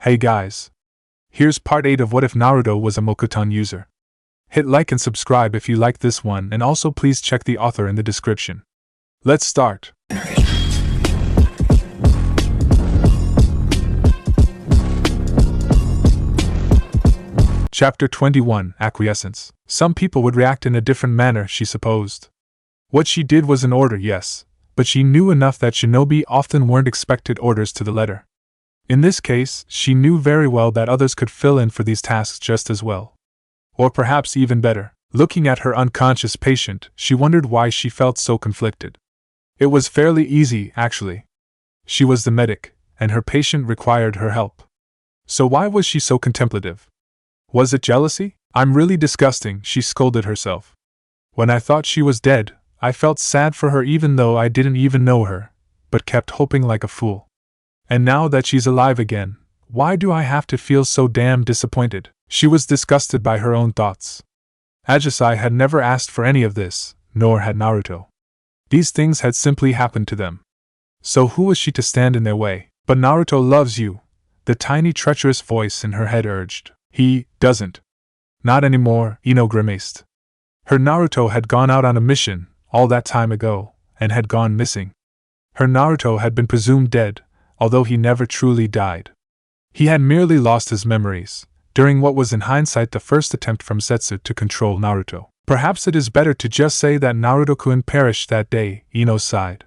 Hey guys! Here's part 8 of What If Naruto Was a Mokuton User. Hit like and subscribe if you like this one, and also please check the author in the description. Let's start! Chapter 21, Acquiescence. Some people would react in a different manner, she supposed. What she did was in order, yes, but she knew enough that shinobi often weren't expected orders to the letter. In this case, she knew very well that others could fill in for these tasks just as well. Or perhaps even better. Looking at her unconscious patient, she wondered why she felt so conflicted. It was fairly easy, actually. She was the medic, and her patient required her help. So why was she so contemplative? Was it jealousy? I'm really disgusting, she scolded herself. When I thought she was dead, I felt sad for her even though I didn't even know her, but kept hoping like a fool. And now that she's alive again, why do I have to feel so damn disappointed? She was disgusted by her own thoughts. Ajisai had never asked for any of this, nor had Naruto. These things had simply happened to them. So who was she to stand in their way? But Naruto loves you, the tiny treacherous voice in her head urged. He doesn't. Not anymore, Ino grimaced. Her Naruto had gone out on a mission, all that time ago, and had gone missing. Her Naruto had been presumed dead, although he never truly died. He had merely lost his memories, during what was in hindsight the first attempt from Zetsu to control Naruto. Perhaps it is better to just say that Naruto-kun perished that day, Ino sighed.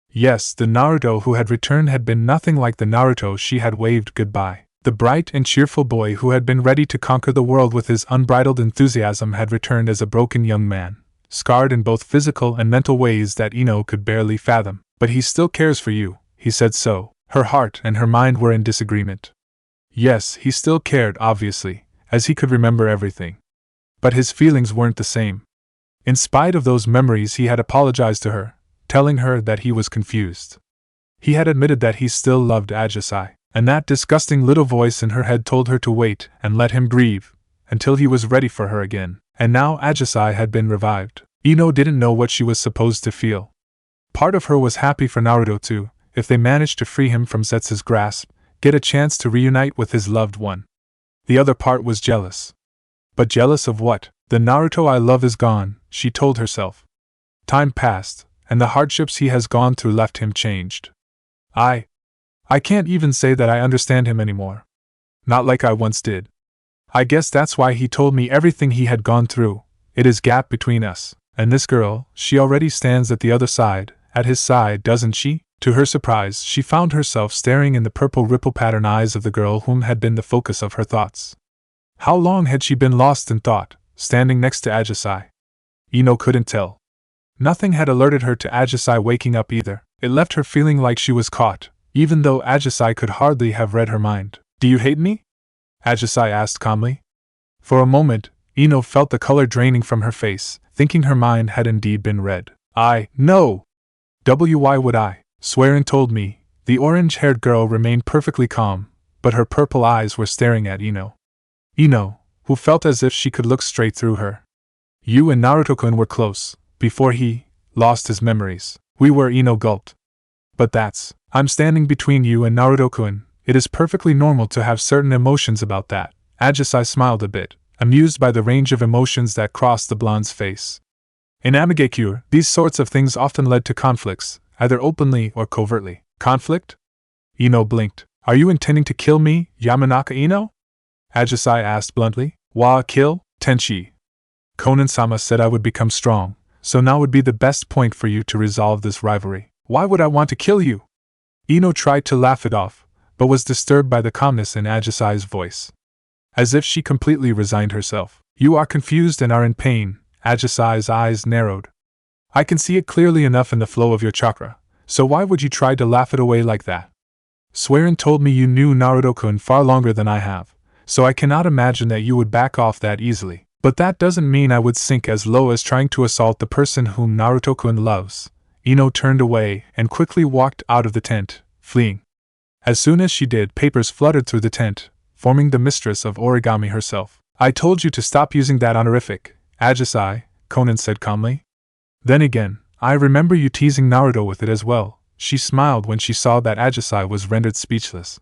Yes, the Naruto who had returned had been nothing like the Naruto she had waved goodbye. The bright and cheerful boy who had been ready to conquer the world with his unbridled enthusiasm had returned as a broken young man, scarred in both physical and mental ways that Ino could barely fathom. But he still cares for you, he said so. Her heart and her mind were in disagreement. Yes, he still cared, obviously, as he could remember everything. But his feelings weren't the same. In spite of those memories, he had apologized to her, telling her that he was confused. He had admitted that he still loved Ajisai, and that disgusting little voice in her head told her to wait and let him grieve, until he was ready for her again. And now Ajisai had been revived. Ino didn't know what she was supposed to feel. Part of her was happy for Naruto too, if they managed to free him from Zetsu's grasp, get a chance to reunite with his loved one. The other part was jealous. But jealous of what? The Naruto I love is gone, she told herself. Time passed, and the hardships he has gone through left him changed. I can't even say that I understand him anymore. Not like I once did. I guess that's why he told me everything he had gone through. It is gap between us, and this girl, she already stands at the other side, at his side, doesn't she? To her surprise, she found herself staring in the purple ripple pattern eyes of the girl whom had been the focus of her thoughts. How long had she been lost in thought, standing next to Ajisai? Ino couldn't tell. Nothing had alerted her to Ajisai waking up either. It left her feeling like she was caught, even though Ajisai could hardly have read her mind. Do you hate me? Ajisai asked calmly. For a moment, Ino felt the color draining from her face, thinking her mind had indeed been read. No! Why would I? Swearin told me. The orange-haired girl remained perfectly calm, but her purple eyes were staring at Ino. Ino, who felt as if she could look straight through her. You and Naruto-kun were close, before he lost his memories. We were, Ino gulped. But I'm standing between you and Naruto-kun. It is perfectly normal to have certain emotions about that. Ajisai smiled a bit, amused by the range of emotions that crossed the blonde's face. In Amigekure, these sorts of things often led to conflicts, either openly or covertly. Conflict? Ino blinked. Are you intending to kill me, Yamanaka Ino? Ajisai asked bluntly. Wa kill? Tenchi. Konan-sama said I would become strong, so now would be the best point for you to resolve this rivalry. Why would I want to kill you? Ino tried to laugh it off, but was disturbed by the calmness in Ajisai's voice. As if she completely resigned herself. You are confused and are in pain. Ajisai's eyes narrowed. I can see it clearly enough in the flow of your chakra, so why would you try to laugh it away like that? Swearin told me you knew Naruto-kun far longer than I have, so I cannot imagine that you would back off that easily. But that doesn't mean I would sink as low as trying to assault the person whom Naruto-kun loves. Ino turned away and quickly walked out of the tent, fleeing. As soon as she did, papers fluttered through the tent, forming the mistress of origami herself. I told you to stop using that honorific, Ajisai, Konan said calmly. Then again, I remember you teasing Naruto with it as well. She smiled when she saw that Ajisai was rendered speechless.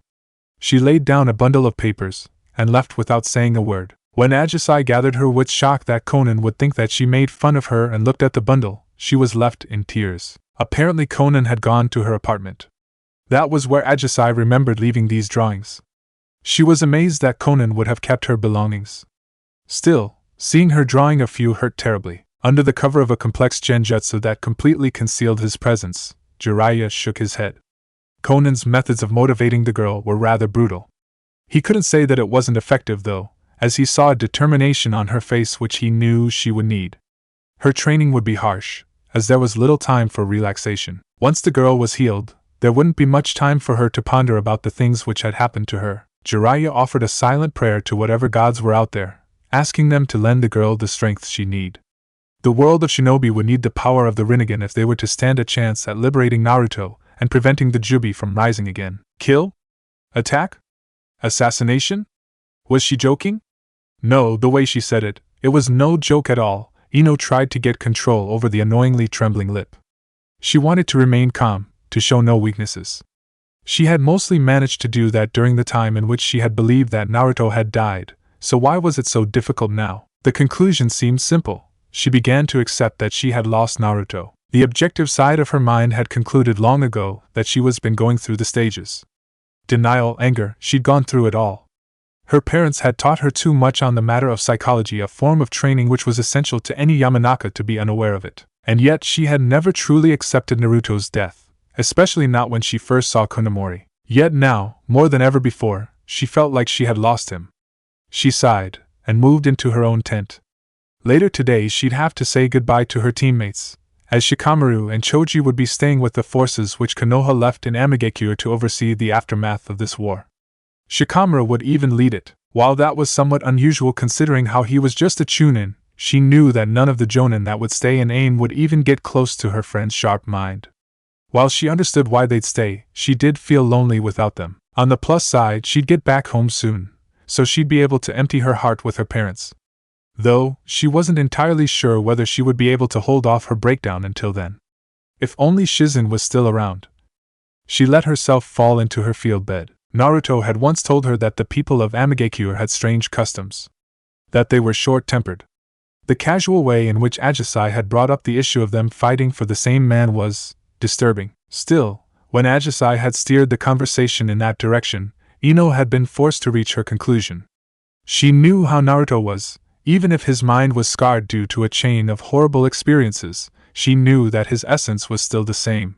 She laid down a bundle of papers, and left without saying a word. When Ajisai gathered her with shock that Conan would think that she made fun of her and looked at the bundle, she was left in tears. Apparently Conan had gone to her apartment. That was where Ajisai remembered leaving these drawings. She was amazed that Conan would have kept her belongings. Still, seeing her drawing a few hurt terribly. Under the cover of a complex genjutsu that completely concealed his presence, Jiraiya shook his head. Conan's methods of motivating the girl were rather brutal. He couldn't say that it wasn't effective though, as he saw a determination on her face which he knew she would need. Her training would be harsh, as there was little time for relaxation. Once the girl was healed, there wouldn't be much time for her to ponder about the things which had happened to her. Jiraiya offered a silent prayer to whatever gods were out there, asking them to lend the girl the strength she needed. The world of shinobi would need the power of the Rinnegan if they were to stand a chance at liberating Naruto and preventing the Jubi from rising again. Kill? Attack? Assassination? Was she joking? No, the way she said it, it was no joke at all. Ino tried to get control over the annoyingly trembling lip. She wanted to remain calm, to show no weaknesses. She had mostly managed to do that during the time in which she had believed that Naruto had died, so why was it so difficult now? The conclusion seemed simple. She began to accept that she had lost Naruto. The objective side of her mind had concluded long ago that she was been going through the stages. Denial, anger, she'd gone through it all. Her parents had taught her too much on the matter of psychology, a form of training which was essential to any Yamanaka to be unaware of it. And yet she had never truly accepted Naruto's death, especially not when she first saw Kunamori. Yet now, more than ever before, she felt like she had lost him. She sighed, and moved into her own tent. Later today she'd have to say goodbye to her teammates, as Shikamaru and Choji would be staying with the forces which Konoha left in Amagekure to oversee the aftermath of this war. Shikamaru would even lead it. While that was somewhat unusual considering how he was just a chunin, she knew that none of the jonin that would stay in AIM would even get close to her friend's sharp mind. While she understood why they'd stay, she did feel lonely without them. On the plus side, she'd get back home soon, so she'd be able to empty her heart with her parents. Though, she wasn't entirely sure whether she would be able to hold off her breakdown until then. If only Shizen was still around. She let herself fall into her field bed. Naruto had once told her that the people of Amagekure had strange customs. That they were short-tempered. The casual way in which Ajisai had brought up the issue of them fighting for the same man was disturbing. Still, when Ajisai had steered the conversation in that direction, Ino had been forced to reach her conclusion. She knew how Naruto was. Even if his mind was scarred due to a chain of horrible experiences, she knew that his essence was still the same.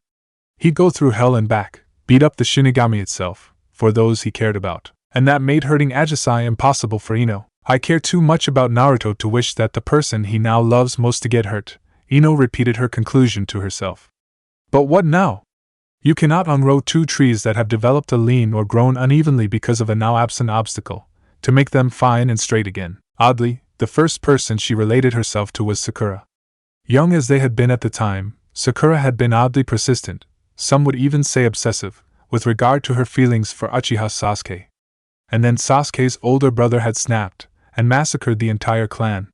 He'd go through hell and back, beat up the Shinigami itself, for those he cared about, and that made hurting Ajisai impossible for Ino. I care too much about Naruto to wish that the person he now loves most to get hurt, Ino repeated her conclusion to herself. But what now? You cannot unrow two trees that have developed a lean or grown unevenly because of a now absent obstacle, to make them fine and straight again. Oddly, the first person she related herself to was Sakura. Young as they had been at the time, Sakura had been oddly persistent, some would even say obsessive, with regard to her feelings for Uchiha Sasuke. And then Sasuke's older brother had snapped, and massacred the entire clan.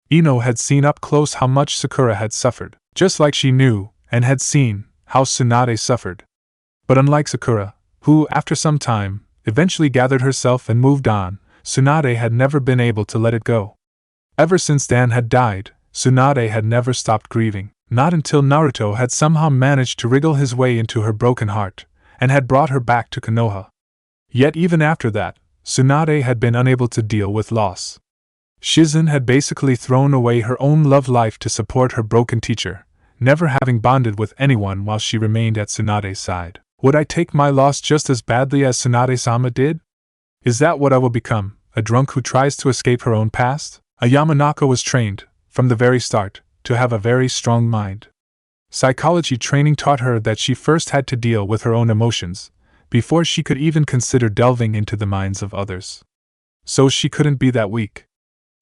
Ino had seen up close how much Sakura had suffered, just like she knew, and had seen, how Tsunade suffered. But unlike Sakura, who, after some time, eventually gathered herself and moved on, Tsunade had never been able to let it go. Ever since Dan had died, Tsunade had never stopped grieving, not until Naruto had somehow managed to wriggle his way into her broken heart, and had brought her back to Konoha. Yet even after that, Tsunade had been unable to deal with loss. Shizen had basically thrown away her own love life to support her broken teacher, never having bonded with anyone while she remained at Tsunade's side. Would I take my loss just as badly as Tsunade-sama did? Is that what I will become, a drunk who tries to escape her own past? A Yamanaka was trained, from the very start, to have a very strong mind. Psychology training taught her that she first had to deal with her own emotions, before she could even consider delving into the minds of others. So she couldn't be that weak.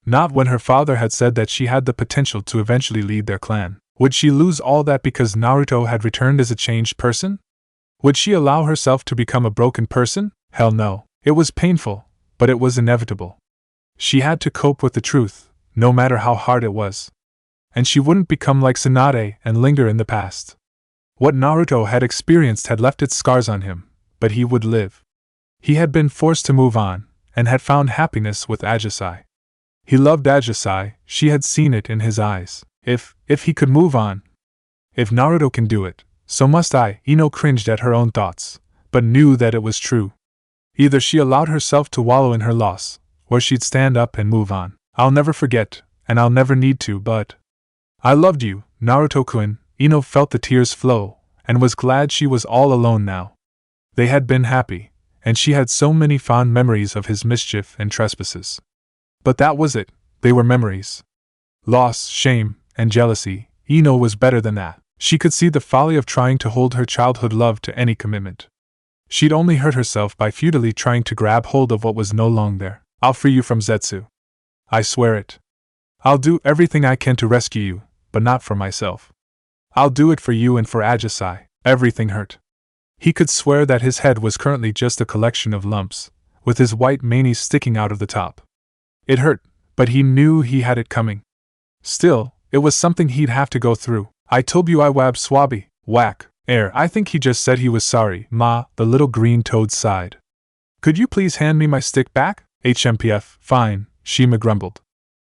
Not when her father had said that she had the potential to eventually lead their clan. Would she lose all that because Naruto had returned as a changed person? Would she allow herself to become a broken person? Hell no. It was painful, but it was inevitable. She had to cope with the truth, no matter how hard it was. And she wouldn't become like Tsunade and linger in the past. What Naruto had experienced had left its scars on him, but he would live. He had been forced to move on, and had found happiness with Ajisai. He loved Ajisai, she had seen it in his eyes. If he could move on. If Naruto can do it, so must I. Ino cringed at her own thoughts, but knew that it was true. Either she allowed herself to wallow in her loss, or she'd stand up and move on. I'll never forget, and I'll never need to, but I loved you, Naruto-kun. Ino felt the tears flow, and was glad she was all alone now. They had been happy, and she had so many fond memories of his mischief and trespasses. But that was it, they were memories. Loss, shame, and jealousy, Ino was better than that. She could see the folly of trying to hold her childhood love to any commitment. She'd only hurt herself by futilely trying to grab hold of what was no longer there. I'll free you from Zetsu. I swear it. I'll do everything I can to rescue you, but not for myself. I'll do it for you and for Ajisai. Everything hurt. He could swear that his head was currently just a collection of lumps, with his white mane sticking out of the top. It hurt, but he knew he had it coming. Still, it was something he'd have to go through. I told you I wab swabby, whack, I think he just said he was sorry, ma, the little green toad sighed. Could you please hand me my stick back? HMPF, fine, Shima grumbled.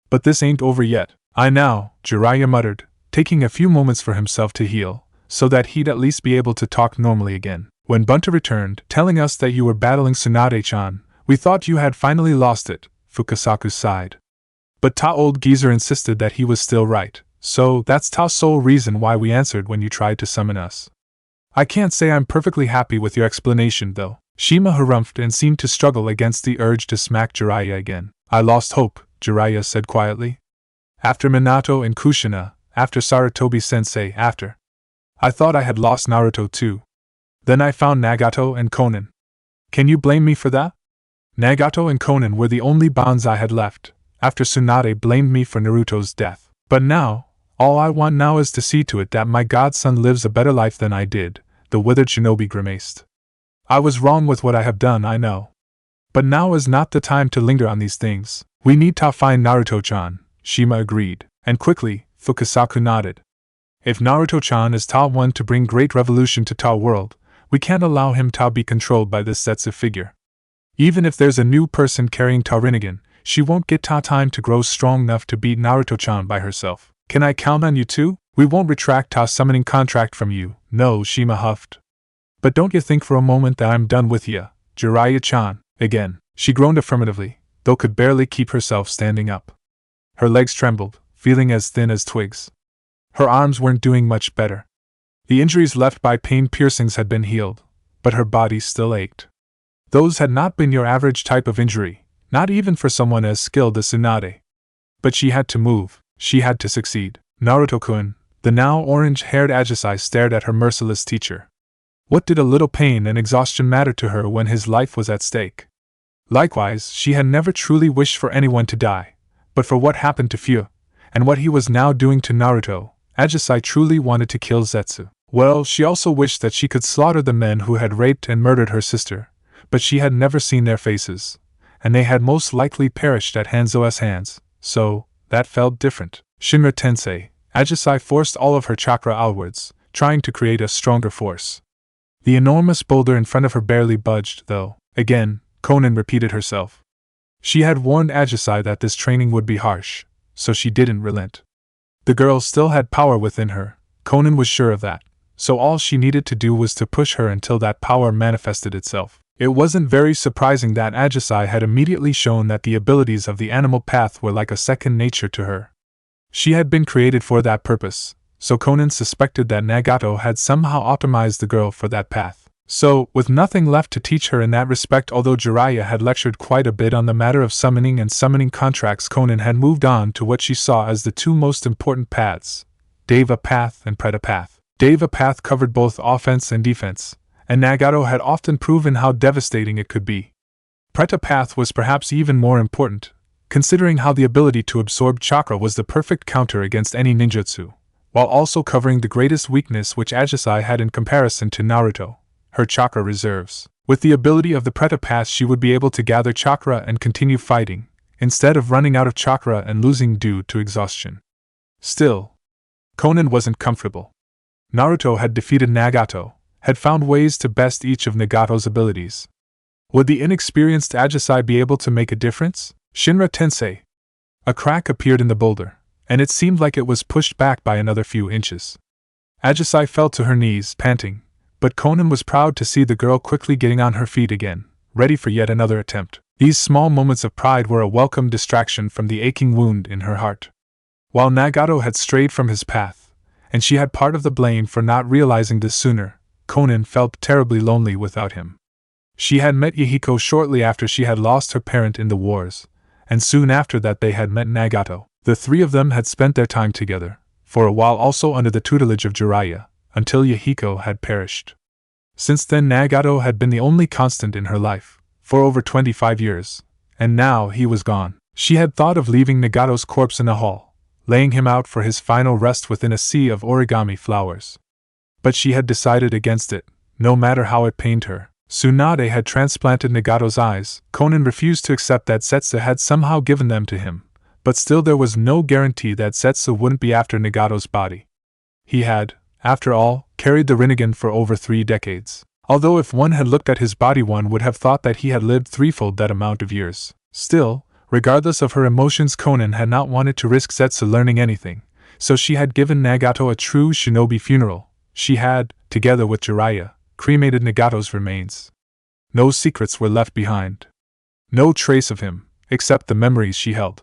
But this ain't over yet. I know, Jiraiya muttered, taking a few moments for himself to heal, so that he'd at least be able to talk normally again. When Bunta returned, telling us that you were battling Tsunade-chan, we thought you had finally lost it, Fukasaku sighed. But Ta old geezer insisted that he was still right, so that's Ta's sole reason why we answered when you tried to summon us. I can't say I'm perfectly happy with your explanation though. Shima harumphed and seemed to struggle against the urge to smack Jiraiya again. I lost hope, Jiraiya said quietly. After Minato and Kushina, after Sarutobi-sensei, after. I thought I had lost Naruto too. Then I found Nagato and Konan. Can you blame me for that? Nagato and Konan were the only bonds I had left, after Tsunade blamed me for Naruto's death. But now, all I want now is to see to it that my godson lives a better life than I did, the withered shinobi grimaced. I was wrong with what I have done, I know. But now is not the time to linger on these things. We need to find Naruto-chan, Shima agreed, and quickly, Fukasaku nodded. If Naruto-chan is Ta one to bring great revolution to Ta world, we can't allow him to be controlled by this Zetsu figure. Even if there's a new person carrying Ta Rinnegan, she won't get Ta time to grow strong enough to beat Naruto-chan by herself. Can I count on you too? We won't retract Ta's summoning contract from you, no, Shima huffed. But don't you think for a moment that I'm done with ya, Jiraiya-chan, again. She groaned affirmatively, though could barely keep herself standing up. Her legs trembled, feeling as thin as twigs. Her arms weren't doing much better. The injuries left by pain piercings had been healed, but her body still ached. Those had not been your average type of injury, not even for someone as skilled as Tsunade. But she had to move, she had to succeed. Naruto-kun, the now orange-haired Ajisai stared at her merciless teacher. What did a little pain and exhaustion matter to her when his life was at stake? Likewise, she had never truly wished for anyone to die, but for what happened to Fu, and what he was now doing to Naruto, Ajisai truly wanted to kill Zetsu. Well, she also wished that she could slaughter the men who had raped and murdered her sister, but she had never seen their faces, and they had most likely perished at Hanzo's hands, so that felt different. Shinra Tensei, Ajisai forced all of her chakra outwards, trying to create a stronger force. The enormous boulder in front of her barely budged, though. Again, Konan repeated herself. She had warned Ajisai that this training would be harsh, so she didn't relent. The girl still had power within her, Konan was sure of that, so all she needed to do was to push her until that power manifested itself. It wasn't very surprising that Ajisai had immediately shown that the abilities of the animal path were like a second nature to her. She had been created for that purpose, so Konan suspected that Nagato had somehow optimized the girl for that path. So, with nothing left to teach her in that respect, although Jiraiya had lectured quite a bit on the matter of summoning and summoning contracts, Konan had moved on to what she saw as the two most important paths, Deva Path and Preta Path. Deva Path covered both offense and defense, and Nagato had often proven how devastating it could be. Preta Path was perhaps even more important, considering how the ability to absorb chakra was the perfect counter against any ninjutsu, while also covering the greatest weakness which Ajisai had in comparison to Naruto, her chakra reserves. With the ability of the Preta Path she would be able to gather chakra and continue fighting, instead of running out of chakra and losing due to exhaustion. Still, Konan wasn't comfortable. Naruto had defeated Nagato, had found ways to best each of Nagato's abilities. Would the inexperienced Ajisai be able to make a difference? Shinra Tensei. A crack appeared in the boulder, and it seemed like it was pushed back by another few inches. Ajisai fell to her knees, panting, but Konan was proud to see the girl quickly getting on her feet again, ready for yet another attempt. These small moments of pride were a welcome distraction from the aching wound in her heart. While Nagato had strayed from his path, and she had part of the blame for not realizing this sooner, Konan felt terribly lonely without him. She had met Yahiko shortly after she had lost her parent in the wars, and soon after that they had met Nagato. The three of them had spent their time together, for a while also under the tutelage of Jiraiya, until Yahiko had perished. Since then Nagato had been the only constant in her life, for over 25 years, and now he was gone. She had thought of leaving Nagato's corpse in a hall, laying him out for his final rest within a sea of origami flowers. But she had decided against it, no matter how it pained her. Tsunade had transplanted Nagato's eyes. Konan refused to accept that Zetsu had somehow given them to him, but still there was no guarantee that Zetsu wouldn't be after Nagato's body. He had, after all, carried the Rinnegan for over 3 decades. Although if one had looked at his body one would have thought that he had lived threefold that amount of years. Still, regardless of her emotions, Konan had not wanted to risk Zetsu learning anything, so she had given Nagato a true shinobi funeral. She had, together with Jiraiya, cremated Nagato's remains. No secrets were left behind. No trace of him, except the memories she held.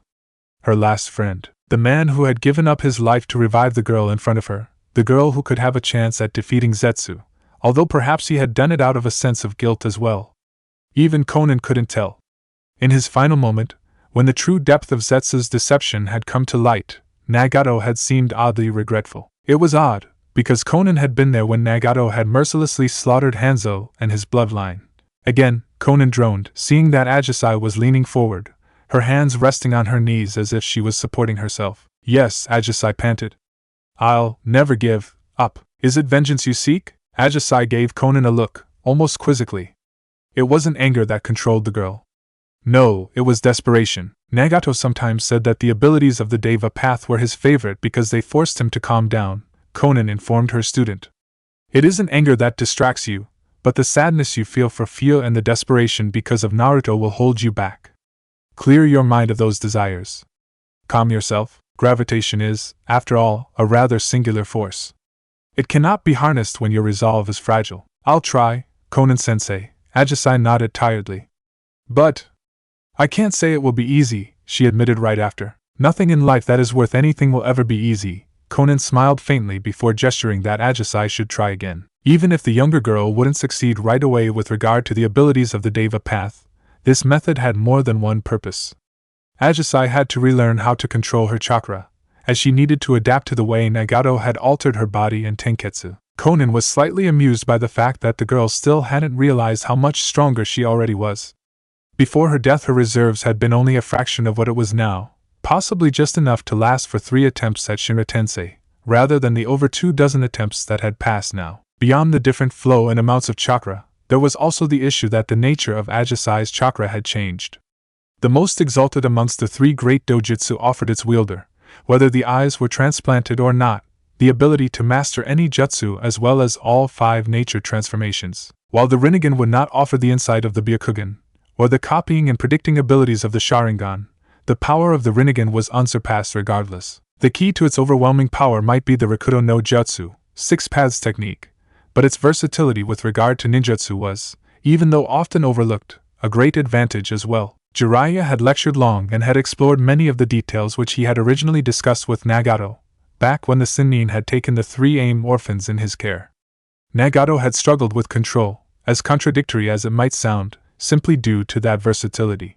Her last friend, the man who had given up his life to revive the girl in front of her, the girl who could have a chance at defeating Zetsu, although perhaps he had done it out of a sense of guilt as well. Even Konan couldn't tell. In his final moment, when the true depth of Zetsu's deception had come to light, Nagato had seemed oddly regretful. It was odd, because Konan had been there when Nagato had mercilessly slaughtered Hanzo and his bloodline. Again, Konan droned, seeing that Ajisai was leaning forward, her hands resting on her knees as if she was supporting herself. Yes, Ajisai panted. I'll never give up. Is it vengeance you seek? Ajisai gave Konan a look, almost quizzically. It wasn't anger that controlled the girl. No, it was desperation. Nagato sometimes said that the abilities of the Deva path were his favorite because they forced him to calm down, Konan informed her student. It isn't anger that distracts you, but the sadness you feel for Fia and the desperation because of Naruto will hold you back. Clear your mind of those desires. Calm yourself. Gravitation is, after all, a rather singular force. It cannot be harnessed when your resolve is fragile. I'll try, Konan-sensei, Ajisai nodded tiredly. But I can't say it will be easy, she admitted right after. Nothing in life that is worth anything will ever be easy. Konan smiled faintly before gesturing that Ajisai should try again. Even if the younger girl wouldn't succeed right away with regard to the abilities of the Deva path, this method had more than one purpose. Ajisai had to relearn how to control her chakra, as she needed to adapt to the way Nagato had altered her body and tenketsu. Konan was slightly amused by the fact that the girl still hadn't realized how much stronger she already was. Before her death her reserves had been only a fraction of what it was now, possibly just enough to last for 3 attempts at Shinra Tensei, rather than the over 24 attempts that had passed now. Beyond the different flow and amounts of chakra, there was also the issue that the nature of Ajisai's chakra had changed. The most exalted amongst the 3 great dojutsu offered its wielder, whether the eyes were transplanted or not, the ability to master any jutsu as well as all 5 nature transformations, while the Rinnegan would not offer the insight of the Byakugan, or the copying and predicting abilities of the Sharingan. The power of the Rinnegan was unsurpassed regardless. The key to its overwhelming power might be the Rakudo no Jutsu, 6 paths technique, but its versatility with regard to ninjutsu was, even though often overlooked, a great advantage as well. Jiraiya had lectured long and had explored many of the details which he had originally discussed with Nagato, back when the Sennin had taken the 3 AIM orphans in his care. Nagato had struggled with control, as contradictory as it might sound, simply due to that versatility.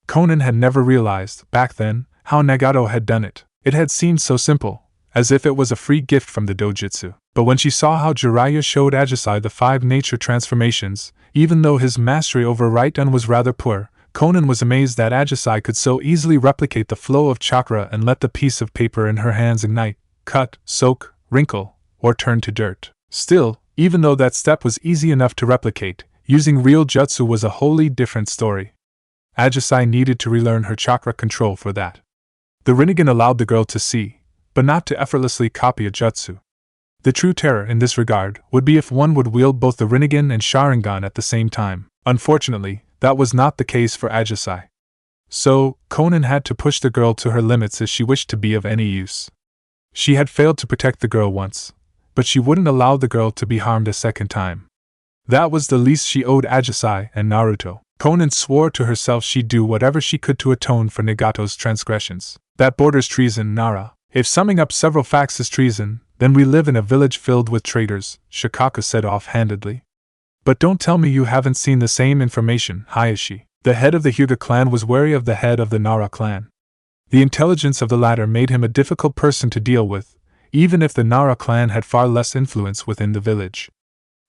Konan had never realized, back then, how Nagato had done it. It had seemed so simple, as if it was a free gift from the dojutsu. But when she saw how Jiraiya showed Ajisai the 5 nature transformations, even though his mastery over Raiden was rather poor, Konan was amazed that Ajisai could so easily replicate the flow of chakra and let the piece of paper in her hands ignite, cut, soak, wrinkle, or turn to dirt. Still, even though that step was easy enough to replicate, using real jutsu was a wholly different story. Ajisai needed to relearn her chakra control for that. The Rinnegan allowed the girl to see, but not to effortlessly copy a jutsu. The true terror in this regard would be if one would wield both the Rinnegan and Sharingan at the same time. Unfortunately, That was not the case for Ajisai. So, Conan had to push the girl to her limits if she wished to be of any use. She had failed to protect the girl once, but she wouldn't allow the girl to be harmed a second time. That was the least she owed Ajisai and Naruto. Conan swore to herself she'd do whatever she could to atone for Nagato's transgressions. That borders treason, Nara. If summing up several facts is treason, then we live in a village filled with traitors, Shikaka said offhandedly. But don't tell me you haven't seen the same information, Hayashi. The head of the Hyuga clan was wary of the head of the Nara clan. The intelligence of the latter made him a difficult person to deal with, even if the Nara clan had far less influence within the village.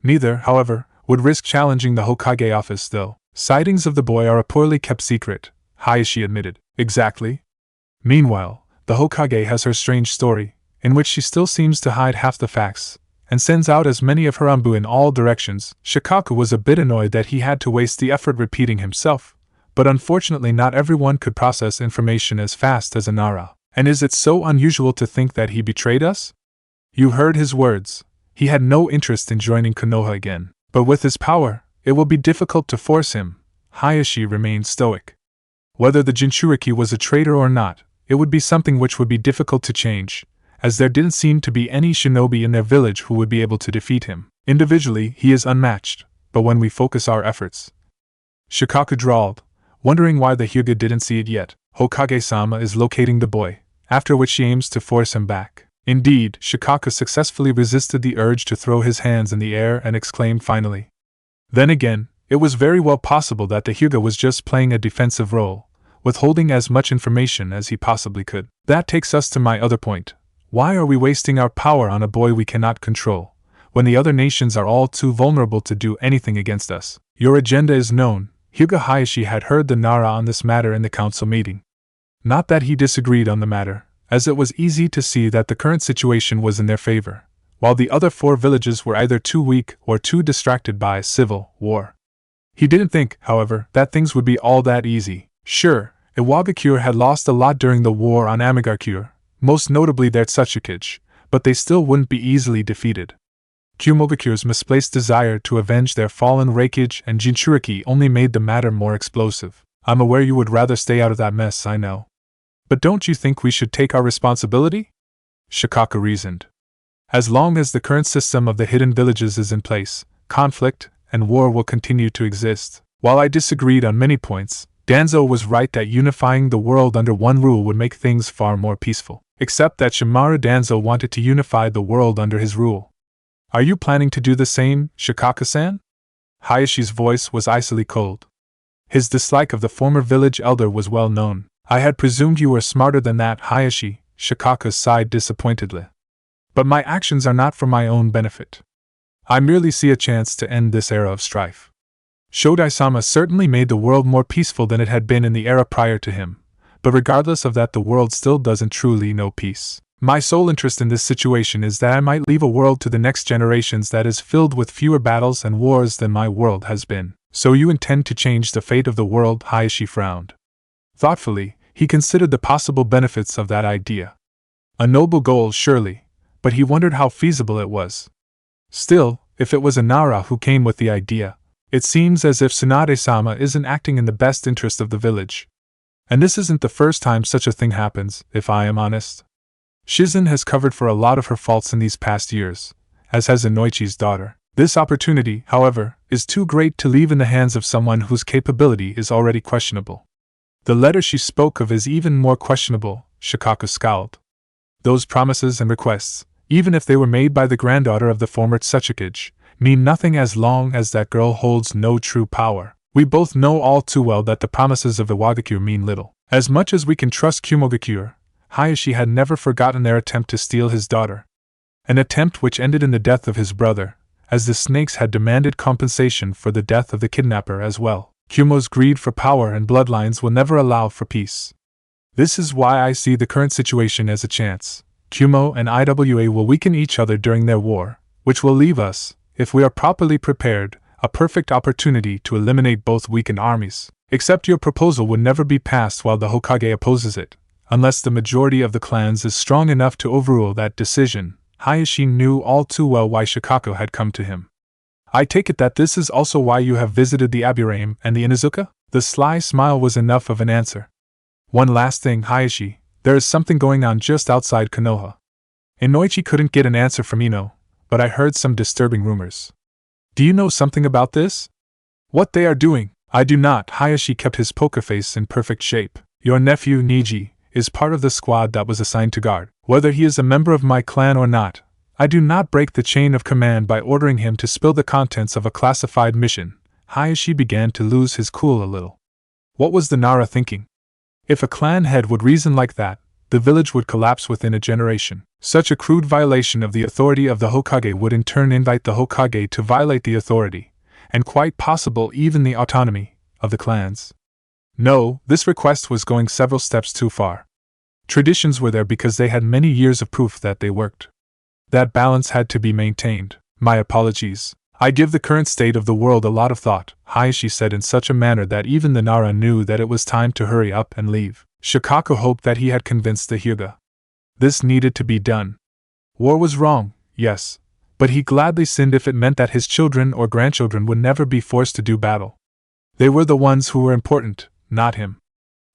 Neither, however, would risk challenging the Hokage office though. Sightings of the boy are a poorly kept secret, Hayashi admitted. Exactly. Meanwhile, the Hokage has her strange story, in which she still seems to hide half the facts, and sends out as many of her anbu in all directions. Shikaku was a bit annoyed that he had to waste the effort repeating himself, but unfortunately not everyone could process information as fast as Nara. And is it so unusual to think that he betrayed us? You heard his words. He had no interest in joining Konoha again, but with his power, it will be difficult to force him. Hayashi remained stoic. Whether the Jinchuriki was a traitor or not, it would be something which would be difficult to change, as there didn't seem to be any shinobi in their village who would be able to defeat him. Individually, he is unmatched, but when we focus our efforts... Shikaku drawled, wondering why the Hyuga didn't see it yet. Hokage-sama is locating the boy, after which she aims to force him back. Indeed, Shikaku successfully resisted the urge to throw his hands in the air and exclaimed finally. Then again, it was very well possible that the Hyuga was just playing a defensive role, withholding as much information as he possibly could. That takes us to my other point. Why are we wasting our power on a boy we cannot control, when the other nations are all too vulnerable to do anything against us? Your agenda is known. Hyuga Hayashi had heard the Nara on this matter in the council meeting. Not that he disagreed on the matter, as it was easy to see that the current situation was in their favor, while the other 4 villages were either too weak or too distracted by civil war. He didn't think, however, that things would be all that easy. Sure, Iwagakure had lost a lot during the war on Amigakure, most notably their Tsuchikage, but they still wouldn't be easily defeated. Kumogakure's misplaced desire to avenge their fallen Reikage and Jinchuriki only made the matter more explosive. I'm aware you would rather stay out of that mess, I know. But don't you think we should take our responsibility? Shikaku reasoned. As long as the current system of the hidden villages is in place, conflict and war will continue to exist. While I disagreed on many points, Danzo was right that unifying the world under one rule would make things far more peaceful. Except that Shimaru Danzo wanted to unify the world under his rule. Are you planning to do the same, Shikaka-san? Hayashi's voice was icily cold. His dislike of the former village elder was well known. I had presumed you were smarter than that, Hayashi, Shikaka sighed disappointedly. But my actions are not for my own benefit. I merely see a chance to end this era of strife. Shodai-sama certainly made the world more peaceful than it had been in the era prior to him, but regardless of that the world still doesn't truly know peace. My sole interest in this situation is that I might leave a world to the next generations that is filled with fewer battles and wars than my world has been. So you intend to change the fate of the world? Hayashi frowned. Thoughtfully, he considered the possible benefits of that idea. A noble goal, surely, but he wondered how feasible it was. Still, if it was Nara who came with the idea, it seems as if Tsunade-sama isn't acting in the best interest of the village. And this isn't the first time such a thing happens, if I am honest. Shizen has covered for a lot of her faults in these past years, as has Inoichi's daughter. This opportunity, however, is too great to leave in the hands of someone whose capability is already questionable. The letter she spoke of is even more questionable, Shikaku scowled. Those promises and requests, even if they were made by the granddaughter of the former Tsuchikage, mean nothing as long as that girl holds no true power. We both know all too well that the promises of Iwagakure mean little. As much as we can trust Kumogakure, Hayashi had never forgotten their attempt to steal his daughter. An attempt which ended in the death of his brother, as the snakes had demanded compensation for the death of the kidnapper as well. Kumo's greed for power and bloodlines will never allow for peace. This is why I see the current situation as a chance. Kumo and IWA will weaken each other during their war, which will leave us, if we are properly prepared, a perfect opportunity to eliminate both weakened armies. Except your proposal would never be passed while the Hokage opposes it, unless the majority of the clans is strong enough to overrule that decision. Hayashi knew all too well why Shikaku had come to him. I take it that this is also why you have visited the Aburame and the Inuzuka? The sly smile was enough of an answer. One last thing, Hayashi, there is something going on just outside Konoha. Inoichi couldn't get an answer from Ino, but I heard some disturbing rumors. Do you know something about this? What they are doing? I do not. Hayashi kept his poker face in perfect shape. Your nephew, Niji, is part of the squad that was assigned to guard. Whether he is a member of my clan or not, I do not break the chain of command by ordering him to spill the contents of a classified mission. Hayashi began to lose his cool a little. What was the Nara thinking? If a clan head would reason like that, the village would collapse within a generation. Such a crude violation of the authority of the Hokage would in turn invite the Hokage to violate the authority, and quite possible even the autonomy, of the clans. No, this request was going several steps too far. Traditions were there because they had many years of proof that they worked. That balance had to be maintained. My apologies. I give the current state of the world a lot of thought, Hayashi said in such a manner that even the Nara knew that it was time to hurry up and leave. Shikaku hoped that he had convinced the Hyuga. This needed to be done. War was wrong, yes, but he gladly sinned if it meant that his children or grandchildren would never be forced to do battle. They were the ones who were important, not him.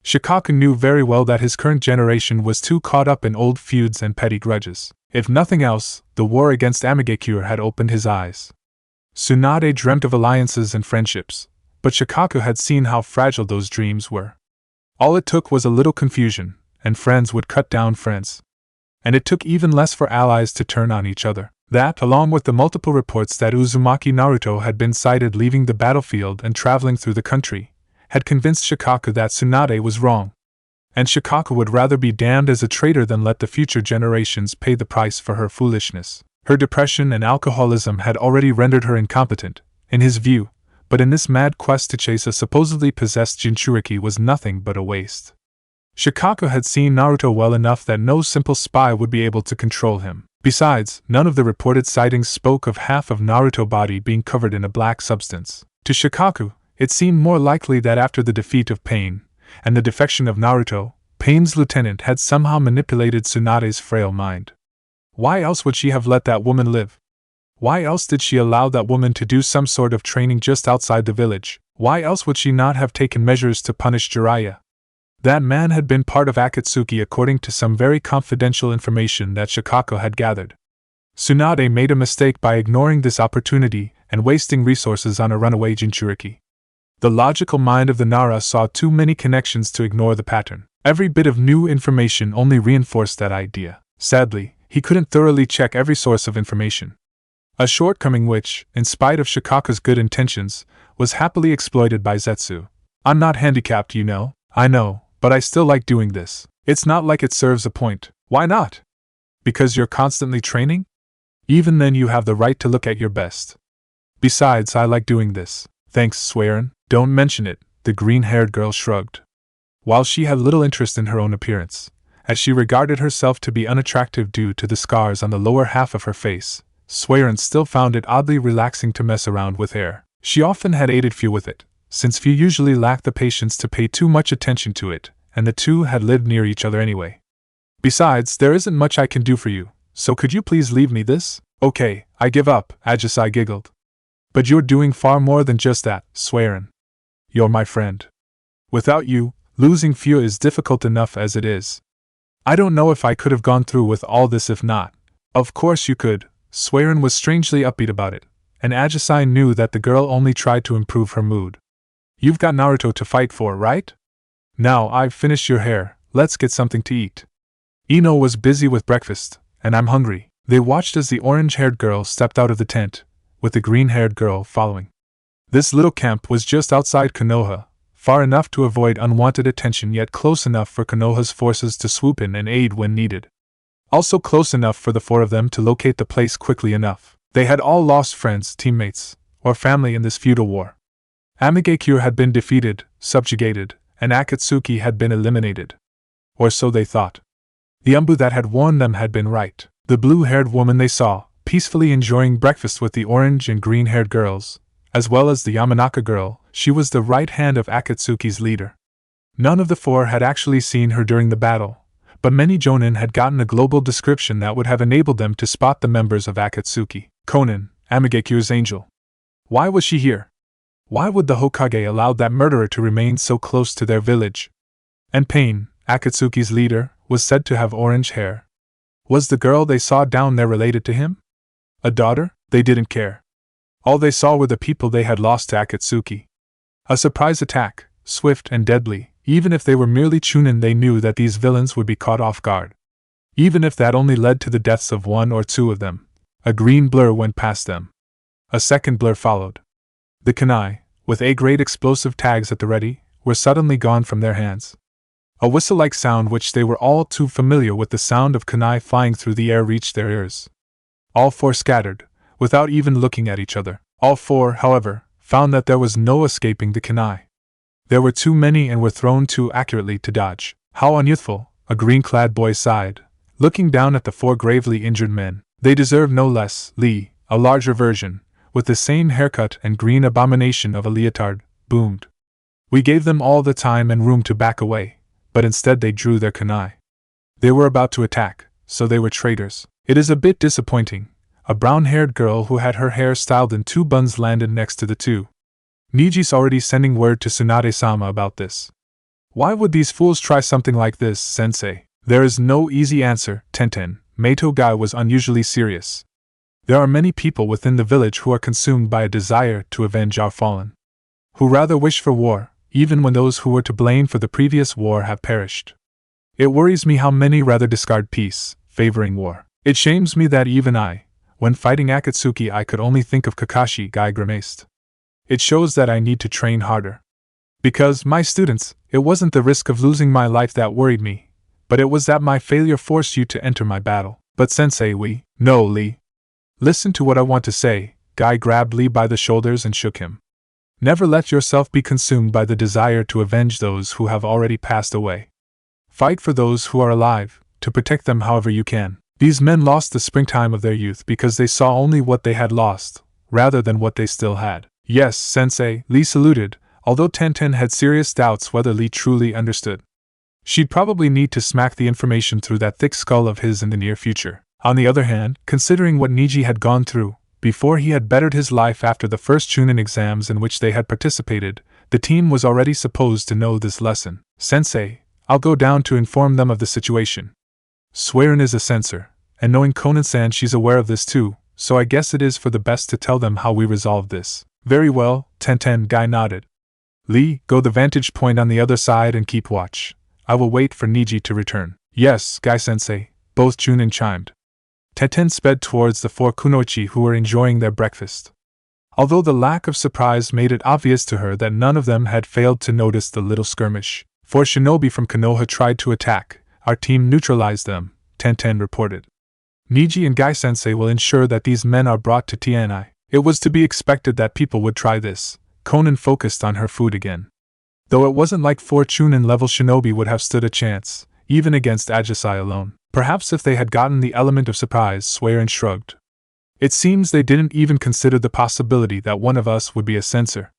Shikaku knew very well that his current generation was too caught up in old feuds and petty grudges. If nothing else, the war against Amigakure had opened his eyes. Tsunade dreamt of alliances and friendships, but Shikaku had seen how fragile those dreams were. All it took was a little confusion, and friends would cut down friends. And it took even less for allies to turn on each other. That, along with the multiple reports that Uzumaki Naruto had been sighted leaving the battlefield and traveling through the country, had convinced Shikaku that Tsunade was wrong. And Shikaku would rather be damned as a traitor than let the future generations pay the price for her foolishness. Her depression and alcoholism had already rendered her incompetent, in his view, but in this mad quest to chase a supposedly possessed Jinchuriki was nothing but a waste. Shikaku had seen Naruto well enough that no simple spy would be able to control him. Besides, none of the reported sightings spoke of half of Naruto's body being covered in a black substance. To Shikaku, it seemed more likely that after the defeat of Pain, and the defection of Naruto, Pain's lieutenant had somehow manipulated Tsunade's frail mind. Why else would she have let that woman live? Why else did she allow that woman to do some sort of training just outside the village? Why else would she not have taken measures to punish Jiraiya? That man had been part of Akatsuki according to some very confidential information that Shikaku had gathered. Tsunade made a mistake by ignoring this opportunity and wasting resources on a runaway Jinchuriki. The logical mind of the Nara saw too many connections to ignore the pattern. Every bit of new information only reinforced that idea. Sadly, he couldn't thoroughly check every source of information. A shortcoming which, in spite of Shikaku's good intentions, was happily exploited by Zetsu. I'm not handicapped, you know. I know, but I still like doing this. It's not like it serves a point. Why not? Because you're constantly training? Even then you have the right to look at your best. Besides, I like doing this. Thanks, Swearin. Don't mention it, the green-haired girl shrugged. While she had little interest in her own appearance, as she regarded herself to be unattractive due to the scars on the lower half of her face, Swearin still found it oddly relaxing to mess around with hair. She often had aided Fu with it, since Fu usually lacked the patience to pay too much attention to it, and the two had lived near each other anyway. Besides, there isn't much I can do for you, so could you please leave me this? Okay, I give up, Ajisai giggled. But you're doing far more than just that, Swearin. You're my friend. Without you, losing Fu is difficult enough as it is. I don't know if I could have gone through with all this if not. Of course you could. Swearin was strangely upbeat about it, and Ajisai knew that the girl only tried to improve her mood. You've got Naruto to fight for, right? Now I've finished your hair, let's get something to eat. Ino was busy with breakfast, and I'm hungry. They watched as the orange-haired girl stepped out of the tent, with the green-haired girl following. This little camp was just outside Konoha, far enough to avoid unwanted attention yet close enough for Konoha's forces to swoop in and aid when needed. Also close enough for the four of them to locate the place quickly enough. They had all lost friends, teammates, or family in this feudal war. Amigakure had been defeated, subjugated, and Akatsuki had been eliminated. Or so they thought. The umbu that had warned them had been right. The blue-haired woman they saw, peacefully enjoying breakfast with the orange and green-haired girls, as well as the Yamanaka girl, she was the right hand of Akatsuki's leader. None of the four had actually seen her during the battle, but many jonin had gotten a global description that would have enabled them to spot the members of Akatsuki. Konan, Amigakure's angel. Why was she here? Why would the Hokage allow that murderer to remain so close to their village? And Pain, Akatsuki's leader, was said to have orange hair. Was the girl they saw down there related to him? A daughter? They didn't care. All they saw were the people they had lost to Akatsuki. A surprise attack, swift and deadly. Even if they were merely Chunin, they knew that these villains would be caught off guard. Even if that only led to the deaths of one or two of them. A green blur went past them. A second blur followed. The kunai, with A-grade explosive tags at the ready, were suddenly gone from their hands. A whistle-like sound which they were all too familiar with, the sound of kunai flying through the air, reached their ears. All four scattered, without even looking at each other. All four, however, found that there was no escaping the kunai. There were too many and were thrown too accurately to dodge. How unyouthful, a green-clad boy sighed, looking down at the four gravely injured men. They deserve no less. Lee, a larger version, with the same haircut and green abomination of a leotard, boomed. We gave them all the time and room to back away, but instead they drew their kunai. They were about to attack, so they were traitors. It is a bit disappointing. A brown-haired girl who had her hair styled in two buns landed next to the two. Niji's already sending word to Tsunade-sama about this. Why would these fools try something like this, sensei? There is no easy answer, Tenten. Meito Gai was unusually serious. There are many people within the village who are consumed by a desire to avenge our fallen. Who rather wish for war, even when those who were to blame for the previous war have perished. It worries me how many rather discard peace, favoring war. It shames me that even I, when fighting Akatsuki, I could only think of Kakashi. Guy grimaced. It shows that I need to train harder. Because, my students, it wasn't the risk of losing my life that worried me, but it was that my failure forced you to enter my battle. But sensei, No, Lee. Listen to what I want to say. Guy grabbed Lee by the shoulders and shook him. Never let yourself be consumed by the desire to avenge those who have already passed away. Fight for those who are alive, to protect them however you can. These men lost the springtime of their youth because they saw only what they had lost, rather than what they still had. Yes, sensei, Lee saluted, although Tenten had serious doubts whether Lee truly understood. She'd probably need to smack the information through that thick skull of his in the near future. On the other hand, considering what Niji had gone through, before he had bettered his life after the first Chunin exams in which they had participated, the team was already supposed to know this lesson. Sensei, I'll go down to inform them of the situation. Swearin is a censor, and knowing Konan-san, she's aware of this too, so I guess it is for the best to tell them how we resolve this. Very well, Tenten. Guy nodded. Lee, go the vantage point on the other side and keep watch. I will wait for Niji to return. Yes, Guy-sensei, both Chunin chimed. Tenten sped towards the four kunoichi who were enjoying their breakfast. Although the lack of surprise made it obvious to her that none of them had failed to notice the little skirmish. Four shinobi from Konoha tried to attack. Our team neutralized them, Tenten reported. Niji and Guy-sensei will ensure that these men are brought to TNI. It was to be expected that people would try this. Konan focused on her food again. Though it wasn't like four Chunin-level shinobi would have stood a chance, even against Ajisai alone. Perhaps if they had gotten the element of surprise, Swearin shrugged. It seems they didn't even consider the possibility that one of us would be a censor.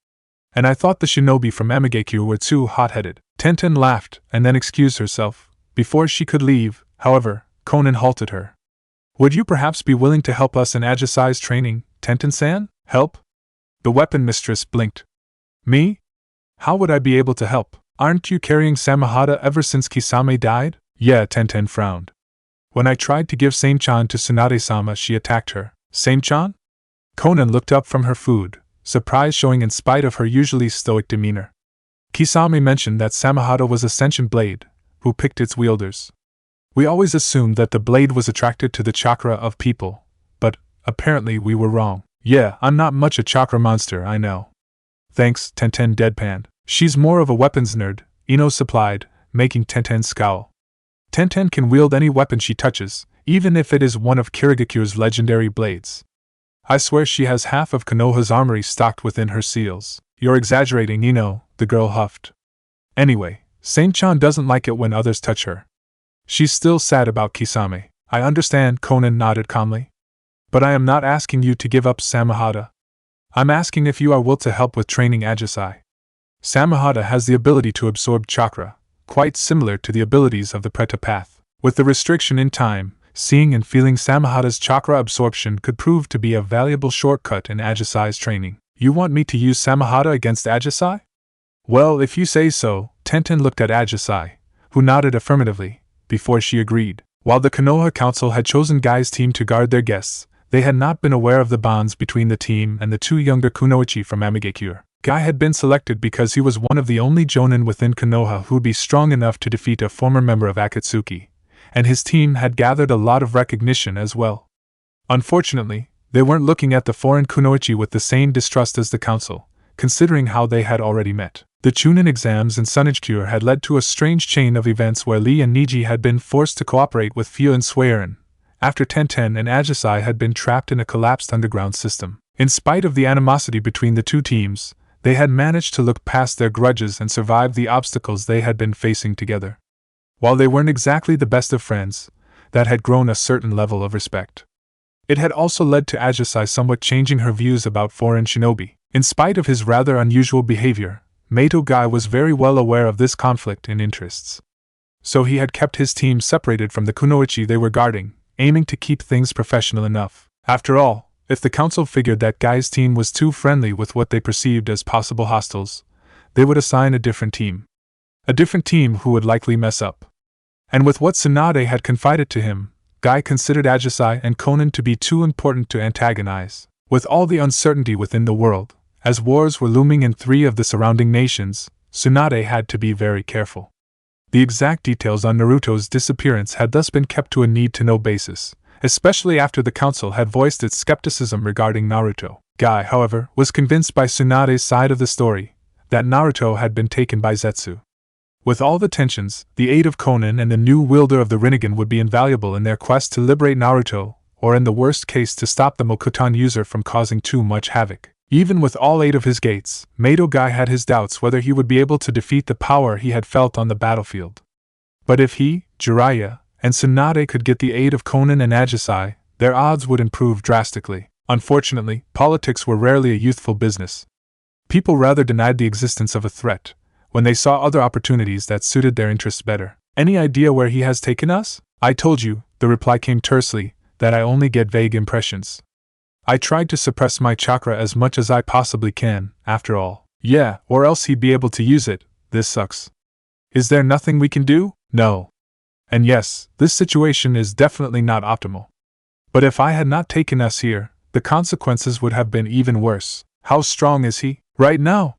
And I thought the shinobi from Emigekyo were too hot-headed. Tenten laughed, and then excused herself. Before she could leave, however, Konan halted her. Would you perhaps be willing to help us in Ajisai's training, Tenten-san? Help? The weapon mistress blinked. Me? How would I be able to help? Aren't you carrying Samahata ever since Kisame died? Yeah, Tenten frowned. When I tried to give Same-chan to Tsunade-sama, she attacked her. Same-chan? Konan looked up from her food, surprise showing in spite of her usually stoic demeanor. Kisame mentioned that Samahata was a sentient blade, who picked its wielders. We always assumed that the blade was attracted to the chakra of people, but apparently we were wrong. Yeah, I'm not much a chakra monster, I know. Thanks, Tenten deadpanned. She's more of a weapons nerd, Ino supplied, making Tenten scowl. Tenten can wield any weapon she touches, even if it is one of Kirigakure's legendary blades. I swear she has half of Konoha's armory stocked within her seals. You're exaggerating, Ino, the girl huffed. Anyway, Same-chan doesn't like it when others touch her. She's still sad about Kisame. I understand, Konan nodded calmly. But I am not asking you to give up Samahata. I'm asking if you are willing to help with training Ajisai. Samahata has the ability to absorb chakra, quite similar to the abilities of the Preta Path. With the restriction in time, seeing and feeling Samahata's chakra absorption could prove to be a valuable shortcut in Ajisai's training. You want me to use Samahata against Ajisai? Well, if you say so. Tenten looked at Ajisai, who nodded affirmatively, before she agreed. While the Konoha Council had chosen Guy's team to guard their guests, they had not been aware of the bonds between the team and the two younger kunoichi from Amigakure. Guy had been selected because he was one of the only jonin within Konoha who would be strong enough to defeat a former member of Akatsuki, and his team had gathered a lot of recognition as well. Unfortunately, they weren't looking at the foreign kunoichi with the same distrust as the council, considering how they had already met. The Chunin exams in Sunagakure had led to a strange chain of events where Lee and Niji had been forced to cooperate with Fio and Suiren, after Tenten and Ajisai had been trapped in a collapsed underground system. In spite of the animosity between the two teams, they had managed to look past their grudges and survive the obstacles they had been facing together. While they weren't exactly the best of friends, that had grown a certain level of respect. It had also led to Ajisai somewhat changing her views about foreign shinobi. In spite of his rather unusual behavior, Meito Guy was very well aware of this conflict in interests. So he had kept his team separated from the kunoichi they were guarding, aiming to keep things professional enough. After all, if the council figured that Guy's team was too friendly with what they perceived as possible hostiles, they would assign a different team. A different team who would likely mess up. And with what Tsunade had confided to him, Guy considered Ajisai and Konan to be too important to antagonize. With all the uncertainty within the world, as wars were looming in 3 of the surrounding nations, Tsunade had to be very careful. The exact details on Naruto's disappearance had thus been kept to a need-to-know basis, especially after the council had voiced its skepticism regarding Naruto. Guy, however, was convinced by Tsunade's side of the story, that Naruto had been taken by Zetsu. With all the tensions, the aid of Konan and the new wielder of the Rinnegan would be invaluable in their quest to liberate Naruto, or in the worst case to stop the Mokuton user from causing too much havoc. Even with all 8 of his gates, Meito Guy had his doubts whether he would be able to defeat the power he had felt on the battlefield. But if he, Jiraiya, and Tsunade could get the aid of Konan and Ajisai, their odds would improve drastically. Unfortunately, politics were rarely a youthful business. People rather denied the existence of a threat, when they saw other opportunities that suited their interests better. Any idea where he has taken us? I told you, the reply came tersely, that I only get vague impressions. I tried to suppress my chakra as much as I possibly can, after all. Yeah, or else he'd be able to use it. This sucks. Is there nothing we can do? No. And yes, this situation is definitely not optimal. But if I had not taken us here, the consequences would have been even worse. How strong is he? Right now?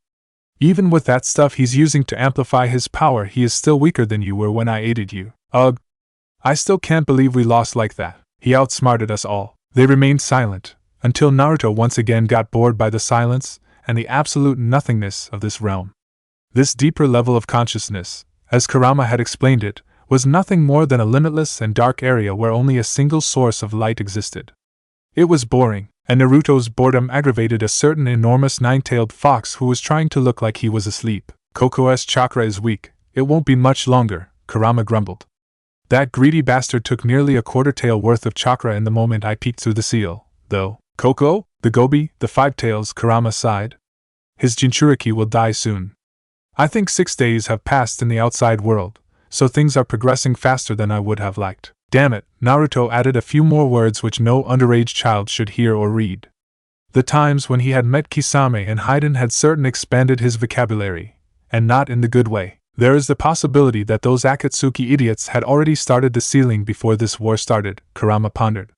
Even with that stuff he's using to amplify his power, he is still weaker than you were when I aided you. Ugh. I still can't believe we lost like that. He outsmarted us all. They remained silent, until Naruto once again got bored by the silence and the absolute nothingness of this realm. This deeper level of consciousness, as Kurama had explained it, was nothing more than a limitless and dark area where only a single source of light existed. It was boring, and Naruto's boredom aggravated a certain enormous 9-tailed fox who was trying to look like he was asleep. Koko's chakra is weak, it won't be much longer, Kurama grumbled. That greedy bastard took nearly a quarter-tail worth of chakra in the moment I peeked through the seal, though. Koko, the Gobi, the 5 tails, Kurama sighed. His Jinchuriki will die soon. I think 6 days have passed in the outside world, so things are progressing faster than I would have liked. Damn it, Naruto added a few more words which no underage child should hear or read. The times when he had met Kisame and Haiden had certainly expanded his vocabulary, and not in the good way. There is the possibility that those Akatsuki idiots had already started the sealing before this war started, Kurama pondered.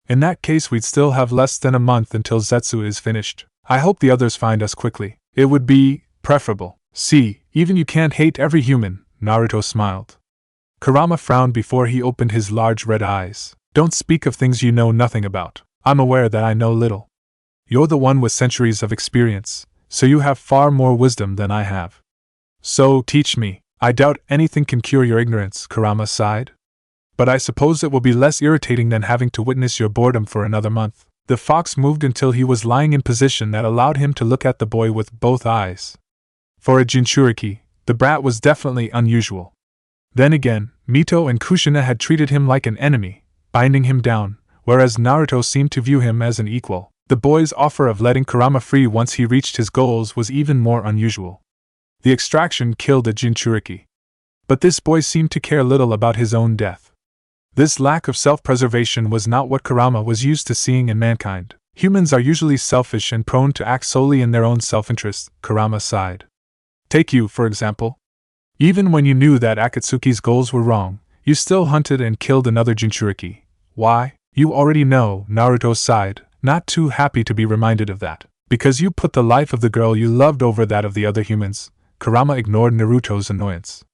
In that case we'd still have less than a month until Zetsu is finished. I hope the others find us quickly. It would be preferable. See, even you can't hate every human, Naruto smiled. Kurama frowned before he opened his large red eyes. Don't speak of things you know nothing about. I'm aware that I know little. You're the one with centuries of experience, so you have far more wisdom than I have. So, teach me. I doubt anything can cure your ignorance, Kurama sighed. But I suppose it will be less irritating than having to witness your boredom for another month. The fox moved until he was lying in position that allowed him to look at the boy with both eyes. For a Jinchuriki, the brat was definitely unusual. Then again, Mito and Kushina had treated him like an enemy, binding him down, whereas Naruto seemed to view him as an equal. The boy's offer of letting Kurama free once he reached his goals was even more unusual. The extraction killed a Jinchuriki. But this boy seemed to care little about his own death. This lack of self-preservation was not what Kurama was used to seeing in mankind. Humans are usually selfish and prone to act solely in their own self-interest, Kurama sighed. Take you, for example. Even when you knew that Akatsuki's goals were wrong, you still hunted and killed another Jinchuriki. Why? You already know, Naruto sighed, not too happy to be reminded of that. Because you put the life of the girl you loved over that of the other humans. Kurama ignored Naruto's annoyance.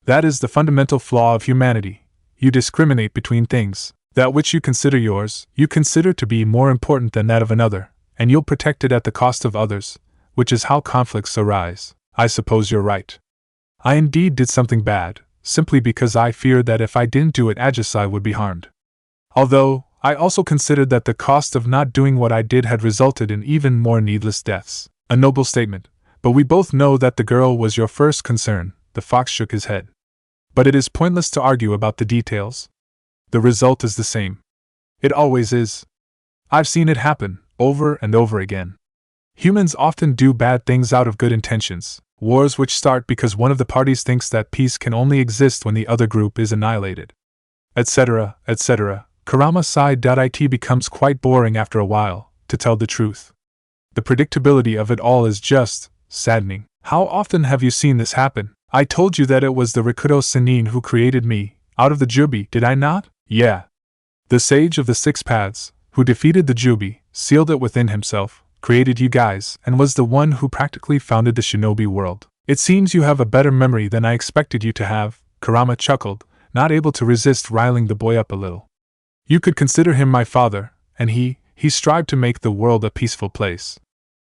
That is the fundamental flaw of humanity. You discriminate between things. That which you consider yours, you consider to be more important than that of another, and you'll protect it at the cost of others, which is how conflicts arise. I suppose you're right. I indeed did something bad, simply because I feared that if I didn't do it Ajisai would be harmed. Although, I also considered that the cost of not doing what I did had resulted in even more needless deaths. A noble statement, but we both know that the girl was your first concern. The fox shook his head. But it is pointless to argue about the details. The result is the same. It always is. I've seen it happen, over and over again. Humans often do bad things out of good intentions, wars which start because one of the parties thinks that peace can only exist when the other group is annihilated. Etc., etc. Kurama sighed. It becomes quite boring after a while, to tell the truth. The predictability of it all is just saddening. How often have you seen this happen? I told you that it was the Rikudo Sennin who created me, out of the Jubi, did I not? Yeah. The sage of the six paths, who defeated the Jubi, sealed it within himself, created you guys, and was the one who practically founded the shinobi world. It seems you have a better memory than I expected you to have, Kurama chuckled, not able to resist riling the boy up a little. You could consider him my father, and he strived to make the world a peaceful place.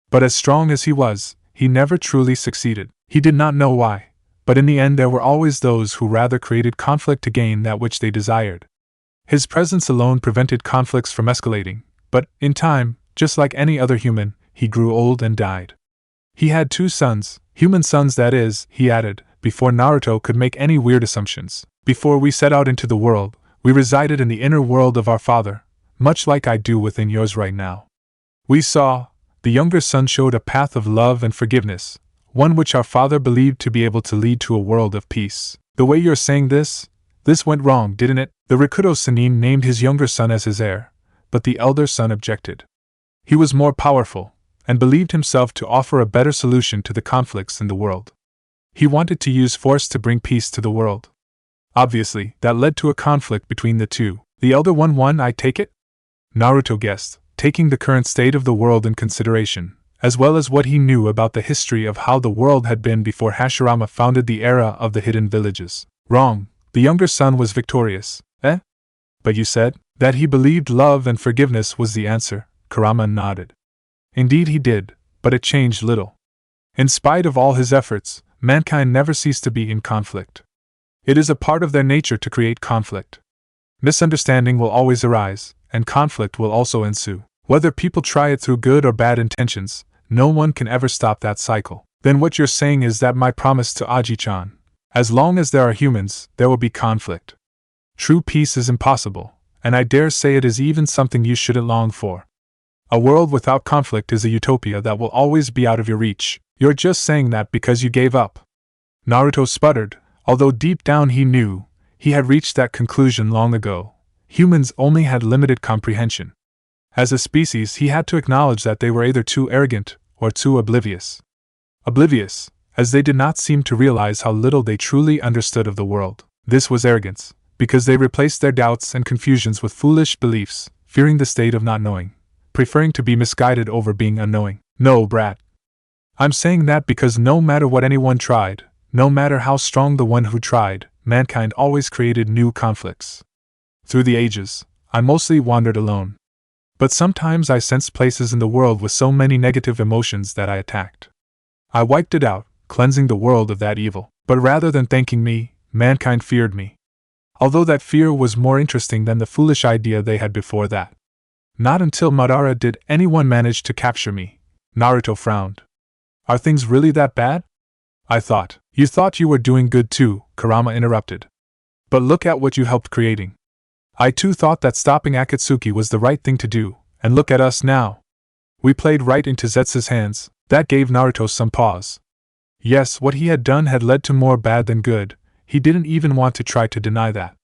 But as strong as he was, he never truly succeeded. He did not know why, but in the end there were always those who rather created conflict to gain that which they desired. His presence alone prevented conflicts from escalating, but, in time, just like any other human, he grew old and died. He had 2 sons, human sons that is, he added, before Naruto could make any weird assumptions. Before we set out into the world, we resided in the inner world of our father, much like I do within yours right now. We saw, the younger son showed a path of love and forgiveness, one which our father believed to be able to lead to a world of peace. The way you're saying this went wrong, didn't it? The Rikudo Sennin named his younger son as his heir, but the elder son objected. He was more powerful, and believed himself to offer a better solution to the conflicts in the world. He wanted to use force to bring peace to the world. Obviously, that led to a conflict between the two. The elder one won, I take it? Naruto guessed, taking the current state of the world in consideration, as well as what he knew about the history of how the world had been before Hashirama founded the era of the hidden villages. Wrong. The younger son was victorious. Eh? But you said that he believed love and forgiveness was the answer. Kurama nodded. Indeed he did, but it changed little. In spite of all his efforts, mankind never ceased to be in conflict. It is a part of their nature to create conflict. Misunderstanding will always arise, and conflict will also ensue. Whether people try it through good or bad intentions, no one can ever stop that cycle. Then what you're saying is that my promise to Aji-chan, as long as there are humans, there will be conflict. True peace is impossible, and I dare say it is even something you shouldn't long for. A world without conflict is a utopia that will always be out of your reach. You're just saying that because you gave up. Naruto sputtered, although deep down he knew, he had reached that conclusion long ago. Humans only had limited comprehension. As a species, he had to acknowledge that they were either too arrogant or too oblivious. Oblivious, as they did not seem to realize how little they truly understood of the world. This was arrogance, because they replaced their doubts and confusions with foolish beliefs, fearing the state of not knowing, preferring to be misguided over being unknowing. No, brat. I'm saying that because no matter what anyone tried, no matter how strong the one who tried, mankind always created new conflicts. Through the ages, I mostly wandered alone. But sometimes I sensed places in the world with so many negative emotions that I attacked. I wiped it out, cleansing the world of that evil. But rather than thanking me, mankind feared me. Although that fear was more interesting than the foolish idea they had before that. Not until Madara did anyone manage to capture me. Naruto frowned. Are things really that bad? I thought. You thought you were doing good too, Kurama interrupted. But look at what you helped creating. I too thought that stopping Akatsuki was the right thing to do, and look at us now. We played right into Zetsu's hands. That gave Naruto some pause. Yes, what he had done had led to more bad than good. He didn't even want to try to deny that.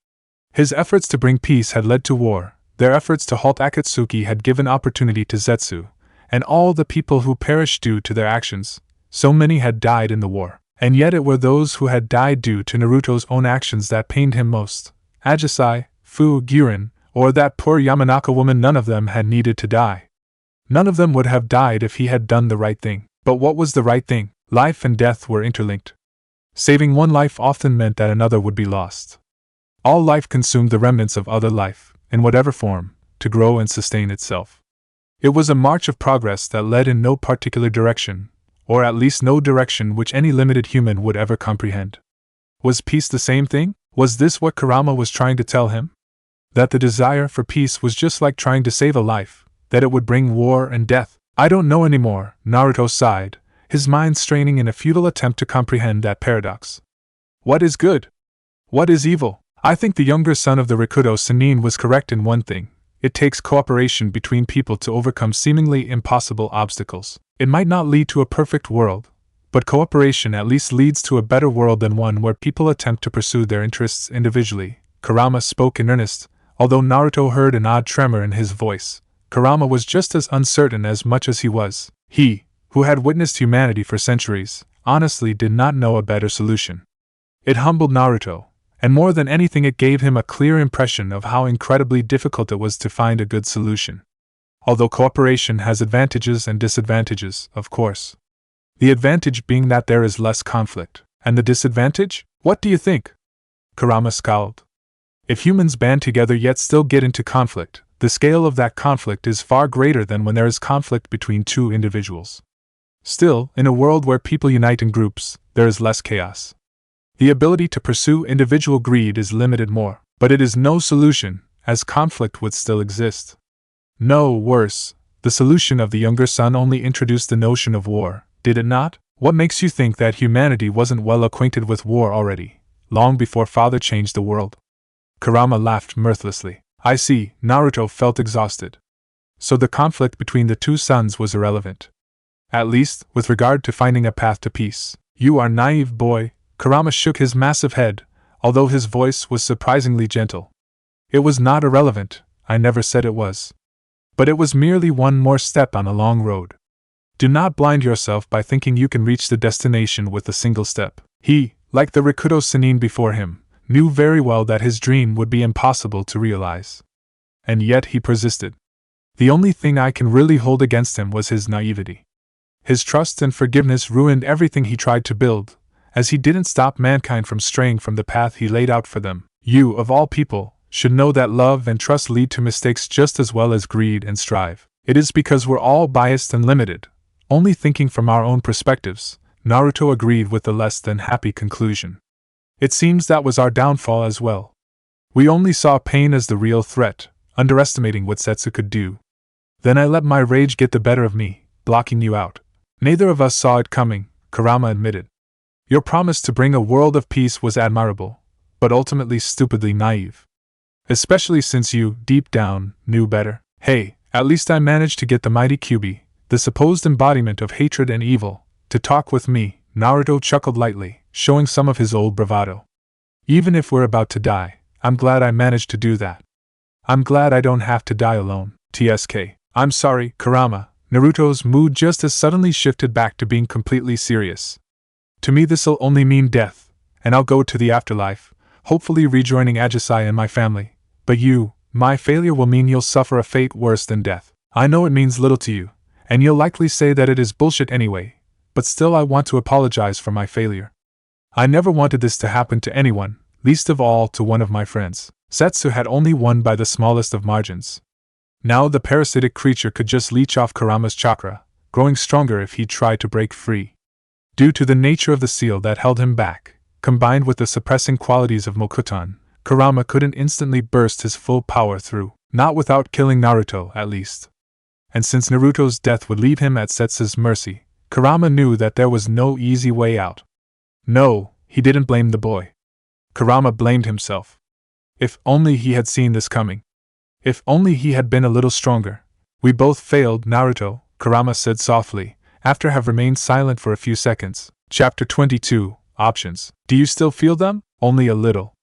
His efforts to bring peace had led to war. Their efforts to halt Akatsuki had given opportunity to Zetsu, and all the people who perished due to their actions. So many had died in the war, and yet it were those who had died due to Naruto's own actions that pained him most. Ajisai, Fu, Guren, or that poor Yamanaka woman, none of them had needed to die. None of them would have died if he had done the right thing. But what was the right thing? Life and death were interlinked. Saving one life often meant that another would be lost. All life consumed the remnants of other life, in whatever form, to grow and sustain itself. It was a march of progress that led in no particular direction, or at least no direction which any limited human would ever comprehend. Was peace the same thing? Was this what Kurama was trying to tell him? That the desire for peace was just like trying to save a life, that it would bring war and death? I don't know anymore, Naruto sighed, his mind straining in a futile attempt to comprehend that paradox. What is good? What is evil? I think the younger son of the Rikudo Sannin was correct in one thing. It takes cooperation between people to overcome seemingly impossible obstacles. It might not lead to a perfect world, but cooperation at least leads to a better world than one where people attempt to pursue their interests individually. Kurama spoke in earnest, although Naruto heard an odd tremor in his voice. Kurama was just as uncertain as much as he was. He, who had witnessed humanity for centuries, honestly did not know a better solution. It humbled Naruto, and more than anything it gave him a clear impression of how incredibly difficult it was to find a good solution. Although cooperation has advantages and disadvantages, of course. The advantage being that there is less conflict. And the disadvantage? What do you think? Kurama scowled. If humans band together yet still get into conflict, the scale of that conflict is far greater than when there is conflict between two individuals. Still, in a world where people unite in groups, there is less chaos. The ability to pursue individual greed is limited more, but it is no solution, as conflict would still exist. No, worse, the solution of the younger son only introduced the notion of war, did it not? What makes you think that humanity wasn't well acquainted with war already, long before father changed the world? Kurama laughed mirthlessly. I see, Naruto felt exhausted. So the conflict between the two sons was irrelevant. At least, with regard to finding a path to peace. You are naive, boy. Kurama shook his massive head, although his voice was surprisingly gentle. It was not irrelevant, I never said it was. But it was merely one more step on a long road. Do not blind yourself by thinking you can reach the destination with a single step. He, like the Rikudo Sannin before him, knew very well that his dream would be impossible to realize. And yet he persisted. The only thing I can really hold against him was his naivety. His trust and forgiveness ruined everything he tried to build, as he didn't stop mankind from straying from the path he laid out for them. You, of all people, should know that love and trust lead to mistakes just as well as greed and strive. It is because we're all biased and limited, only thinking from our own perspectives. Naruto agreed with the less than happy conclusion. It seems that was our downfall as well. We only saw pain as the real threat, underestimating what Zetsu could do. Then I let my rage get the better of me, blocking you out. Neither of us saw it coming, Kurama admitted. Your promise to bring a world of peace was admirable, but ultimately stupidly naive. Especially since you, deep down, knew better. Hey, at least I managed to get the mighty Kyuubi, the supposed embodiment of hatred and evil, to talk with me. Naruto chuckled lightly, showing some of his old bravado. Even if we're about to die, I'm glad I managed to do that. I'm glad I don't have to die alone. TSK. I'm sorry, Kurama. Naruto's mood just as suddenly shifted back to being completely serious. To me this'll only mean death, and I'll go to the afterlife, hopefully rejoining Ajisai and my family. But you, my failure will mean you'll suffer a fate worse than death. I know it means little to you, and you'll likely say that it is bullshit anyway, but still I want to apologize for my failure. I never wanted this to happen to anyone, least of all to one of my friends. Zetsu had only won by the smallest of margins. Now the parasitic creature could just leech off Kurama's chakra, growing stronger if he tried to break free. Due to the nature of the seal that held him back, combined with the suppressing qualities of Mokuton, Kurama couldn't instantly burst his full power through, not without killing Naruto at least. And since Naruto's death would leave him at Zetsu's mercy, Kurama knew that there was no easy way out. No, he didn't blame the boy. Kurama blamed himself. If only he had seen this coming. If only he had been a little stronger. We both failed, Naruto, Kurama said softly, after have remained silent for a few seconds. Chapter 22, Options. Do you still feel them? Only a little.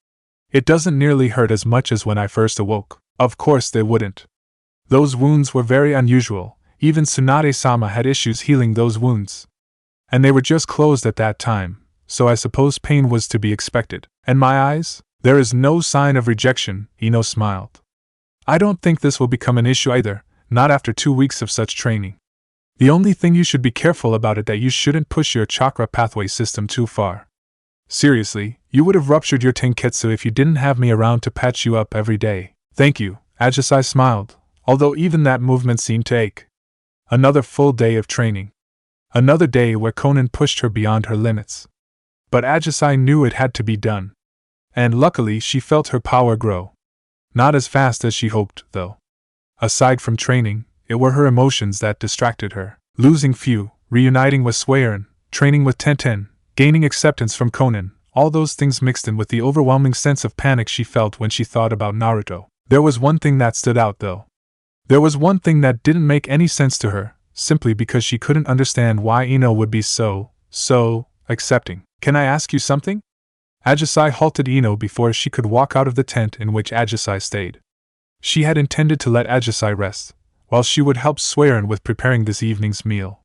It doesn't nearly hurt as much as when I first awoke. Of course they wouldn't. Those wounds were very unusual, even Tsunade-sama had issues healing those wounds. And they were just closed at that time, so I suppose pain was to be expected. And my eyes? There is no sign of rejection, Ino smiled. I don't think this will become an issue either, not after 2 weeks of such training. The only thing you should be careful about is that you shouldn't push your chakra pathway system too far. Seriously, you would have ruptured your tenketsu if you didn't have me around to patch you up every day. Thank you, Ajisai smiled, although even that movement seemed to ache. Another full day of training. Another day where Konan pushed her beyond her limits. But Ajisai knew it had to be done. And luckily she felt her power grow. Not as fast as she hoped, though. Aside from training, it were her emotions that distracted her. Losing Fu, reuniting with Swayan, training with Tenten, gaining acceptance from Konan, all those things mixed in with the overwhelming sense of panic she felt when she thought about Naruto. There was one thing that stood out, though. There was one thing that didn't make any sense to her, simply because she couldn't understand why Ino would be so accepting. Can I ask you something? Ajisai halted Ino before she could walk out of the tent in which Ajisai stayed. She had intended to let Ajisai rest, while she would help Swayan with preparing this evening's meal.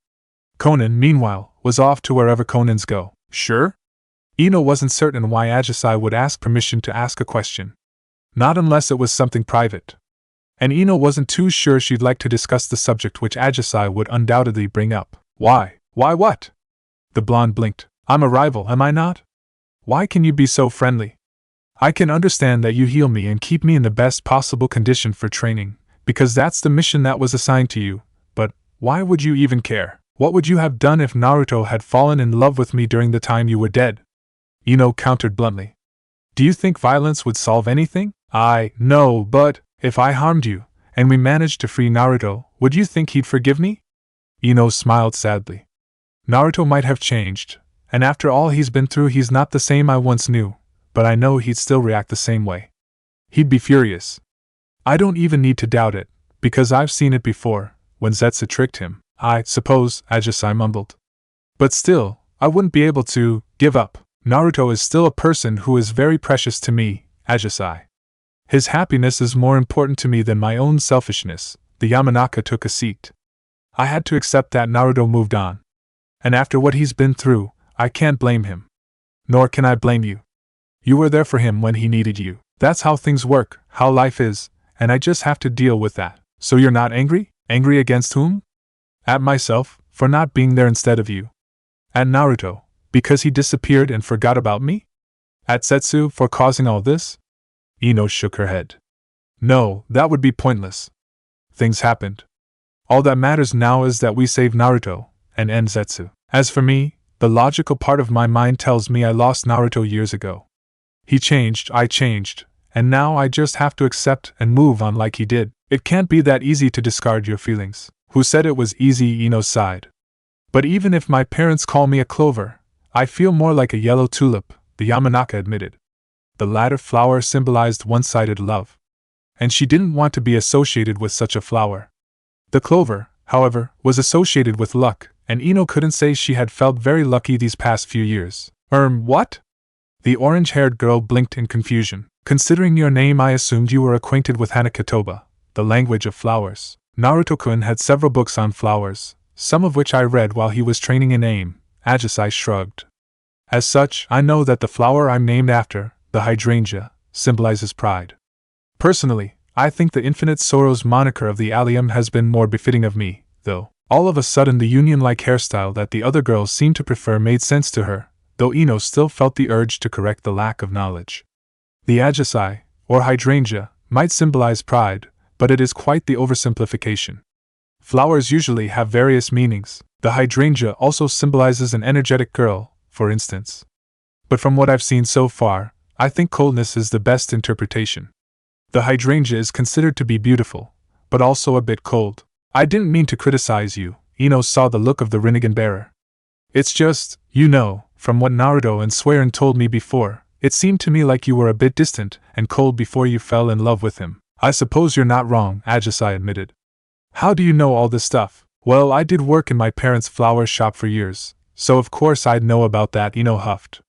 Konan, meanwhile, was off to wherever Konans go. Sure? Ino wasn't certain why Ajisai would ask permission to ask a question. Not unless it was something private. And Ino wasn't too sure she'd like to discuss the subject which Ajisai would undoubtedly bring up. Why? Why what? The blonde blinked. I'm a rival, am I not? Why can you be so friendly? I can understand that you heal me and keep me in the best possible condition for training, because that's the mission that was assigned to you, but why would you even care? What would you have done if Naruto had fallen in love with me during the time you were dead? Ino countered bluntly. Do you think violence would solve anything? No, but if I harmed you, and we managed to free Naruto, would you think he'd forgive me? Ino smiled sadly. Naruto might have changed, and after all he's been through he's not the same I once knew, but I know he'd still react the same way. He'd be furious. I don't even need to doubt it, because I've seen it before, when Zetsu tricked him. I suppose, Ajisai mumbled. But still, I wouldn't be able to give up. Naruto is still a person who is very precious to me, Ajisai. His happiness is more important to me than my own selfishness. The Yamanaka took a seat. I had to accept that Naruto moved on. And after what he's been through, I can't blame him. Nor can I blame you. You were there for him when he needed you. That's how things work, how life is, and I just have to deal with that. So you're not angry? Angry against whom? At myself, for not being there instead of you. At Naruto, because he disappeared and forgot about me? At Zetsu, for causing all this? Ino shook her head. No, that would be pointless. Things happened. All that matters now is that we save Naruto, and end Zetsu. As for me, the logical part of my mind tells me I lost Naruto years ago. He changed, I changed, and now I just have to accept and move on like he did. It can't be that easy to discard your feelings. Who said it was easy? Ino sighed. But even if my parents call me a clover, I feel more like a yellow tulip, the Yamanaka admitted. The latter flower symbolized one-sided love. And she didn't want to be associated with such a flower. The clover, however, was associated with luck, and Ino couldn't say she had felt very lucky these past few years. What? The orange-haired girl blinked in confusion. Considering your name, I assumed you were acquainted with Hanakatoba, the language of flowers. Naruto-kun had several books on flowers, some of which I read while he was training in AIM. Ajisai shrugged. As such, I know that the flower I'm named after, the hydrangea, symbolizes pride. Personally, I think the Infinite Sorrows moniker of the allium has been more befitting of me, though. All of a sudden the union-like hairstyle that the other girls seemed to prefer made sense to her, though Ino still felt the urge to correct the lack of knowledge. The Ajisai, or hydrangea, might symbolize pride, but it is quite the oversimplification. Flowers usually have various meanings. The hydrangea also symbolizes an energetic girl, for instance. But from what I've seen so far, I think coldness is the best interpretation. The hydrangea is considered to be beautiful, but also a bit cold. I didn't mean to criticize you. Ino saw the look of the Rinnegan bearer. It's just, from what Naruto and Swayan told me before, it seemed to me like you were a bit distant and cold before you fell in love with him. I suppose you're not wrong, Ajisai admitted. How do you know all this stuff? Well, I did work in my parents' flower shop for years, so of course I'd know about that, Ino huffed.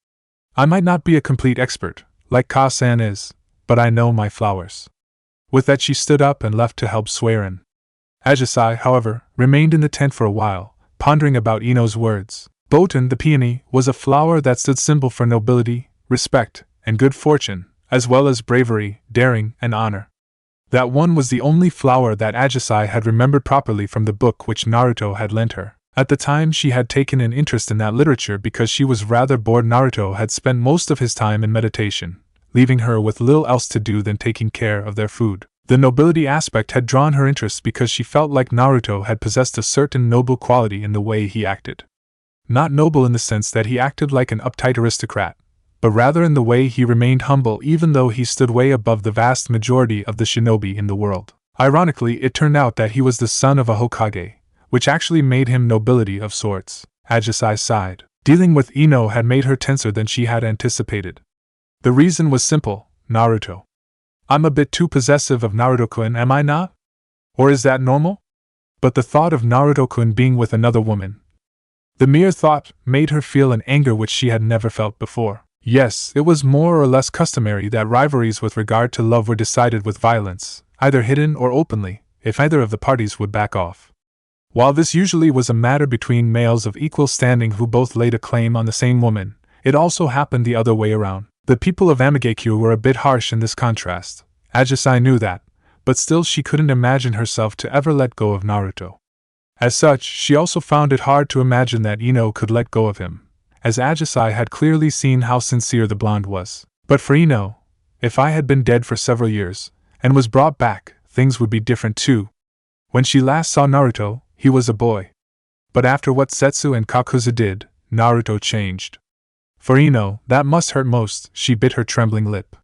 I might not be a complete expert, like Ka-san is, but I know my flowers. With that she stood up and left to help Swearin. Ajisai, however, remained in the tent for a while, pondering about Ino's words. Botan, the peony, was a flower that stood symbol for nobility, respect, and good fortune, as well as bravery, daring, and honor. That one was the only flower that Ajisai had remembered properly from the book which Naruto had lent her. At the time she had taken an interest in that literature because she was rather bored. Naruto had spent most of his time in meditation, leaving her with little else to do than taking care of their food. The nobility aspect had drawn her interest because she felt like Naruto had possessed a certain noble quality in the way he acted. Not noble in the sense that he acted like an uptight aristocrat, but rather in the way he remained humble even though he stood way above the vast majority of the shinobi in the world. Ironically, it turned out that he was the son of a Hokage, which actually made him nobility of sorts. Ajisai sighed. Dealing with Ino had made her tenser than she had anticipated. The reason was simple: Naruto. I'm a bit too possessive of Naruto-kun, am I not? Or is that normal? But the thought of Naruto-kun being with another woman, the mere thought, made her feel an anger which she had never felt before. Yes, it was more or less customary that rivalries with regard to love were decided with violence, either hidden or openly, if either of the parties would back off. While this usually was a matter between males of equal standing who both laid a claim on the same woman, it also happened the other way around. The people of Amagekyo were a bit harsh in this contrast. Ajisai knew that, but still she couldn't imagine herself to ever let go of Naruto. As such, she also found it hard to imagine that Ino could let go of him, as Ajisai had clearly seen how sincere the blonde was. But for Ino, if I had been dead for several years, and was brought back, things would be different too. When she last saw Naruto, he was a boy. But after what Zetsu and Kakuya did, Naruto changed. For Ino, that must hurt most. She bit her trembling lip.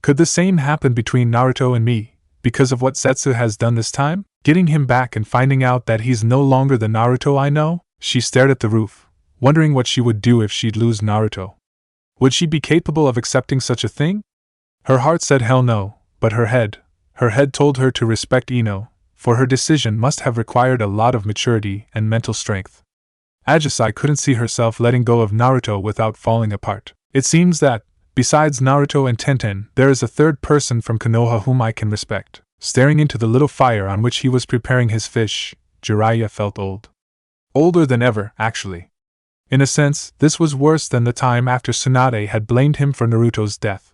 Could the same happen between Naruto and me, because of what Zetsu has done this time? Getting him back and finding out that he's no longer the Naruto I know? She stared at the roof, wondering what she would do if she'd lose Naruto. Would she be capable of accepting such a thing? Her heart said hell no, but her head told her to respect Ino, for her decision must have required a lot of maturity and mental strength. Ajisai couldn't see herself letting go of Naruto without falling apart. It seems that, besides Naruto and Tenten, there is a third person from Konoha whom I can respect. Staring into the little fire on which he was preparing his fish, Jiraiya felt old. Older than ever, actually. In a sense, this was worse than the time after Tsunade had blamed him for Naruto's death.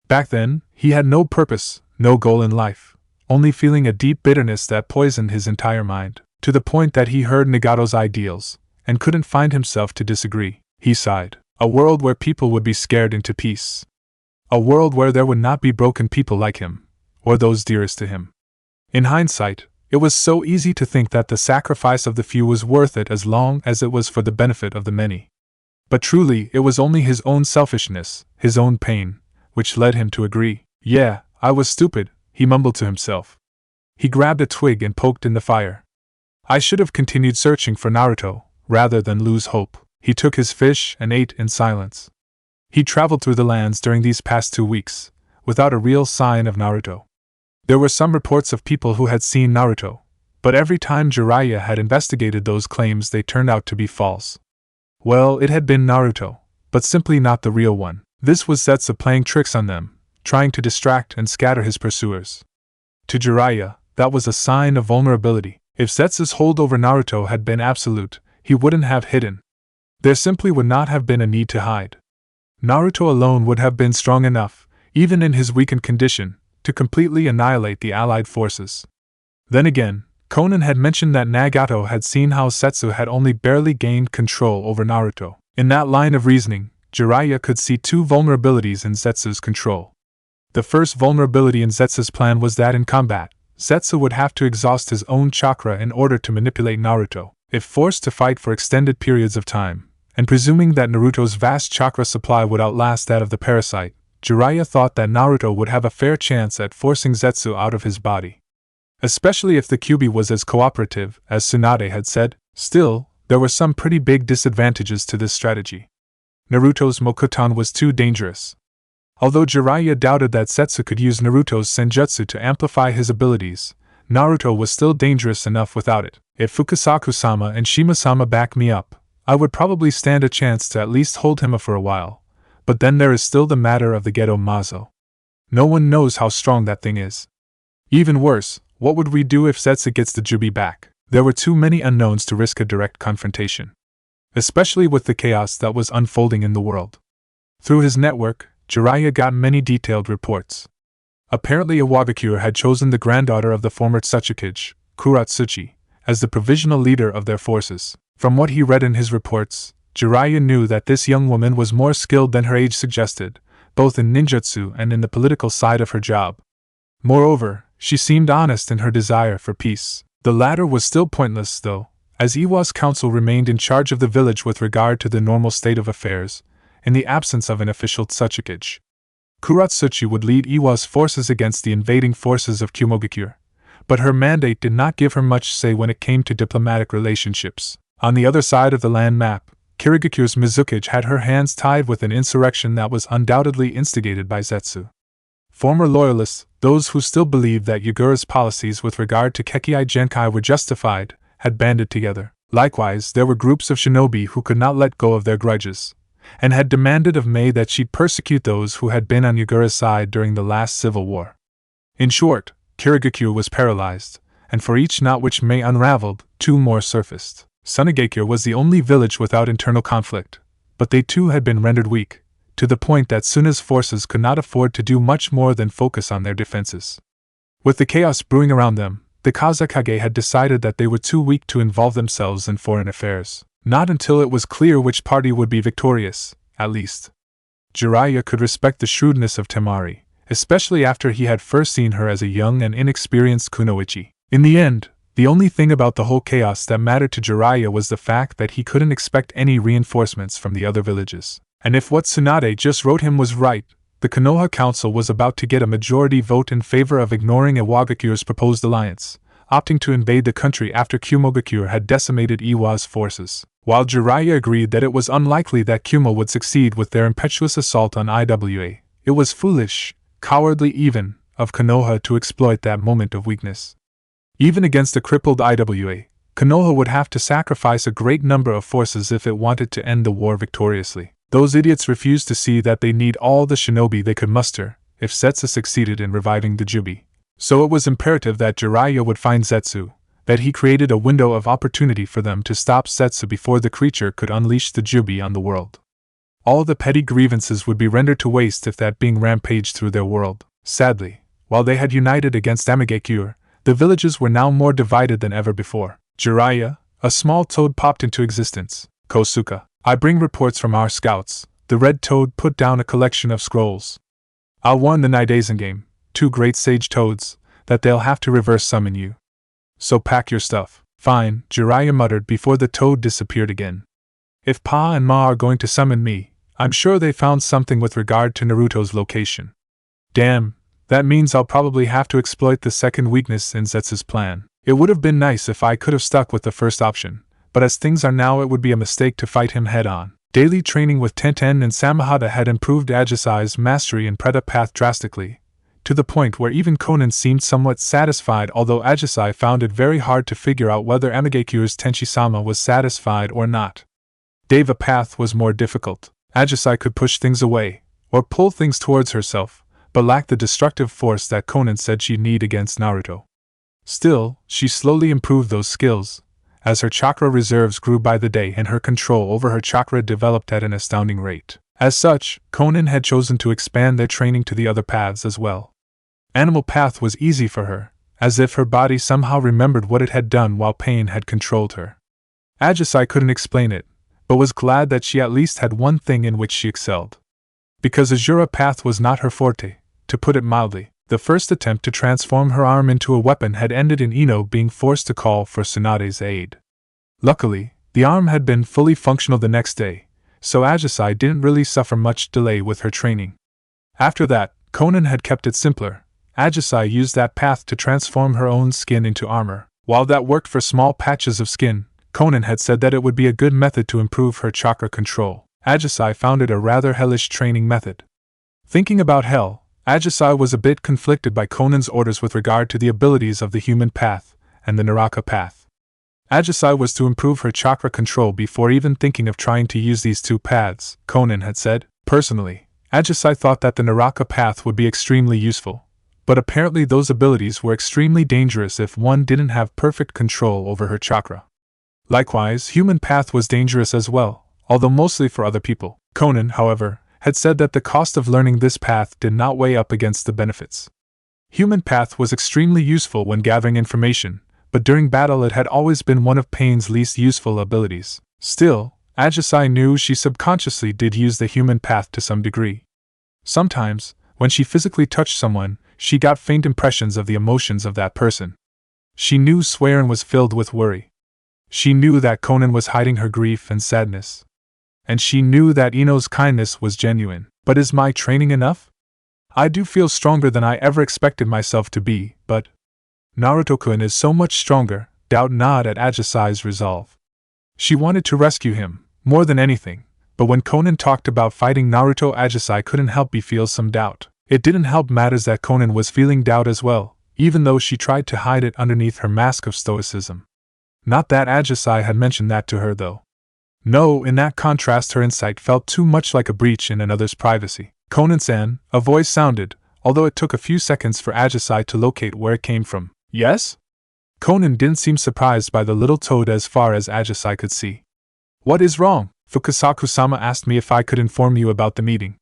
Back then, he had no purpose, no goal in life, only feeling a deep bitterness that poisoned his entire mind, to the point that he heard Nagato's ideals, and couldn't find himself to disagree. He sighed. A world where people would be scared into peace. A world where there would not be broken people like him, or those dearest to him. In hindsight, it was so easy to think that the sacrifice of the few was worth it as long as it was for the benefit of the many. But truly, it was only his own selfishness, his own pain, which led him to agree. Yeah, I was stupid, he mumbled to himself. He grabbed a twig and poked in the fire. I should have continued searching for Naruto, rather than lose hope. He took his fish and ate in silence. He traveled through the lands during these past 2 weeks, without a real sign of Naruto. There were some reports of people who had seen Naruto, but every time Jiraiya had investigated those claims they turned out to be false. Well, it had been Naruto, but simply not the real one. This was Zetsu playing tricks on them, trying to distract and scatter his pursuers. To Jiraiya, that was a sign of vulnerability. If Zetsu's hold over Naruto had been absolute, he wouldn't have hidden. There simply would not have been a need to hide. Naruto alone would have been strong enough, even in his weakened condition, to completely annihilate the allied forces. Then again, Konan had mentioned that Nagato had seen how Zetsu had only barely gained control over Naruto. In that line of reasoning, Jiraiya could see 2 vulnerabilities in Zetsu's control. The first vulnerability in Zetsu's plan was that in combat, Zetsu would have to exhaust his own chakra in order to manipulate Naruto. If forced to fight for extended periods of time, and presuming that Naruto's vast chakra supply would outlast that of the parasite, Jiraiya thought that Naruto would have a fair chance at forcing Zetsu out of his body. Especially if the Kyuubi was as cooperative as Tsunade had said. Still, there were some pretty big disadvantages to this strategy. Naruto's Mokuton was too dangerous. Although Jiraiya doubted that Zetsu could use Naruto's senjutsu to amplify his abilities, Naruto was still dangerous enough without it. If Fukasaku-sama and Shima-sama back me up, I would probably stand a chance to at least hold him for a while. But then there is still the matter of the Gedo Mazo. No one knows how strong that thing is. Even worse, what would we do if Zetsu gets the Jubi back? There were too many unknowns to risk a direct confrontation, especially with the chaos that was unfolding in the world. Through his network, Jiraiya got many detailed reports. Apparently Iwagakure had chosen the granddaughter of the former Tsukiji, Kuratsuchi, as the provisional leader of their forces. From what he read in his reports, Jiraiya knew that this young woman was more skilled than her age suggested, both in ninjutsu and in the political side of her job. Moreover, she seemed honest in her desire for peace. The latter was still pointless, though, as Iwa's council remained in charge of the village with regard to the normal state of affairs, in the absence of an official Tsukiji. Kuratsuchi would lead Iwa's forces against the invading forces of Kumogakure, but her mandate did not give her much say when it came to diplomatic relationships. On the other side of the land map, Kirigakure's Mizukage had her hands tied with an insurrection that was undoubtedly instigated by Zetsu. Former loyalists, those who still believed that Yagura's policies with regard to Kekkai Genkai were justified, had banded together. Likewise, there were groups of shinobi who could not let go of their grudges, and had demanded of Mei that she'd persecute those who had been on Yagura's side during the last civil war. In short, Kirigakure was paralyzed, and for each knot which Mei unraveled, two more surfaced. Sunagakure was the only village without internal conflict, but they too had been rendered weak, to the point that Suna's forces could not afford to do much more than focus on their defenses. With the chaos brewing around them, the Kazekage had decided that they were too weak to involve themselves in foreign affairs. Not until it was clear which party would be victorious, at least. Jiraiya could respect the shrewdness of Temari, especially after he had first seen her as a young and inexperienced kunoichi. In the end, the only thing about the whole chaos that mattered to Jiraiya was the fact that he couldn't expect any reinforcements from the other villages. And if what Tsunade just wrote him was right, the Konoha Council was about to get a majority vote in favor of ignoring Iwagakure's proposed alliance, opting to invade the country after Kumogakure had decimated Iwa's forces. While Jiraiya agreed that it was unlikely that Kumo would succeed with their impetuous assault on Iwa, it was foolish, cowardly even, of Konoha to exploit that moment of weakness. Even against a crippled Iwa, Konoha would have to sacrifice a great number of forces if it wanted to end the war victoriously. Those idiots refused to see that they need all the shinobi they could muster if Zetsu succeeded in reviving the Jubi. So it was imperative that Jiraiya would find Zetsu, that he created a window of opportunity for them to stop Zetsu before the creature could unleash the Jubi on the world. All the petty grievances would be rendered to waste if that being rampaged through their world. Sadly, while they had united against Amigakure, the villages were now more divided than ever before. Jiraiya, a small toad popped into existence. Kosuka, I bring reports from our scouts. The red toad put down a collection of scrolls. I'll warn the Nidaisen game, two great sage toads, that they'll have to reverse summon you. So pack your stuff. Fine, Jiraiya muttered before the toad disappeared again. If Pa and Ma are going to summon me, I'm sure they found something with regard to Naruto's location. Damn, that means I'll probably have to exploit the second weakness in Zetsu's plan. It would have been nice if I could have stuck with the first option, but as things are now it would be a mistake to fight him head-on. Daily training with Tenten and Samahata had improved Ajisai's mastery in Preta Path drastically, to the point where even Konan seemed somewhat satisfied, although Ajisai found it very hard to figure out whether Amigakure's Tenshi-sama was satisfied or not. Deva Path was more difficult. Ajisai could push things away, or pull things towards herself, but lacked the destructive force that Konan said she'd need against Naruto. Still, she slowly improved those skills, as her chakra reserves grew by the day and her control over her chakra developed at an astounding rate. As such, Konan had chosen to expand their training to the other paths as well. Animal Path was easy for her, as if her body somehow remembered what it had done while pain had controlled her. Ajisai couldn't explain it, but was glad that she at least had one thing in which she excelled. Because Azura Path was not her forte, to put it mildly, the first attempt to transform her arm into a weapon had ended in Ino being forced to call for Tsunade's aid. Luckily, the arm had been fully functional the next day, so Ajisai didn't really suffer much delay with her training. After that, Konan had kept it simpler. Ajisai used that path to transform her own skin into armor. While that worked for small patches of skin, Konan had said that it would be a good method to improve her chakra control. Ajisai found it a rather hellish training method. Thinking about hell, Ajisai was a bit conflicted by Konan's orders with regard to the abilities of the human path and the Naraka path. Ajisai was to improve her chakra control before even thinking of trying to use these two paths, Konan had said. Personally, Ajisai thought that the Naraka path would be extremely useful, but apparently those abilities were extremely dangerous if one didn't have perfect control over her chakra. Likewise, human path was dangerous as well, although mostly for other people. Conan, however, had said that the cost of learning this path did not weigh up against the benefits. Human path was extremely useful when gathering information, but during battle it had always been one of Pain's least useful abilities. Still, Ajisai knew she subconsciously did use the human path to some degree. Sometimes, when she physically touched someone, she got faint impressions of the emotions of that person. She knew Swearin was filled with worry. She knew that Conan was hiding her grief and sadness. And she knew that Ino's kindness was genuine. But is my training enough? I do feel stronger than I ever expected myself to be, but Naruto-kun is so much stronger. Doubt gnawed at Ajisai's resolve. She wanted to rescue him, more than anything, but when Conan talked about fighting Naruto, Ajisai couldn't help but feel some doubt. It didn't help matters that Conan was feeling doubt as well, even though she tried to hide it underneath her mask of stoicism. Not that Ajisai had mentioned that to her, though. No, in that contrast her insight felt too much like a breach in another's privacy. Conan-san, a voice sounded, although it took a few seconds for Ajisai to locate where it came from. Yes? Conan didn't seem surprised by the little toad as far as Ajisai could see. What is wrong? Fukasaku-sama asked me if I could inform you about the meeting.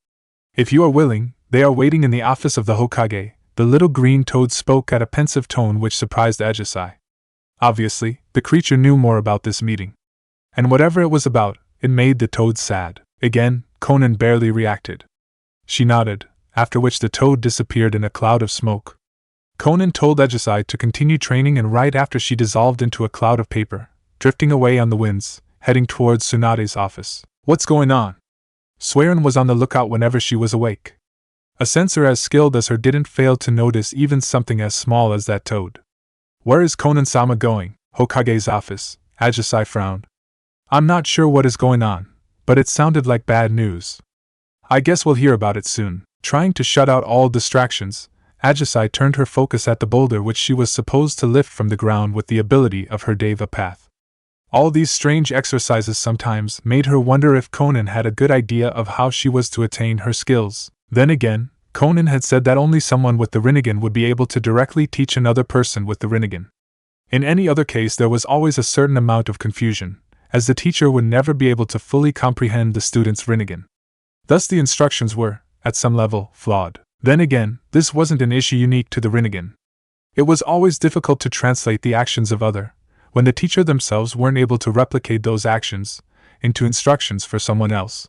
If you are willing, they are waiting in the office of the Hokage. The little green toad spoke at a pensive tone which surprised Ajisai. Obviously, the creature knew more about this meeting. And whatever it was about, it made the toad sad. Again, Conan barely reacted. She nodded, after which the toad disappeared in a cloud of smoke. Conan told Ajisai to continue training, and right after she dissolved into a cloud of paper, drifting away on the winds, heading towards Tsunade's office. What's going on? Swearin was on the lookout whenever she was awake. A sensor as skilled as her didn't fail to notice even something as small as that toad. Where is Conan-sama going? Hokage's office. Ajisai frowned. I'm not sure what is going on, but it sounded like bad news. I guess we'll hear about it soon. Trying to shut out all distractions, Ajisai turned her focus at the boulder which she was supposed to lift from the ground with the ability of her Deva path. All these strange exercises sometimes made her wonder if Conan had a good idea of how she was to attain her skills. Then again, Conan had said that only someone with the Rinnegan would be able to directly teach another person with the Rinnegan. In any other case there was always a certain amount of confusion, as the teacher would never be able to fully comprehend the student's Rinnegan. Thus the instructions were, at some level, flawed. Then again, this wasn't an issue unique to the Rinnegan. It was always difficult to translate the actions of other, when the teacher themselves weren't able to replicate those actions, into instructions for someone else.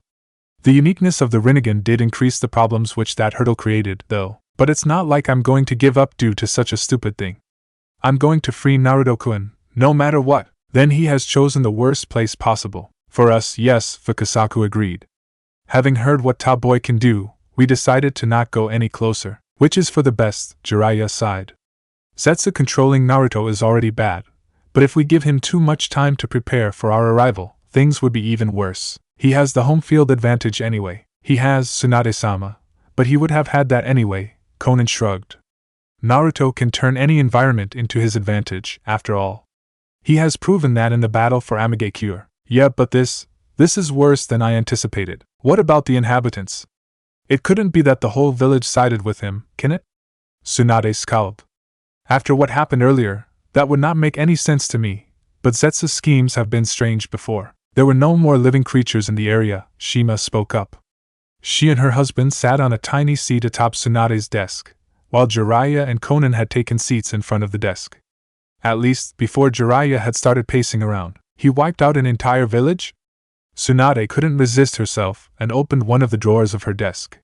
The uniqueness of the Rinnegan did increase the problems which that hurdle created, though. But it's not like I'm going to give up due to such a stupid thing. I'm going to free Naruto-kun, no matter what. Then he has chosen the worst place possible. For us, yes, Fukasaku agreed. Having heard what Top Boy can do, we decided to not go any closer. Which is for the best, Jiraiya sighed. Zetsu controlling Naruto is already bad, but if we give him too much time to prepare for our arrival, things would be even worse. He has the home field advantage anyway. He has Tsunade-sama, but he would have had that anyway, Conan shrugged. Naruto can turn any environment into his advantage, after all. He has proven that in the battle for Amigakure. Yeah, but this is worse than I anticipated. What about the inhabitants? It couldn't be that the whole village sided with him, can it? Tsunade scowled. After what happened earlier, that would not make any sense to me, but Zetsu's schemes have been strange before. There were no more living creatures in the area, Shima spoke up. She and her husband sat on a tiny seat atop Tsunade's desk, while Jiraiya and Conan had taken seats in front of the desk. At least, before Jiraiya had started pacing around. He wiped out an entire village? Tsunade couldn't resist herself and opened one of the drawers of her desk.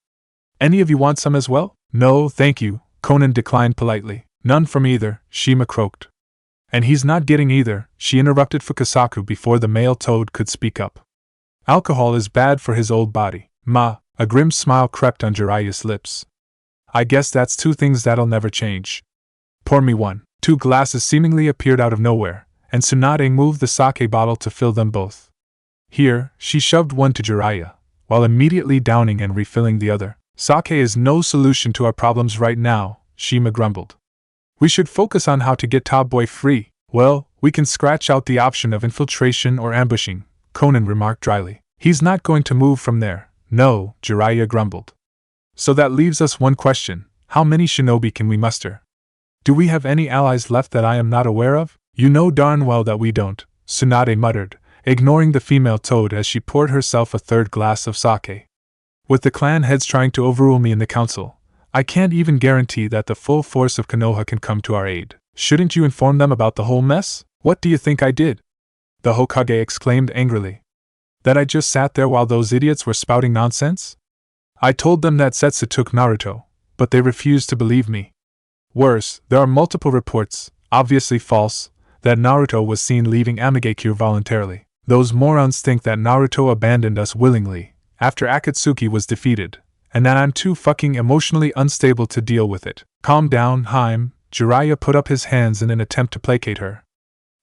Any of you want some as well? No, thank you, Conan declined politely. None from either, Shima croaked. And he's not getting either, she interrupted Fukasaku before the male toad could speak up. Alcohol is bad for his old body. A grim smile crept on Jiraiya's lips. I guess that's two things that'll never change. Pour me one. Two glasses seemingly appeared out of nowhere, and Tsunade moved the sake bottle to fill them both. Here, she shoved one to Jiraiya, while immediately downing and refilling the other. Sake is no solution to our problems right now, Shima grumbled. We should focus on how to get Top Boy free. Well, we can scratch out the option of infiltration or ambushing, Conan remarked dryly. He's not going to move from there. No, Jiraiya grumbled. So that leaves us one question. How many shinobi can we muster? Do we have any allies left that I am not aware of? You know darn well that we don't, Tsunade muttered, ignoring the female toad as she poured herself a third glass of sake. With the clan heads trying to overrule me in the council, I can't even guarantee that the full force of Konoha can come to our aid. Shouldn't you inform them about the whole mess? What do you think I did? The Hokage exclaimed angrily. That I just sat there while those idiots were spouting nonsense? I told them that Zetsu took Naruto, but they refused to believe me. Worse, there are multiple reports, obviously false, that Naruto was seen leaving Amigekure voluntarily. Those morons think that Naruto abandoned us willingly, after Akatsuki was defeated, and that I'm too fucking emotionally unstable to deal with it. Calm down, Haim, Jiraiya put up his hands in an attempt to placate her.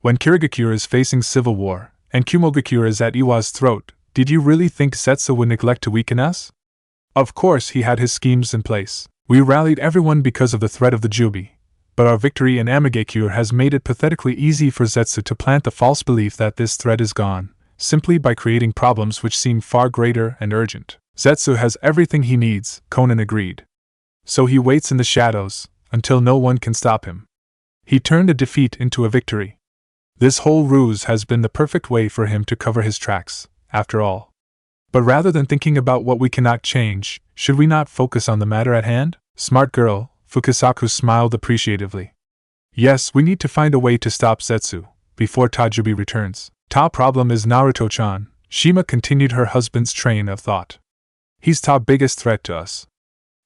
When Kirigakure is facing civil war, and Kumogakure is at Iwa's throat, did you really think Zetsu would neglect to weaken us? Of course he had his schemes in place. We rallied everyone because of the threat of the Jubi, but our victory in Amigekure has made it pathetically easy for Zetsu to plant the false belief that this threat is gone, simply by creating problems which seem far greater and urgent. Zetsu has everything he needs, Conan agreed. So he waits in the shadows, until no one can stop him. He turned a defeat into a victory. This whole ruse has been the perfect way for him to cover his tracks, after all. But rather than thinking about what we cannot change, should we not focus on the matter at hand? Smart girl, Fukasaku smiled appreciatively. Yes, we need to find a way to stop Zetsu, before Tajubi returns. Ta problem is Naruto-chan, Shima continued her husband's train of thought. He's Ta biggest threat to us.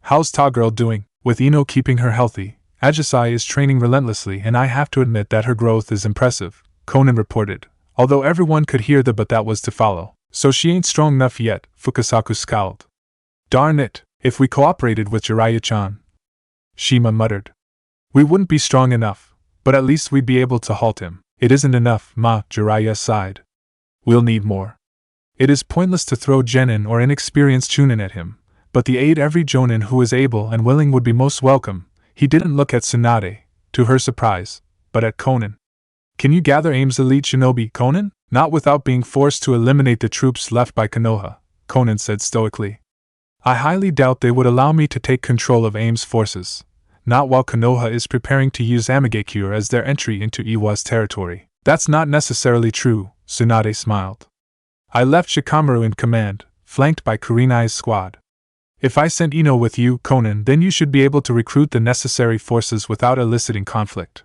How's Ta girl doing? With Ino keeping her healthy, Ajisai is training relentlessly and I have to admit that her growth is impressive, Conan reported, although everyone could hear the but that was to follow. So she ain't strong enough yet, Fukasaku scowled. Darn it, if we cooperated with Jiraiya-chan, Shima muttered. We wouldn't be strong enough, but at least we'd be able to halt him. It isn't enough, Jiraiya sighed. We'll need more. It is pointless to throw genin or inexperienced chunin at him, but the aid every jonin who is able and willing would be most welcome. He didn't look at Tsunade, to her surprise, but at Conan. Can you gather AIM's elite shinobi, Conan? Not without being forced to eliminate the troops left by Konoha, Conan said stoically. I highly doubt they would allow me to take control of AIM's forces, not while Konoha is preparing to use Amigekure as their entry into Iwa's territory. That's not necessarily true, Tsunade smiled. I left Shikamaru in command, flanked by Kurenai's squad. If I sent Ino with you, Conan, then you should be able to recruit the necessary forces without eliciting conflict.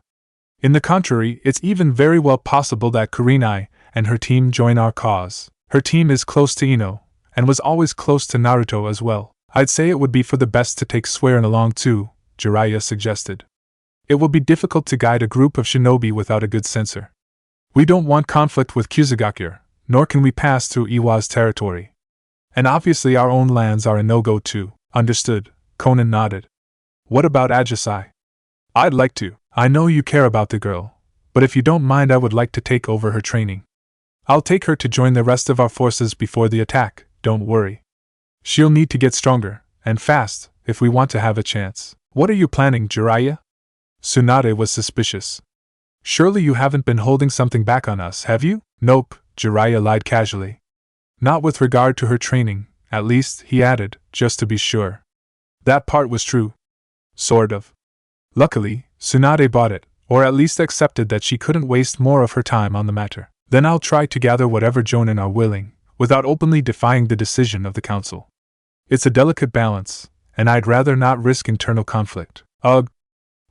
In the contrary, it's even very well possible that Kurenai and her team join our cause. Her team is close to Ino, and was always close to Naruto as well. I'd say it would be for the best to take Swearin along too, Jiraiya suggested. It will be difficult to guide a group of shinobi without a good censor. We don't want conflict with Kusugakure, nor can we pass through Iwa's territory. And obviously our own lands are a no-go too. Understood, Conan nodded. What about Ajisai? I'd like to. I know you care about the girl, but if you don't mind I would like to take over her training. I'll take her to join the rest of our forces before the attack, don't worry. She'll need to get stronger, and fast, if we want to have a chance. What are you planning, Jiraiya? Tsunade was suspicious. Surely you haven't been holding something back on us, have you? Nope, Jiraiya lied casually. Not with regard to her training, at least, he added, just to be sure. That part was true. Sort of. Luckily, Tsunade bought it, or at least accepted that she couldn't waste more of her time on the matter. Then I'll try to gather whatever jonin are willing, without openly defying the decision of the council. It's a delicate balance, and I'd rather not risk internal conflict. Ugh.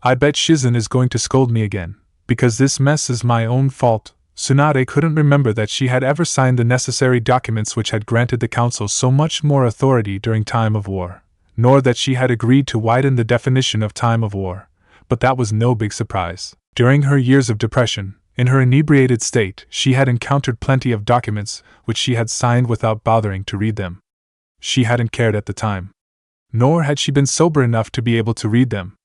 I bet Shizen is going to scold me again, because this mess is my own fault. Tsunade couldn't remember that she had ever signed the necessary documents which had granted the council so much more authority during time of war, nor that she had agreed to widen the definition of time of war, but that was no big surprise. During her years of depression, in her inebriated state, she had encountered plenty of documents which she had signed without bothering to read them. She hadn't cared at the time. Nor had she been sober enough to be able to read them.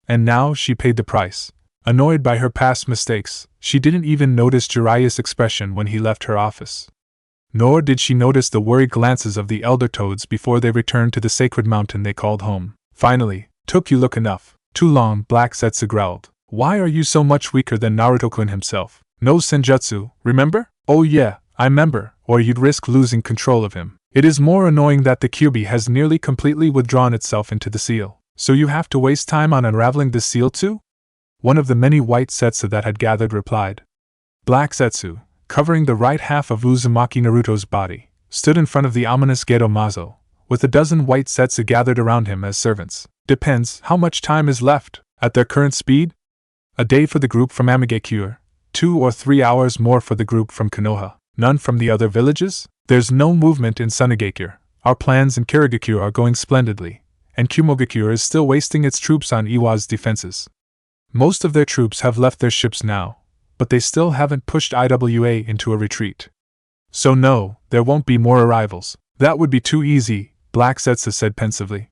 And now she paid the price. Annoyed by her past mistakes, she didn't even notice Jiraiya's expression when he left her office. Nor did she notice the worried glances of the elder toads before they returned to the sacred mountain they called home. Finally, took you look enough. Too long, Black Zetsu growled. Why are you so much weaker than Naruto-kun himself? No senjutsu, remember? Oh yeah, I remember, or you'd risk losing control of him. It is more annoying that the Kyuubi has nearly completely withdrawn itself into the seal. So you have to waste time on unraveling this seal too? One of the many white Zetsu that had gathered replied. Black Zetsu, covering the right half of Uzumaki Naruto's body, stood in front of the ominous Gedo Mazo, with a dozen white Zetsu gathered around him as servants. Depends how much time is left, at their current speed? A day for the group from Amigekure, 2 or 3 hours more for the group from Konoha, none from the other villages? There's no movement in Sunagekure. Our plans in Kirigakure are going splendidly, and Kumogakure is still wasting its troops on Iwa's defenses. Most of their troops have left their ships now, but they still haven't pushed IWA into a retreat. So no, there won't be more arrivals. That would be too easy, Black Zetsu said pensively.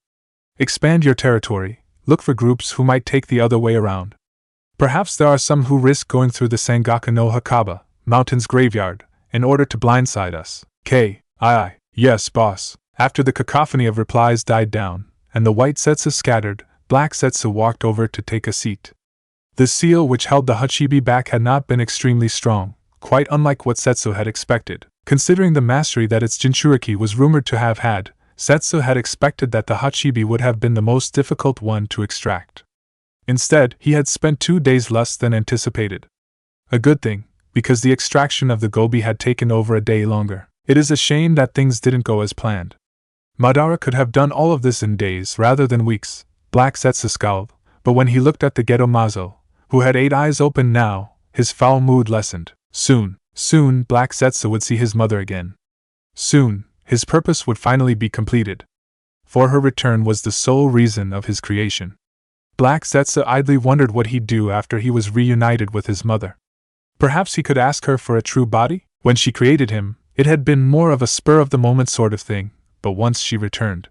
Expand your territory, look for groups who might take the other way around. Perhaps there are some who risk going through the Sangaku no Hakaba, Mountain's graveyard, in order to blindside us. Aye, yes, boss. After the cacophony of replies died down, and the white Zetsu scattered, Black Zetsu walked over to take a seat. The seal which held the Hachibi back had not been extremely strong, quite unlike what Zetsu had expected. Considering the mastery that its Jinchuriki was rumored to have had, Zetsu had expected that the Hachibi would have been the most difficult one to extract. Instead, he had spent 2 days less than anticipated. A good thing, because the extraction of the gobi had taken over a day longer. It is a shame that things didn't go as planned. Madara could have done all of this in days rather than weeks, Black Zetsu scowled, but when he looked at the Gedo Mazo, who had 8 eyes open now, his foul mood lessened. Soon, Black Zetsu would see his mother again. Soon, his purpose would finally be completed. For her return was the sole reason of his creation. Black Zetsu idly wondered what he'd do after he was reunited with his mother. Perhaps he could ask her for a true body? When she created him, it had been more of a spur-of-the-moment sort of thing, but once she returned.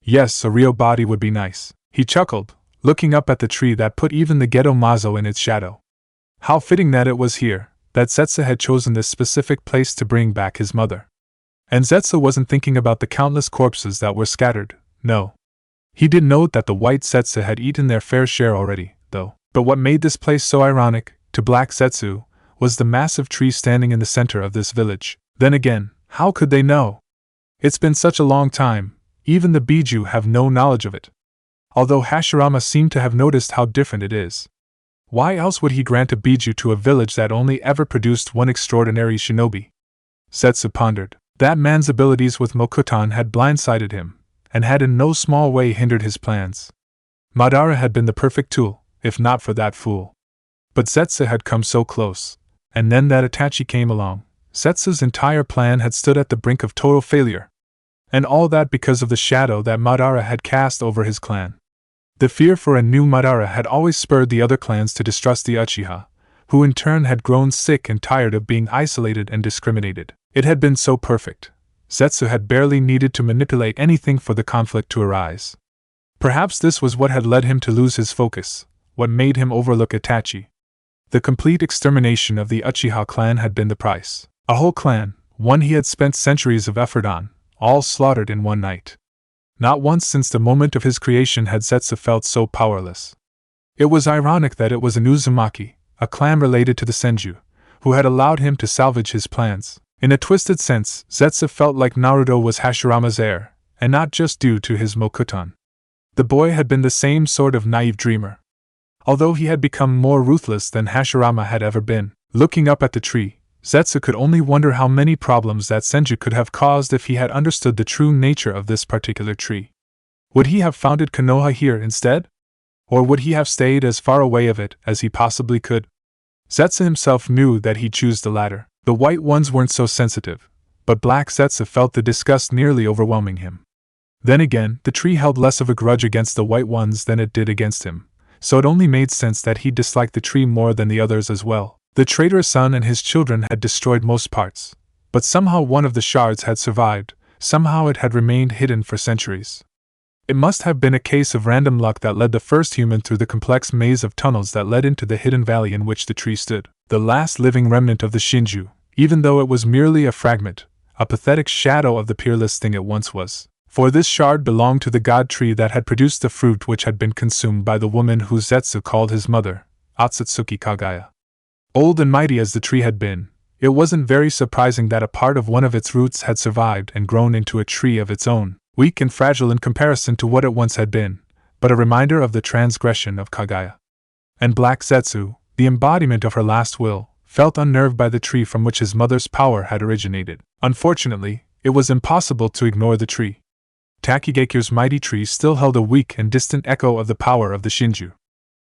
Yes, a real body would be nice, he chuckled, looking up at the tree that put even the Gedo Mazo in its shadow. How fitting that it was here, that Zetsu had chosen this specific place to bring back his mother. And Zetsu wasn't thinking about the countless corpses that were scattered, no. He did note that the white Zetsu had eaten their fair share already, though. But what made this place so ironic, to Black Zetsu, was the massive tree standing in the center of this village. Then again, how could they know? It's been such a long time, even the Biju have no knowledge of it. Although Hashirama seemed to have noticed how different it is. Why else would he grant a Biju to a village that only ever produced one extraordinary shinobi? Zetsu pondered. That man's abilities with Mokuton had blindsided him, and had in no small way hindered his plans. Madara had been the perfect tool, if not for that fool. But Zetsu had come so close, and then that Itachi came along. Zetsu's entire plan had stood at the brink of total failure. And all that because of the shadow that Madara had cast over his clan. The fear for a new Madara had always spurred the other clans to distrust the Uchiha, who in turn had grown sick and tired of being isolated and discriminated. It had been so perfect. Zetsu had barely needed to manipulate anything for the conflict to arise. Perhaps this was what had led him to lose his focus, what made him overlook Itachi. The complete extermination of the Uchiha clan had been the price. A whole clan, one he had spent centuries of effort on, all slaughtered in one night. Not once since the moment of his creation had Zetsu felt so powerless. It was ironic that it was an Uzumaki, a clan related to the Senju, who had allowed him to salvage his plans. In a twisted sense, Zetsu felt like Naruto was Hashirama's heir, and not just due to his Mokuton. The boy had been the same sort of naive dreamer. Although he had become more ruthless than Hashirama had ever been, looking up at the tree, Zetsu could only wonder how many problems that Senju could have caused if he had understood the true nature of this particular tree. Would he have founded Konoha here instead? Or would he have stayed as far away of it as he possibly could? Zetsu himself knew that he'd choose the latter. The white ones weren't so sensitive, but Black Zetsu felt the disgust nearly overwhelming him. Then again, the tree held less of a grudge against the white ones than it did against him, so it only made sense that he disliked the tree more than the others as well. The traitorous son and his children had destroyed most parts, but somehow one of the shards had survived, somehow it had remained hidden for centuries. It must have been a case of random luck that led the first human through the complex maze of tunnels that led into the hidden valley in which the tree stood, the last living remnant of the Shinju, even though it was merely a fragment, a pathetic shadow of the peerless thing it once was. For this shard belonged to the god tree that had produced the fruit which had been consumed by the woman who Zetsu called his mother, Otsutsuki Kaguya. Old and mighty as the tree had been, it wasn't very surprising that a part of one of its roots had survived and grown into a tree of its own, weak and fragile in comparison to what it once had been, but a reminder of the transgression of Kaguya. And Black Zetsu, the embodiment of her last will, felt unnerved by the tree from which his mother's power had originated. Unfortunately, it was impossible to ignore the tree. Takigaku's mighty tree still held a weak and distant echo of the power of the Shinju.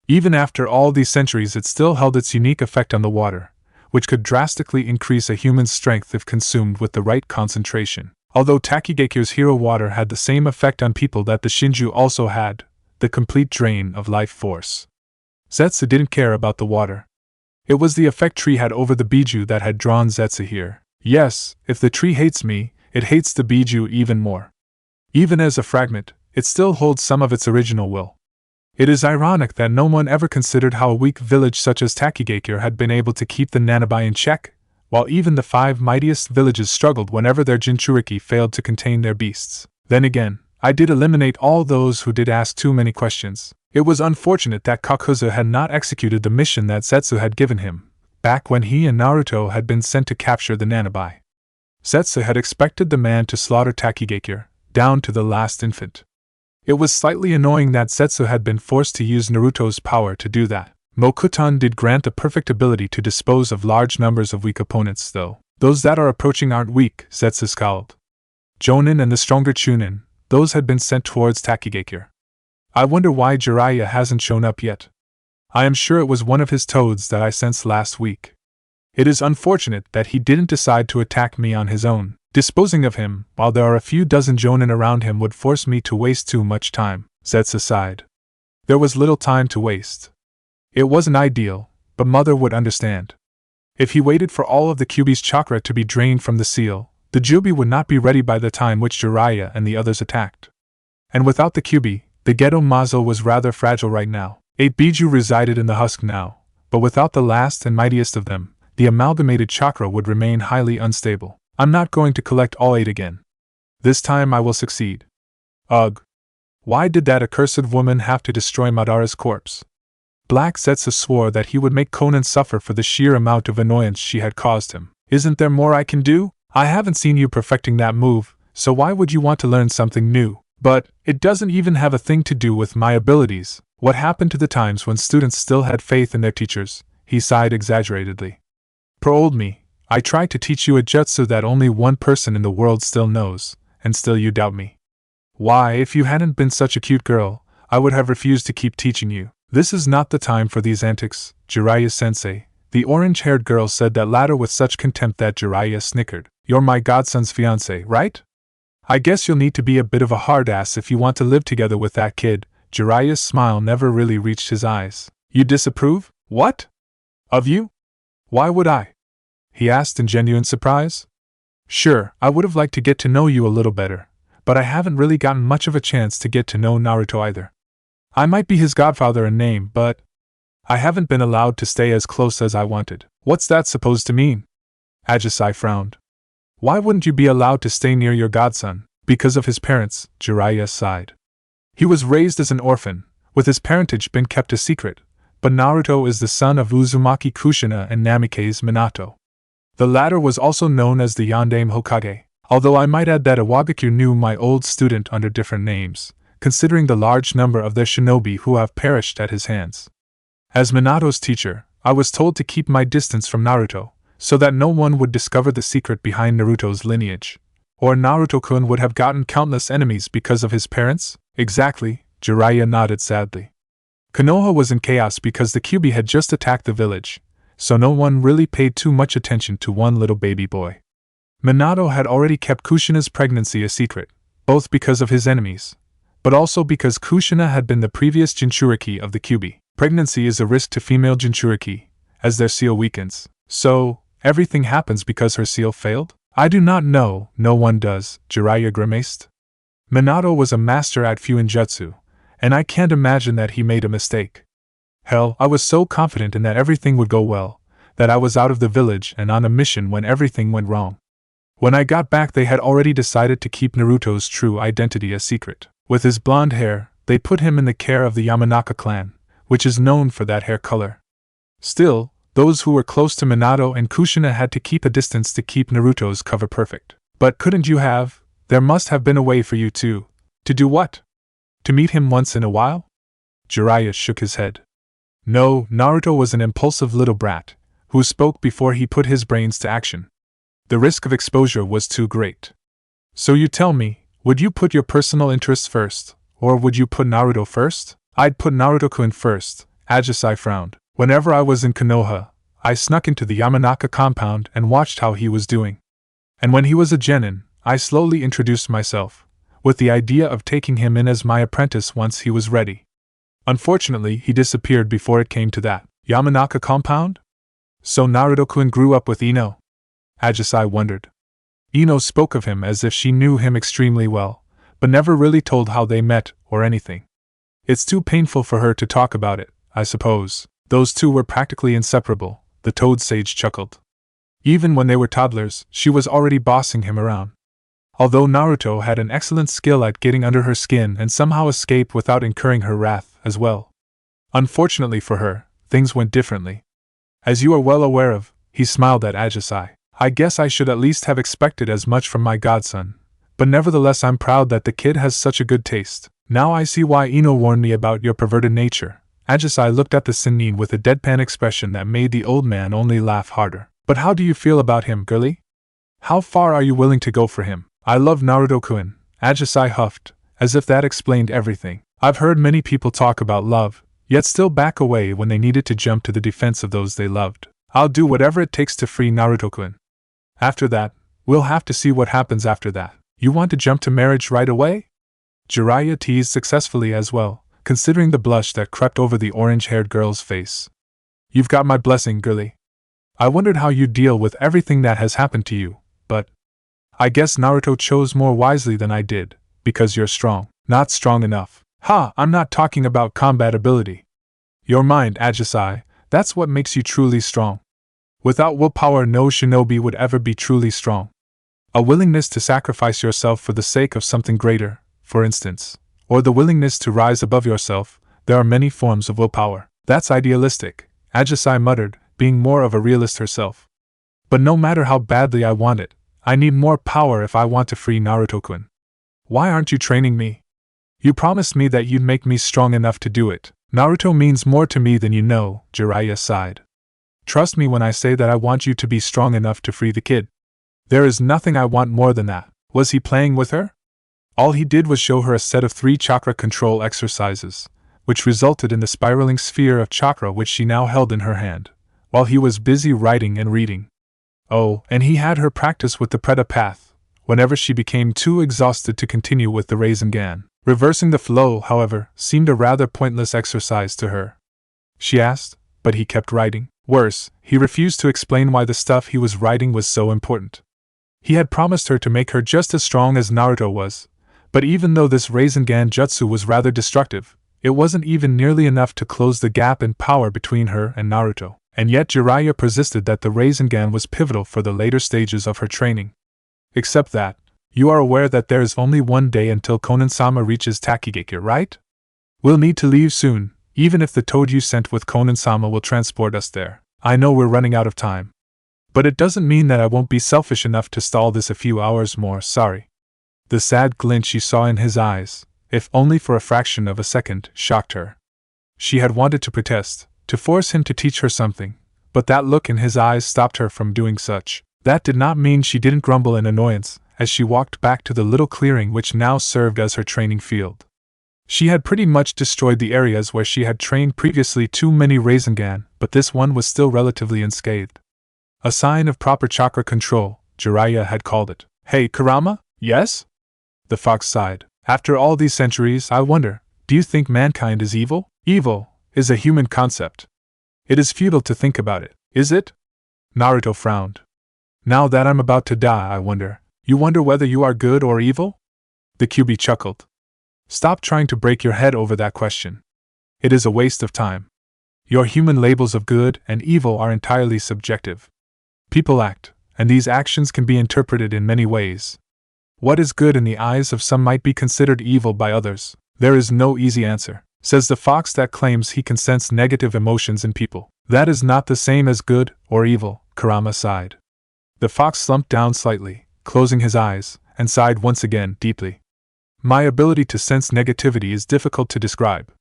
Even after all these centuries, it still held its unique effect on the water, which could drastically increase a human's strength if consumed with the right concentration. Although Takigaku's hero water had the same effect on people that the Shinju also had, the complete drain of life force. Zetsu didn't care about the water. It was the effect tree had over the Biju that had drawn Zetsu here. Yes, if the tree hates me, it hates the Biju even more. Even as a fragment, it still holds some of its original will. It is ironic that no one ever considered how a weak village such as Takigaku had been able to keep the Nanabai in check, while even the 5 mightiest villages struggled whenever their Jinchuriki failed to contain their beasts. Then again, I did eliminate all those who did ask too many questions. It was unfortunate that Kakuzu had not executed the mission that Zetsu had given him, back when he and Naruto had been sent to capture the Nanabai. Zetsu had expected the man to slaughter Takigaku, down to the last infant. It was slightly annoying that Zetsu had been forced to use Naruto's power to do that. Mokuton did grant the perfect ability to dispose of large numbers of weak opponents, though. Those that are approaching aren't weak, Zetsu scowled. Jonin and the stronger Chunin, those had been sent towards Takigaku. I wonder why Jiraiya hasn't shown up yet. I am sure it was one of his toads that I sensed last week. It is unfortunate that he didn't decide to attack me on his own. Disposing of him, while there are a few dozen Jonin around him, would force me to waste too much time, Zetsu sighed. There was little time to waste. It wasn't ideal, but Mother would understand. If he waited for all of the Kyuubi's chakra to be drained from the seal, the Jubi would not be ready by the time which Jiraiya and the others attacked. And without the Kyuubi, the Geto Mazo was rather fragile right now. 8 Biju resided in the husk now, but without the last and mightiest of them, the amalgamated chakra would remain highly unstable. I'm not going to collect all 8 again. This time I will succeed. Ugh. Why did that accursed woman have to destroy Madara's corpse? Black Zetsu swore that he would make Conan suffer for the sheer amount of annoyance she had caused him. Isn't there more I can do? I haven't seen you perfecting that move, so why would you want to learn something new? But it doesn't even have a thing to do with my abilities. What happened to the times when students still had faith in their teachers? He sighed exaggeratedly. Poor old me, I tried to teach you a jutsu that only one person in the world still knows, and still you doubt me. Why, if you hadn't been such a cute girl, I would have refused to keep teaching you. This is not the time for these antics, Jiraiya-sensei, the orange-haired girl said that latter with such contempt that Jiraiya snickered. You're my godson's fiancé, right? I guess you'll need to be a bit of a hard-ass if you want to live together with that kid. Jiraiya's smile never really reached his eyes. You disapprove? What? Of you? Why would I? He asked in genuine surprise. Sure, I would have liked to get to know you a little better, but I haven't really gotten much of a chance to get to know Naruto either. I might be his godfather in name, but I haven't been allowed to stay as close as I wanted. What's that supposed to mean? Ajisai frowned. Why wouldn't you be allowed to stay near your godson? Because of his parents, Jiraiya sighed. He was raised as an orphan, with his parentage been kept a secret, but Naruto is the son of Uzumaki Kushina and Namikaze Minato. The latter was also known as the Yondaime Hokage, although I might add that Iwagakure knew my old student under different names, considering the large number of their shinobi who have perished at his hands. As Minato's teacher, I was told to keep my distance from Naruto, so that no one would discover the secret behind Naruto's lineage. Or Naruto-kun would have gotten countless enemies because of his parents? Exactly, Jiraiya nodded sadly. Konoha was in chaos because the Kyuubi had just attacked the village, so no one really paid too much attention to one little baby boy. Minato had already kept Kushina's pregnancy a secret, both because of his enemies, but also because Kushina had been the previous Jinchuriki of the Kyuubi. Pregnancy is a risk to female Jinchuriki, as their seal weakens. So, everything happens because her seal failed? I do not know, no one does, Jiraiya grimaced. Minato was a master at Fuinjutsu, and I can't imagine that he made a mistake. Hell, I was so confident in that everything would go well, that I was out of the village and on a mission when everything went wrong. When I got back they had already decided to keep Naruto's true identity a secret. With his blonde hair, they put him in the care of the Yamanaka clan, which is known for that hair color. Still, those who were close to Minato and Kushina had to keep a distance to keep Naruto's cover perfect. But couldn't you have? There must have been a way for you to do what? To meet him once in a while? Jiraiya shook his head. No, Naruto was an impulsive little brat, who spoke before he put his brains to action. The risk of exposure was too great. So you tell me, would you put your personal interests first, or would you put Naruto first? I'd put Naruto-kun first, Ajisai frowned. Whenever I was in Konoha, I snuck into the Yamanaka compound and watched how he was doing. And when he was a genin, I slowly introduced myself, with the idea of taking him in as my apprentice once he was ready. Unfortunately, he disappeared before it came to that. Yamanaka compound? So Naruto-kun grew up with Ino? Ajisai wondered. Ino spoke of him as if she knew him extremely well, but never really told how they met or anything. It's too painful for her to talk about it, I suppose. Those two were practically inseparable, the Toad Sage chuckled. Even when they were toddlers, she was already bossing him around. Although Naruto had an excellent skill at getting under her skin and somehow escaped without incurring her wrath as well. Unfortunately for her, things went differently. As you are well aware of, he smiled at Ajisai. I guess I should at least have expected as much from my godson, but nevertheless I'm proud that the kid has such a good taste. Now I see why Ino warned me about your perverted nature. Ajisai looked at the Sennin with a deadpan expression that made the old man only laugh harder. But how do you feel about him, girlie? How far are you willing to go for him? I love Naruto-kun, Ajisai huffed, as if that explained everything. I've heard many people talk about love, yet still back away when they needed to jump to the defense of those they loved. I'll do whatever it takes to free Naruto-kun. After that, we'll have to see what happens after that. You want to jump to marriage right away? Jiraiya teased successfully as well, considering the blush that crept over the orange-haired girl's face. You've got my blessing, girlie. I wondered how you'd deal with everything that has happened to you, but I guess Naruto chose more wisely than I did, because you're strong. Not strong enough. Ha, I'm not talking about combat ability. Your mind, Ajisai, that's what makes you truly strong. Without willpower, no shinobi would ever be truly strong. A willingness to sacrifice yourself for the sake of something greater, for instance, or the willingness to rise above yourself. There are many forms of willpower. That's idealistic, Ajisai muttered, being more of a realist herself. But no matter how badly I want it, I need more power if I want to free Naruto-kun. Why aren't you training me? You promised me that you'd make me strong enough to do it. Naruto means more to me than you know, Jiraiya sighed. Trust me when I say that I want you to be strong enough to free the kid. There is nothing I want more than that. Was he playing with her? All he did was show her a set of 3 chakra control exercises, which resulted in the spiraling sphere of chakra which she now held in her hand, while he was busy writing and reading. Oh, and he had her practice with the Preta path, whenever she became too exhausted to continue with the Rasengan. Reversing the flow, however, seemed a rather pointless exercise to her. She asked, but he kept writing. Worse, he refused to explain why the stuff he was writing was so important. He had promised her to make her just as strong as Naruto was, but even though this Rasengan jutsu was rather destructive, it wasn't even nearly enough to close the gap in power between her and Naruto. And yet Jiraiya persisted that the Rasengan was pivotal for the later stages of her training. Except that, you are aware that there is only one day until Konan-sama reaches Takigakure, right? We'll need to leave soon, even if the toad you sent with Konan-sama will transport us there. I know we're running out of time. But it doesn't mean that I won't be selfish enough to stall this a few hours more, sorry. The sad glint she saw in his eyes, if only for a fraction of a second, shocked her. She had wanted to protest, to force him to teach her something, but that look in his eyes stopped her from doing such. That did not mean she didn't grumble in annoyance, as she walked back to the little clearing which now served as her training field. She had pretty much destroyed the areas where she had trained previously too many Rasengan, but this one was still relatively unscathed. A sign of proper chakra control, Jiraiya had called it. Hey, Kurama? Yes? The fox sighed. After all these centuries, I wonder, do you think mankind is evil? Evil is a human concept. It is futile to think about it, is it? Naruto frowned. Now that I'm about to die, I wonder. You wonder whether you are good or evil? The QB chuckled. Stop trying to break your head over that question. It is a waste of time. Your human labels of good and evil are entirely subjective. People act, and these actions can be interpreted in many ways. What is good in the eyes of some might be considered evil by others. There is no easy answer, says the fox that claims he can sense negative emotions in people. That is not the same as good or evil, Kurama sighed. The fox slumped down slightly, closing his eyes, and sighed once again deeply. My ability to sense negativity is difficult to describe.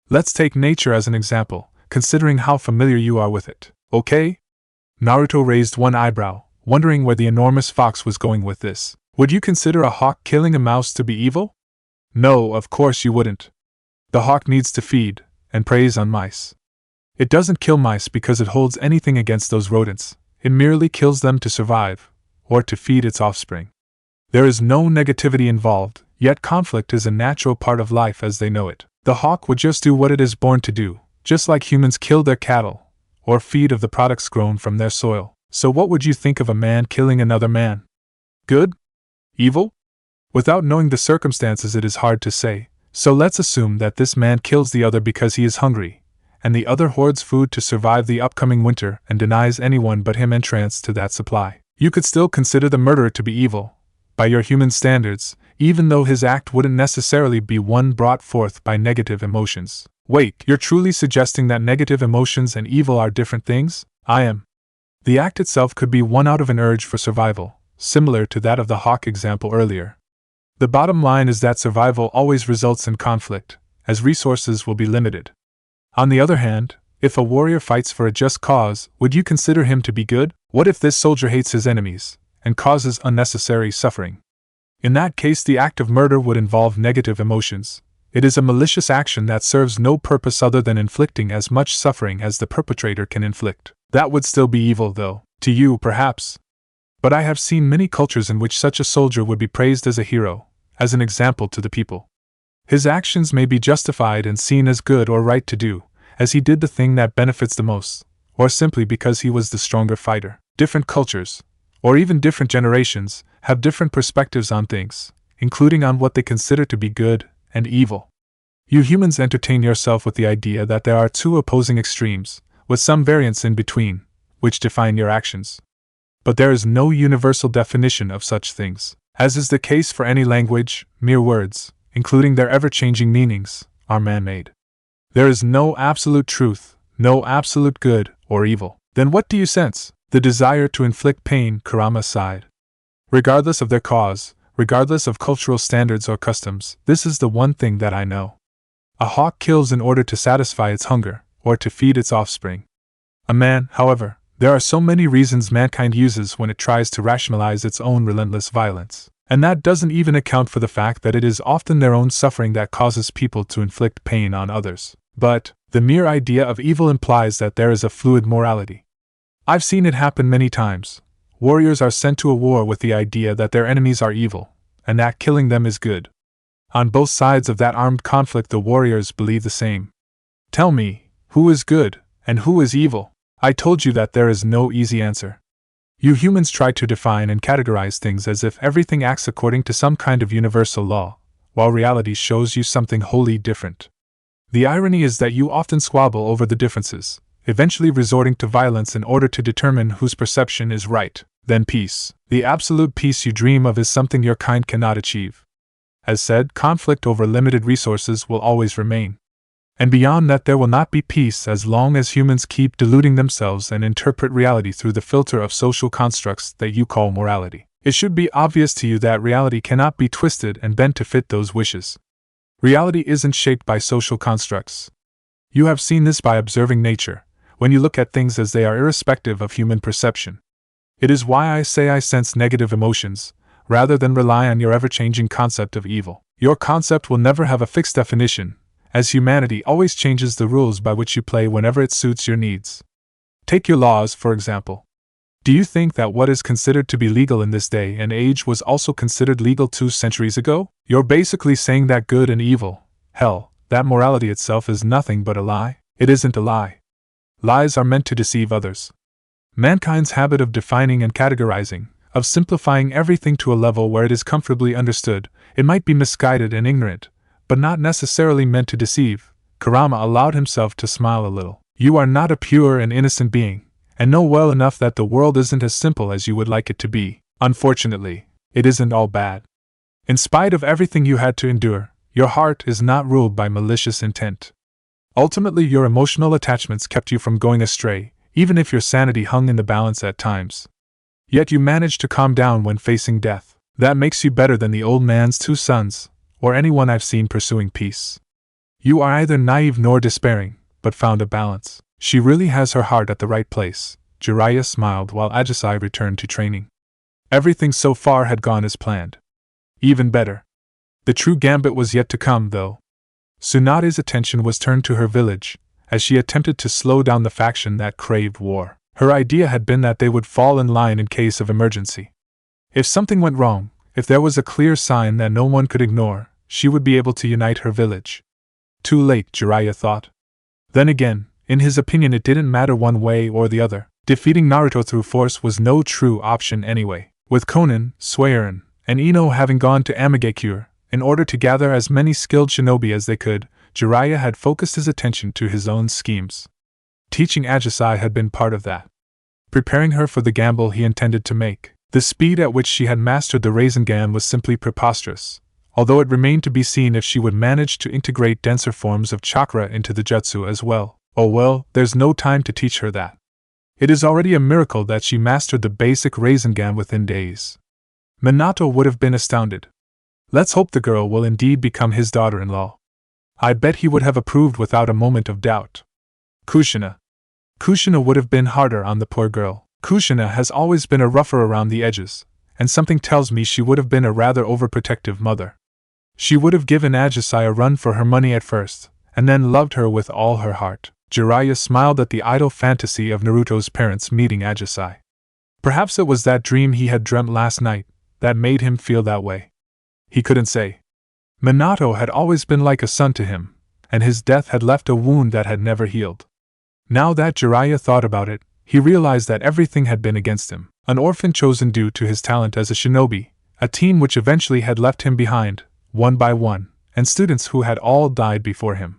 Let's take nature as an example, considering how familiar you are with it, okay? Naruto raised one eyebrow, wondering where the enormous fox was going with this. Would you consider a hawk killing a mouse to be evil? No, of course you wouldn't. The hawk needs to feed, and preys on mice. It doesn't kill mice because it holds anything against those rodents, it merely kills them to survive, or to feed its offspring. There is no negativity involved, yet conflict is a natural part of life as they know it. The hawk would just do what it is born to do, just like humans kill their cattle, or feed of the products grown from their soil. So what would you think of a man killing another man? Good? Evil? Without knowing the circumstances it is hard to say, so let's assume that this man kills the other because he is hungry, and the other hoards food to survive the upcoming winter and denies anyone but him entrance to that supply. You could still consider the murderer to be evil, by your human standards, even though his act wouldn't necessarily be one brought forth by negative emotions. Wait, you're truly suggesting that negative emotions and evil are different things? I am. The act itself could be one out of an urge for survival, similar to that of the hawk example earlier. The bottom line is that survival always results in conflict, as resources will be limited. On the other hand, if a warrior fights for a just cause, would you consider him to be good? What if this soldier hates his enemies, and causes unnecessary suffering? In that case, the act of murder would involve negative emotions. It is a malicious action that serves no purpose other than inflicting as much suffering as the perpetrator can inflict. That would still be evil, though, to you, perhaps. But I have seen many cultures in which such a soldier would be praised as a hero, as an example to the people. His actions may be justified and seen as good or right to do, as he did the thing that benefits the most, or simply because he was the stronger fighter. Different cultures, or even different generations, have different perspectives on things, including on what they consider to be good and evil. You humans entertain yourself with the idea that there are two opposing extremes, with some variance in between, which define your actions. But there is no universal definition of such things. As is the case for any language, mere words, including their ever-changing meanings, are man-made. There is no absolute truth, no absolute good or evil. Then what do you sense? The desire to inflict pain, Kurama sighed. Regardless of their cause, regardless of cultural standards or customs, this is the one thing that I know. A hawk kills in order to satisfy its hunger, or to feed its offspring. A man, however, there are so many reasons mankind uses when it tries to rationalize its own relentless violence. And that doesn't even account for the fact that it is often their own suffering that causes people to inflict pain on others. But the mere idea of evil implies that there is a fluid morality. I've seen it happen many times. Warriors are sent to a war with the idea that their enemies are evil, and that killing them is good. On both sides of that armed conflict, the warriors believe the same. Tell me, who is good, and who is evil? I told you that there is no easy answer. You humans try to define and categorize things as if everything acts according to some kind of universal law, while reality shows you something wholly different. The irony is that you often squabble over the differences, eventually resorting to violence in order to determine whose perception is right. Then peace. The absolute peace you dream of is something your kind cannot achieve. As said, conflict over limited resources will always remain. And beyond that, there will not be peace as long as humans keep deluding themselves and interpret reality through the filter of social constructs that you call morality. It should be obvious to you that reality cannot be twisted and bent to fit those wishes. Reality isn't shaped by social constructs. You have seen this by observing nature, when you look at things as they are irrespective of human perception. It is why I say I sense negative emotions, rather than rely on your ever-changing concept of evil. Your concept will never have a fixed definition, as humanity always changes the rules by which you play whenever it suits your needs. Take your laws, for example. Do you think that what is considered to be legal in this day and age was also considered legal 2 centuries ago? You're basically saying that good and evil, hell, that morality itself is nothing but a lie. It isn't a lie. Lies are meant to deceive others. Mankind's habit of defining and categorizing, of simplifying everything to a level where it is comfortably understood, it might be misguided and ignorant, but not necessarily meant to deceive. Kurama allowed himself to smile a little. You are not a pure and innocent being, and know well enough that the world isn't as simple as you would like it to be. Unfortunately, it isn't all bad. In spite of everything you had to endure, your heart is not ruled by malicious intent. Ultimately, your emotional attachments kept you from going astray, even if your sanity hung in the balance at times. Yet you managed to calm down when facing death. That makes you better than the old man's 2 sons, or anyone I've seen pursuing peace. You are either naive nor despairing, but found a balance. She really has her heart at the right place. Jiraiya smiled while Ajisai returned to training. Everything so far had gone as planned. Even better. The true gambit was yet to come, though. Tsunade's attention was turned to her village, as she attempted to slow down the faction that craved war. Her idea had been that they would fall in line in case of emergency. If something went wrong, if there was a clear sign that no one could ignore, she would be able to unite her village. Too late, Jiraiya thought. Then again, in his opinion it didn't matter one way or the other. Defeating Naruto through force was no true option anyway. With Konan, Suiren, and Ino having gone to Amagekure, in order to gather as many skilled shinobi as they could, Jiraiya had focused his attention to his own schemes. Teaching Ajisai had been part of that. Preparing her for the gamble he intended to make. The speed at which she had mastered the Rasengan was simply preposterous, although it remained to be seen if she would manage to integrate denser forms of chakra into the jutsu as well. Oh well, there's no time to teach her that. It is already a miracle that she mastered the basic Rasengan within days. Minato would have been astounded. Let's hope the girl will indeed become his daughter-in-law. I bet he would have approved without a moment of doubt. Kushina. Kushina would have been harder on the poor girl. Kushina has always been a rougher around the edges, and something tells me she would have been a rather overprotective mother. She would have given Ajisai a run for her money at first, and then loved her with all her heart. Jiraiya smiled at the idle fantasy of Naruto's parents meeting Ajisai. Perhaps it was that dream he had dreamt last night that made him feel that way. He couldn't say. Minato had always been like a son to him, and his death had left a wound that had never healed. Now that Jiraiya thought about it, he realized that everything had been against him. An orphan chosen due to his talent as a shinobi, a team which eventually had left him behind, one by one, and students who had all died before him.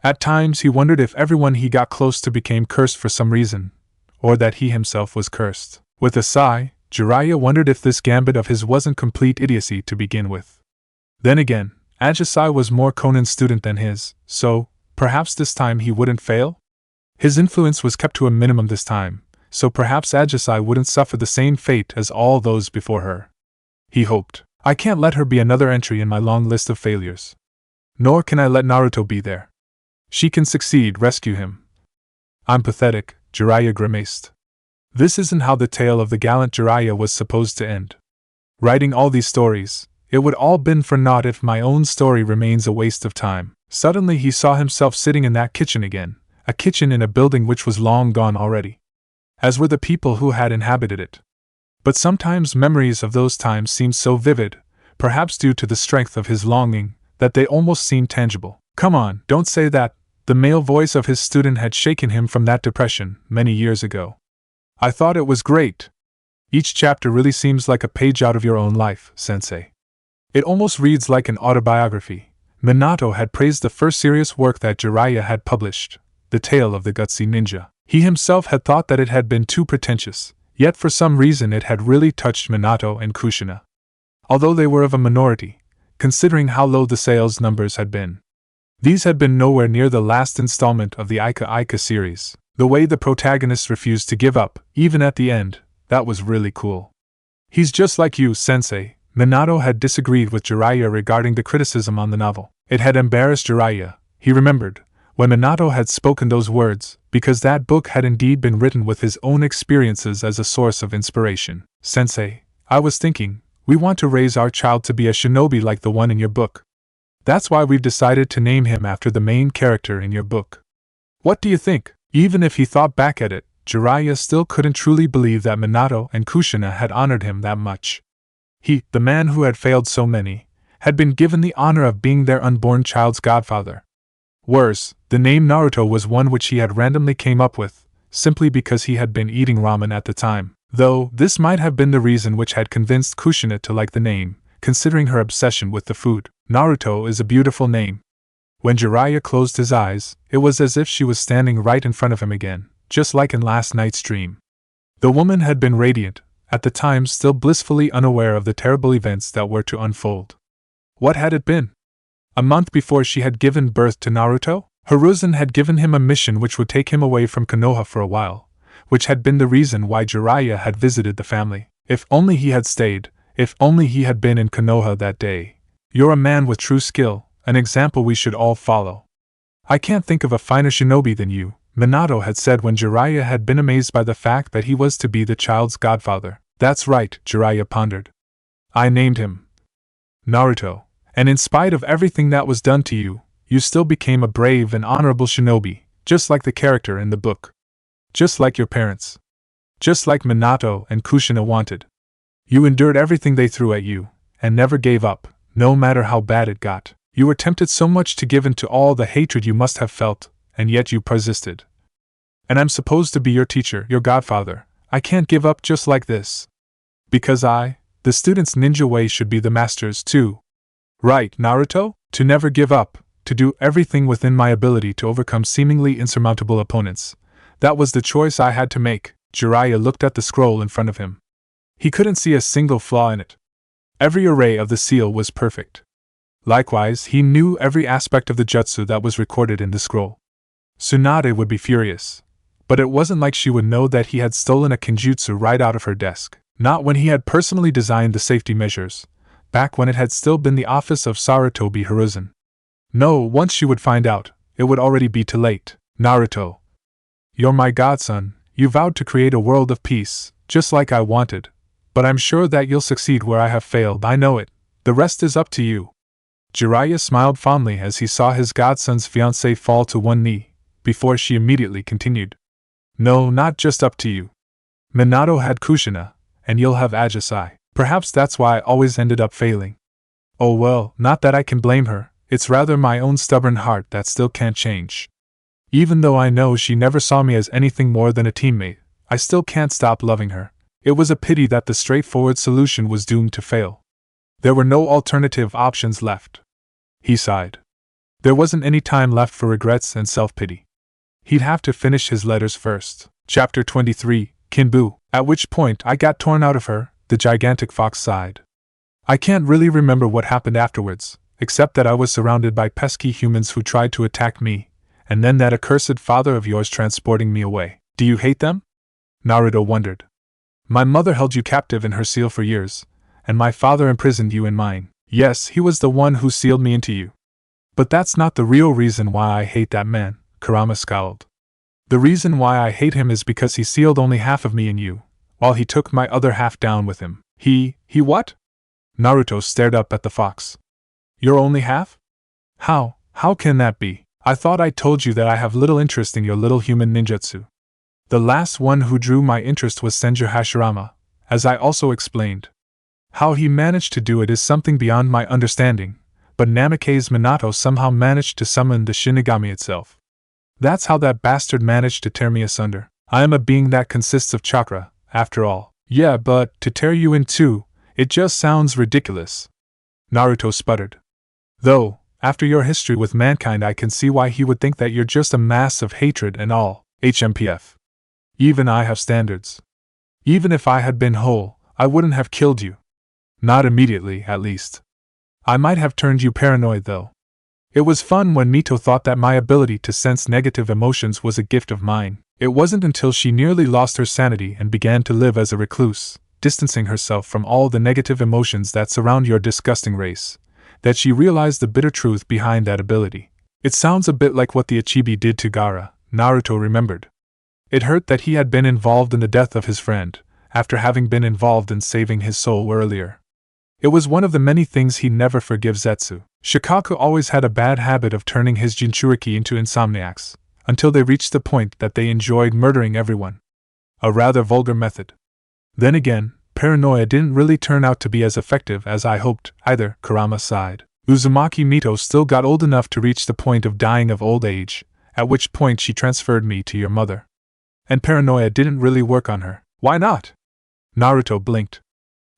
At times he wondered if everyone he got close to became cursed for some reason, or that he himself was cursed. With a sigh, Jiraiya wondered if this gambit of his wasn't complete idiocy to begin with. Then again, Ajisai was more Konan's student than his, so, perhaps this time he wouldn't fail? His influence was kept to a minimum this time, so perhaps Ajisai wouldn't suffer the same fate as all those before her. He hoped. I can't let her be another entry in my long list of failures. Nor can I let Naruto be there. She can succeed, rescue him. I'm pathetic, Jiraiya grimaced. This isn't how the tale of the gallant Jiraiya was supposed to end. Writing all these stories, it would all been for naught if my own story remains a waste of time. Suddenly he saw himself sitting in that kitchen again, a kitchen in a building which was long gone already. As were the people who had inhabited it. But sometimes memories of those times seemed so vivid, perhaps due to the strength of his longing, that they almost seemed tangible. Come on, don't say that. The male voice of his student had shaken him from that depression many years ago. I thought it was great. Each chapter really seems like a page out of your own life, sensei. It almost reads like an autobiography. Minato had praised the first serious work that Jiraiya had published, The Tale of the Gutsy Ninja. He himself had thought that it had been too pretentious, yet for some reason it had really touched Minato and Kushina. Although they were of a minority, considering how low the sales numbers had been. These had been nowhere near the last installment of the Ika Ika series. The way the protagonist refused to give up, even at the end, that was really cool. He's just like you, sensei. Minato had disagreed with Jiraiya regarding the criticism on the novel. It had embarrassed Jiraiya, he remembered, when Minato had spoken those words, because that book had indeed been written with his own experiences as a source of inspiration. Sensei, I was thinking, we want to raise our child to be a shinobi like the one in your book. That's why we've decided to name him after the main character in your book. What do you think? Even if he thought back at it, Jiraiya still couldn't truly believe that Minato and Kushina had honored him that much. He, the man who had failed so many, had been given the honor of being their unborn child's godfather. Worse, the name Naruto was one which he had randomly came up with, simply because he had been eating ramen at the time. Though this might have been the reason which had convinced Kushina to like the name, considering her obsession with the food. Naruto is a beautiful name. When Jiraiya closed his eyes, it was as if she was standing right in front of him again, just like in last night's dream. The woman had been radiant, at the time still blissfully unaware of the terrible events that were to unfold. What had it been? A month before she had given birth to Naruto? Hiruzen had given him a mission which would take him away from Konoha for a while, which had been the reason why Jiraiya had visited the family. If only he had stayed, if only he had been in Konoha that day, You're a man with true skill, an example we should all follow. I can't think of a finer shinobi than you, Minato had said when Jiraiya had been amazed by the fact that he was to be the child's godfather. That's right, Jiraiya pondered. I named him Naruto, and in spite of everything that was done to you, you still became a brave and honorable shinobi, just like the character in the book. Just like your parents. Just like Minato and Kushina wanted. You endured everything they threw at you, and never gave up, no matter how bad it got. You were tempted so much to give in to all the hatred you must have felt, and yet you persisted. And I'm supposed to be your teacher, your godfather. I can't give up just like this. Because the student's ninja way should be the master's too. Right, Naruto? To never give up, to do everything within my ability to overcome seemingly insurmountable opponents. That was the choice I had to make. Jiraiya looked at the scroll in front of him. He couldn't see a single flaw in it. Every array of the seal was perfect. Likewise, he knew every aspect of the jutsu that was recorded in the scroll. Tsunade would be furious. But it wasn't like she would know that he had stolen a kenjutsu right out of her desk. Not when he had personally designed the safety measures, back when it had still been the office of Sarutobi Hiruzen. No, once she would find out, it would already be too late. Naruto. You're my godson, you vowed to create a world of peace, just like I wanted. But I'm sure that you'll succeed where I have failed, I know it. The rest is up to you. Jiraiya smiled fondly as he saw his godson's fiancée fall to one knee, before she immediately continued. No, not just up to you. Minato had Kushina, and you'll have Ajisai. Perhaps that's why I always ended up failing. Oh well, not that I can blame her, it's rather my own stubborn heart that still can't change. Even though I know she never saw me as anything more than a teammate, I still can't stop loving her. It was a pity that the straightforward solution was doomed to fail. There were no alternative options left. He sighed. There wasn't any time left for regrets and self-pity. He'd have to finish his letters first. Chapter 23, Kinbu. At which point I got torn out of her, the gigantic fox sighed. I can't really remember what happened afterwards, except that I was surrounded by pesky humans who tried to attack me, and then that accursed father of yours transporting me away. Do you hate them? Naruto wondered. My mother held you captive in her seal for years, and my father imprisoned you in mine. Yes, he was the one who sealed me into you. But that's not the real reason why I hate that man, Kurama scowled. The reason why I hate him is because he sealed only half of me in you, while he took my other half down with him. He what? Naruto stared up at the fox. Your only half? How can that be? I thought I told you that I have little interest in your little human ninjutsu. The last one who drew my interest was Senju Hashirama, as I also explained. How he managed to do it is something beyond my understanding, but Namake's Minato somehow managed to summon the Shinigami itself. That's how that bastard managed to tear me asunder. I am a being that consists of chakra, after all. Yeah, but to tear you in two, it just sounds ridiculous. Naruto sputtered. Though, after your history with mankind, I can see why he would think that you're just a mass of hatred and all. HMPF. Even I have standards. Even if I had been whole, I wouldn't have killed you. Not immediately, at least. I might have turned you paranoid, though. It was fun when Mito thought that my ability to sense negative emotions was a gift of mine. It wasn't until she nearly lost her sanity and began to live as a recluse, distancing herself from all the negative emotions that surround your disgusting race, that she realized the bitter truth behind that ability. It sounds a bit like what the Ichibi did to Gaara, Naruto remembered. It hurt that he had been involved in the death of his friend, after having been involved in saving his soul earlier. It was one of the many things he never forgave Zetsu. Shikaku always had a bad habit of turning his Jinchuriki into insomniacs, until they reached the point that they enjoyed murdering everyone. A rather vulgar method. Then again, paranoia didn't really turn out to be as effective as I hoped, either, Kurama sighed. Uzumaki Mito still got old enough to reach the point of dying of old age, at which point she transferred me to your mother. And paranoia didn't really work on her. Why not? Naruto blinked.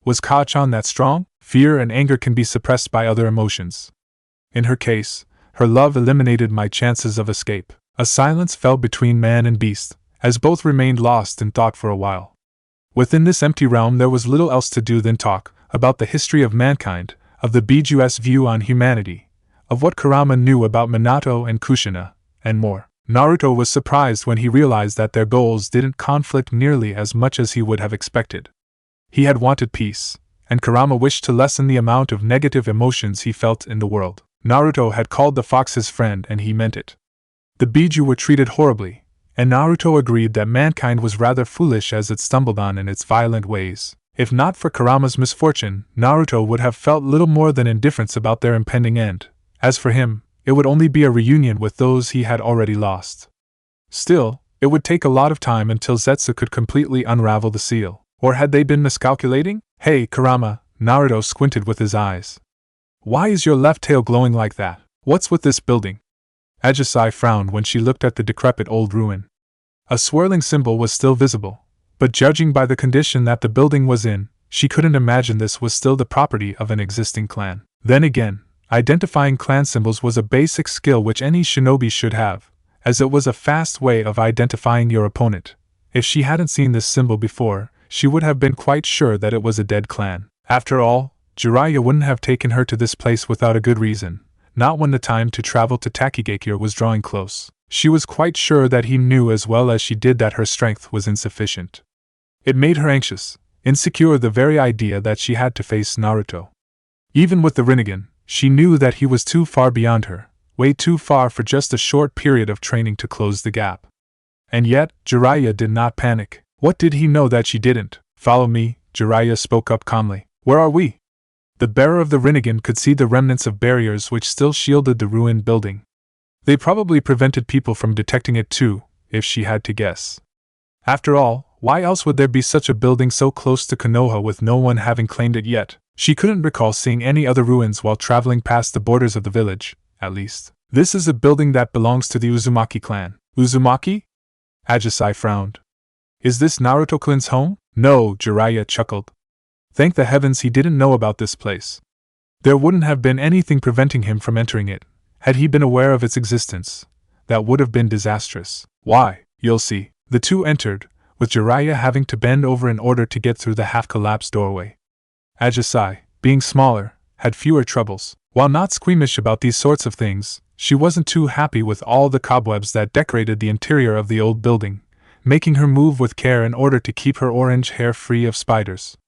Was Kachan that strong? Fear and anger can be suppressed by other emotions. In her case, her love eliminated my chances of escape. A silence fell between man and beast, as both remained lost in thought for a while. Within this empty realm there was little else to do than talk about the history of mankind, of the Biju's view on humanity, of what Kurama knew about Minato and Kushina, and more. Naruto was surprised when he realized that their goals didn't conflict nearly as much as he would have expected. He had wanted peace, and Kurama wished to lessen the amount of negative emotions he felt in the world. Naruto had called the fox his friend and he meant it. The Biju were treated horribly, and Naruto agreed that mankind was rather foolish as it stumbled on in its violent ways. If not for Kurama's misfortune, Naruto would have felt little more than indifference about their impending end. As for him, it would only be a reunion with those he had already lost. Still, it would take a lot of time until Zetsu could completely unravel the seal. Or had they been miscalculating? Hey, Kurama, Naruto squinted with his eyes. Why is your left tail glowing like that? What's with this building? Ajisai frowned when she looked at the decrepit old ruin. A swirling symbol was still visible, but judging by the condition that the building was in, she couldn't imagine this was still the property of an existing clan. Then again, identifying clan symbols was a basic skill which any shinobi should have, as it was a fast way of identifying your opponent. If she hadn't seen this symbol before, she would have been quite sure that it was a dead clan. After all, Jiraiya wouldn't have taken her to this place without a good reason, not when the time to travel to Takigakure was drawing close. She was quite sure that he knew as well as she did that her strength was insufficient. It made her anxious, insecure the very idea that she had to face Naruto. Even with the Rinnegan, she knew that he was too far beyond her, way too far for just a short period of training to close the gap. And yet, Jiraiya did not panic. What did he know that she didn't? Follow me, Jiraiya spoke up calmly. Where are we? The bearer of the Rinnegan could see the remnants of barriers which still shielded the ruined building. They probably prevented people from detecting it too, if she had to guess. After all, why else would there be such a building so close to Konoha with no one having claimed it yet? She couldn't recall seeing any other ruins while traveling past the borders of the village, at least. This is a building that belongs to the Uzumaki clan. Uzumaki? Ajisai frowned. Is this Naruto-clan's home? No, Jiraiya chuckled. Thank the heavens he didn't know about this place. There wouldn't have been anything preventing him from entering it. Had he been aware of its existence, that would have been disastrous. Why, you'll see. The two entered, with Jiraiya having to bend over in order to get through the half-collapsed doorway. Ajisai, being smaller, had fewer troubles. While not squeamish about these sorts of things, she wasn't too happy with all the cobwebs that decorated the interior of the old building, making her move with care in order to keep her orange hair free of spiders.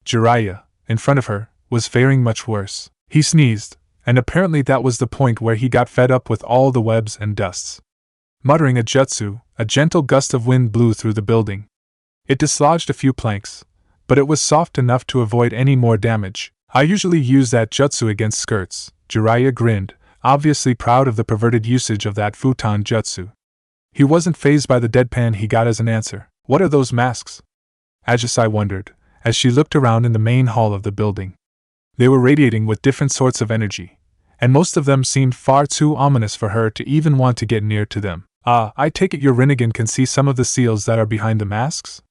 Jiraiya, in front of her, was faring much worse. He sneezed, and apparently that was the point where he got fed up with all the webs and dusts. Muttering a jutsu, a gentle gust of wind blew through the building. It dislodged a few planks, but it was soft enough to avoid any more damage. I usually use that jutsu against skirts, Jiraiya grinned, obviously proud of the perverted usage of that futon jutsu. He wasn't fazed by the deadpan he got as an answer. What are those masks? Ajisai wondered, as she looked around in the main hall of the building. They were radiating with different sorts of energy, and most of them seemed far too ominous for her to even want to get near to them. Ah, I take it your Rinnegan can see some of the seals that are behind the masks?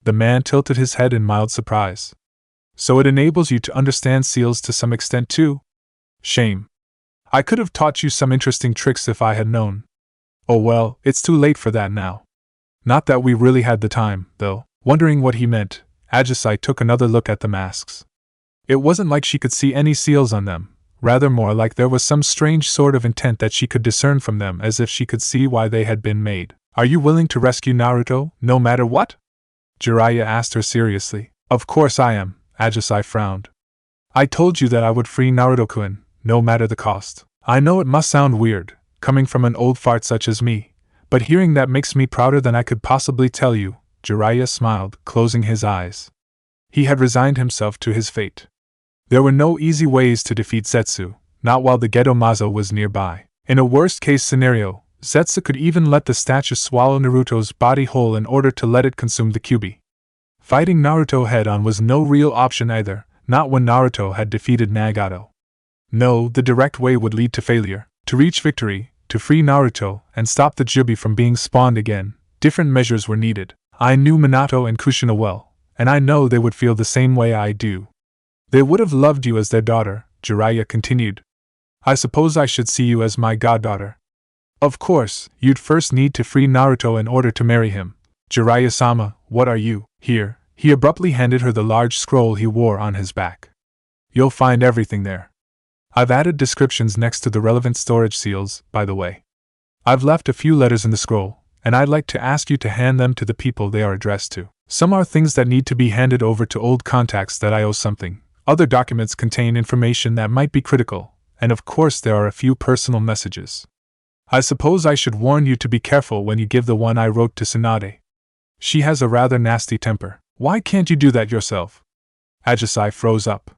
The man tilted his head in mild surprise. So it enables you to understand seals to some extent too? Shame. I could have taught you some interesting tricks if I had known. Oh well, it's too late for that now. Not that we really had the time, though. Wondering what he meant, Ajisai took another look at the masks. It wasn't like she could see any seals on them, rather more like there was some strange sort of intent that she could discern from them, as if she could see why they had been made. Are you willing to rescue Naruto, no matter what? Jiraiya asked her seriously. Of course I am, Ajisai frowned. I told you that I would free Naruto-kun, no matter the cost. I know it must sound weird, coming from an old fart such as me, but hearing that makes me prouder than I could possibly tell you, Jiraiya smiled, closing his eyes. He had resigned himself to his fate. There were no easy ways to defeat Zetsu, not while the Gedo Mazo was nearby. In a worst-case scenario, Zetsu could even let the statue swallow Naruto's body whole in order to let it consume the Kyuubi. Fighting Naruto head-on was no real option either, not when Naruto had defeated Nagato. No, the direct way would lead to failure. To reach victory, to free Naruto, and stop the Kyuubi from being spawned again, different measures were needed. I knew Minato and Kushina well, and I know they would feel the same way I do. They would have loved you as their daughter, Jiraiya continued. I suppose I should see you as my goddaughter. Of course, you'd first need to free Naruto in order to marry him. Jiraiya-sama, what are you? Here, he abruptly handed her the large scroll he wore on his back. You'll find everything there. I've added descriptions next to the relevant storage seals, by the way. I've left a few letters in the scroll, and I'd like to ask you to hand them to the people they are addressed to. Some are things that need to be handed over to old contacts that I owe something. Other documents contain information that might be critical, and of course there are a few personal messages. I suppose I should warn you to be careful when you give the one I wrote to Tsunade. She has a rather nasty temper. Why can't you do that yourself? Ajisai froze up.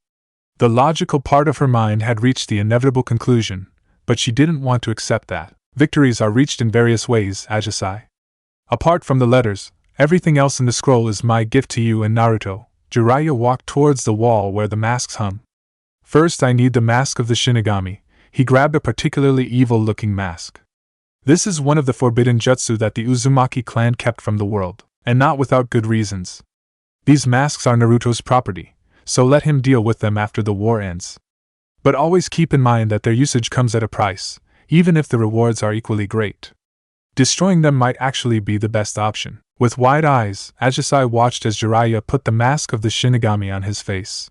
The logical part of her mind had reached the inevitable conclusion, but she didn't want to accept that. Victories are reached in various ways, Ajisai. Apart from the letters, everything else in the scroll is my gift to you and Naruto. Jiraiya walked towards the wall where the masks hung. First, I need the mask of the Shinigami. He grabbed a particularly evil-looking mask. This is one of the forbidden jutsu that the Uzumaki clan kept from the world, and not without good reasons. These masks are Naruto's property, so let him deal with them after the war ends. But always keep in mind that their usage comes at a price, even if the rewards are equally great. Destroying them might actually be the best option. With wide eyes, Ajisai watched as Jiraiya put the mask of the Shinigami on his face.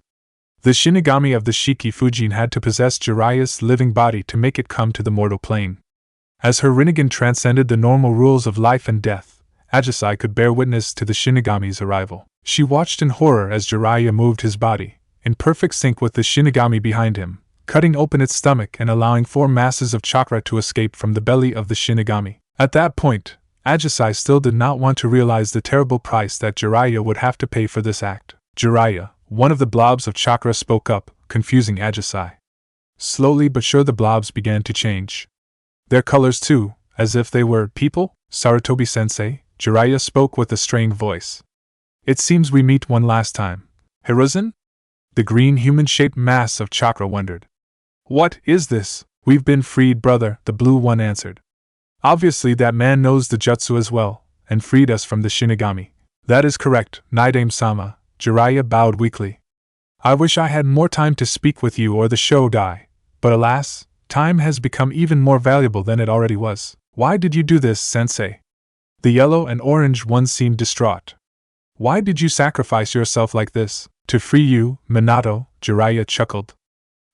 The Shinigami of the Shiki Fujin had to possess Jiraiya's living body to make it come to the mortal plane. As her Rinnegan transcended the normal rules of life and death, Ajisai could bear witness to the Shinigami's arrival. She watched in horror as Jiraiya moved his body, in perfect sync with the Shinigami behind him, cutting open its stomach and allowing 4 masses of chakra to escape from the belly of the Shinigami. At that point, Ajisai still did not want to realize the terrible price that Jiraiya would have to pay for this act. Jiraiya, one of the blobs of chakra, spoke up, confusing Ajisai. Slowly but sure the blobs began to change. Their colors too, as if they were people? Sarutobi-sensei, Jiraiya spoke with a strained voice. It seems we meet one last time. Hiruzen? The green human-shaped mass of chakra wondered. What is this? We've been freed, brother, the blue one answered. Obviously that man knows the jutsu as well, and freed us from the Shinigami. That is correct, Naidame-sama, Jiraiya bowed weakly. I wish I had more time to speak with you or the Shodai, but alas, time has become even more valuable than it already was. Why did you do this, sensei? The yellow and orange one seemed distraught. Why did you sacrifice yourself like this? To free you, Minato, Jiraiya chuckled.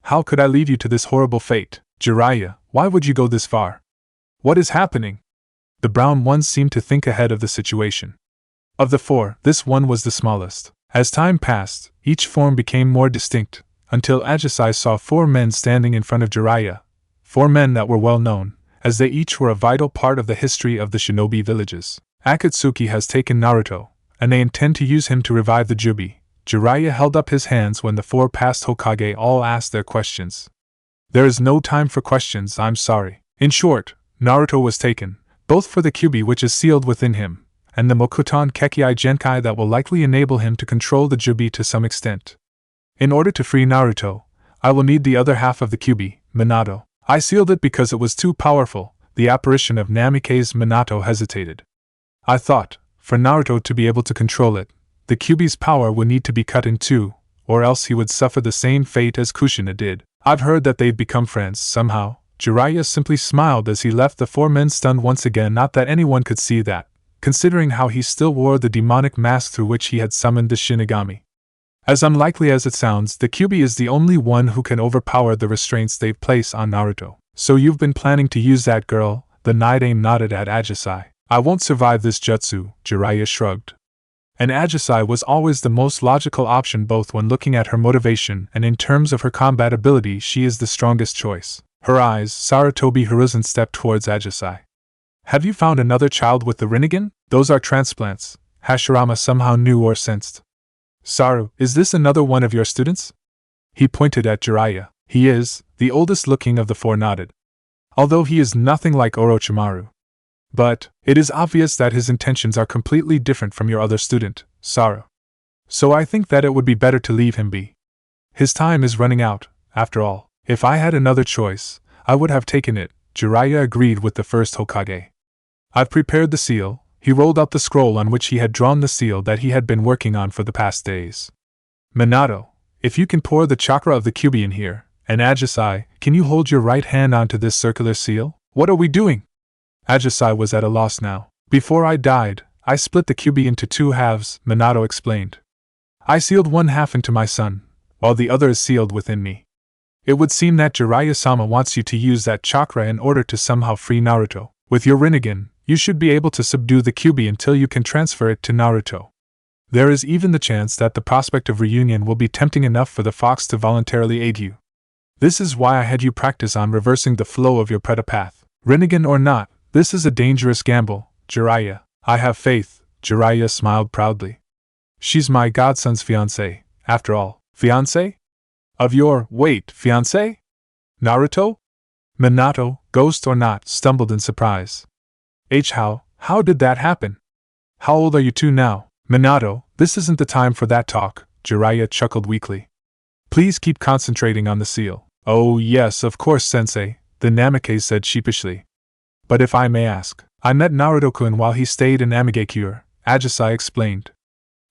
How could I leave you to this horrible fate? Jiraiya, why would you go this far? What is happening? The brown one seemed to think ahead of the situation. Of the 4, this one was the smallest. As time passed, each form became more distinct, until Ajisai saw 4 men standing in front of Jiraiya, 4 men that were well known, as they each were a vital part of the history of the shinobi villages. Akatsuki has taken Naruto, and they intend to use him to revive the Jubi. Jiraiya held up his hands when the 4 past Hokage all asked their questions. There is no time for questions, I'm sorry. In short, Naruto was taken, both for the Kyubi which is sealed within him, and the Mokuton Kekkei Genkai that will likely enable him to control the Jubi to some extent. In order to free Naruto, I will need the other half of the Kyubi, Minato. I sealed it because it was too powerful. The apparition of Namikaze Minato hesitated. I thought, for Naruto to be able to control it, the Kyubi's power would need to be cut in 2, or else he would suffer the same fate as Kushina did. I've heard that they've become friends, somehow. Jiraiya simply smiled as he left the 4 men stunned once again, not that anyone could see that, considering how he still wore the demonic mask through which he had summoned the Shinigami. As unlikely as it sounds, the Kyubi is the only one who can overpower the restraints they've placed on Naruto. So you've been planning to use that girl? The Naidame nodded at Ajisai. I won't survive this jutsu, Jiraiya shrugged. And Ajisai was always the most logical option, both when looking at her motivation and in terms of her combat ability. She is the strongest choice. Her eyes, Sarutobi Hiruzen stepped towards Ajisai. Have you found another child with the Rinnegan? Those are transplants, Hashirama somehow knew or sensed. Saru, is this another one of your students? He pointed at Jiraiya. He is, the oldest looking of the 4 nodded. Although he is nothing like Orochimaru. But, it is obvious that his intentions are completely different from your other student, Saru. So I think that it would be better to leave him be. His time is running out, after all. If I had another choice, I would have taken it, Jiraiya agreed with the first Hokage. I've prepared the seal. He rolled out the scroll on which he had drawn the seal that he had been working on for the past days. Minato, if you can pour the chakra of the Kyubi in here, and Ajisai, can you hold your right hand onto this circular seal? What are we doing? Ajisai was at a loss now. Before I died, I split the Kyubi into 2 halves, Minato explained. I sealed one half into my son, while the other is sealed within me. It would seem that Jiraiya-sama wants you to use that chakra in order to somehow free Naruto. With your Rinnegan, you should be able to subdue the Kyubi until you can transfer it to Naruto. There is even the chance that the prospect of reunion will be tempting enough for the fox to voluntarily aid you. This is why I had you practice on reversing the flow of your preta path. Rinnegan or not, this is a dangerous gamble, Jiraiya. I have faith, Jiraiya smiled proudly. She's my godson's fiancé, after all. Fiancé? Of your, fiancé? Naruto? Minato, ghost or not, stumbled in surprise. How did that happen? How old are you two now? Minato, this isn't the time for that talk, Jiraiya chuckled weakly. Please keep concentrating on the seal. Oh yes, of course, sensei, the Namikaze said sheepishly. But if I may ask, I met Naruto-kun while he stayed in Amigakure, Ajisai explained.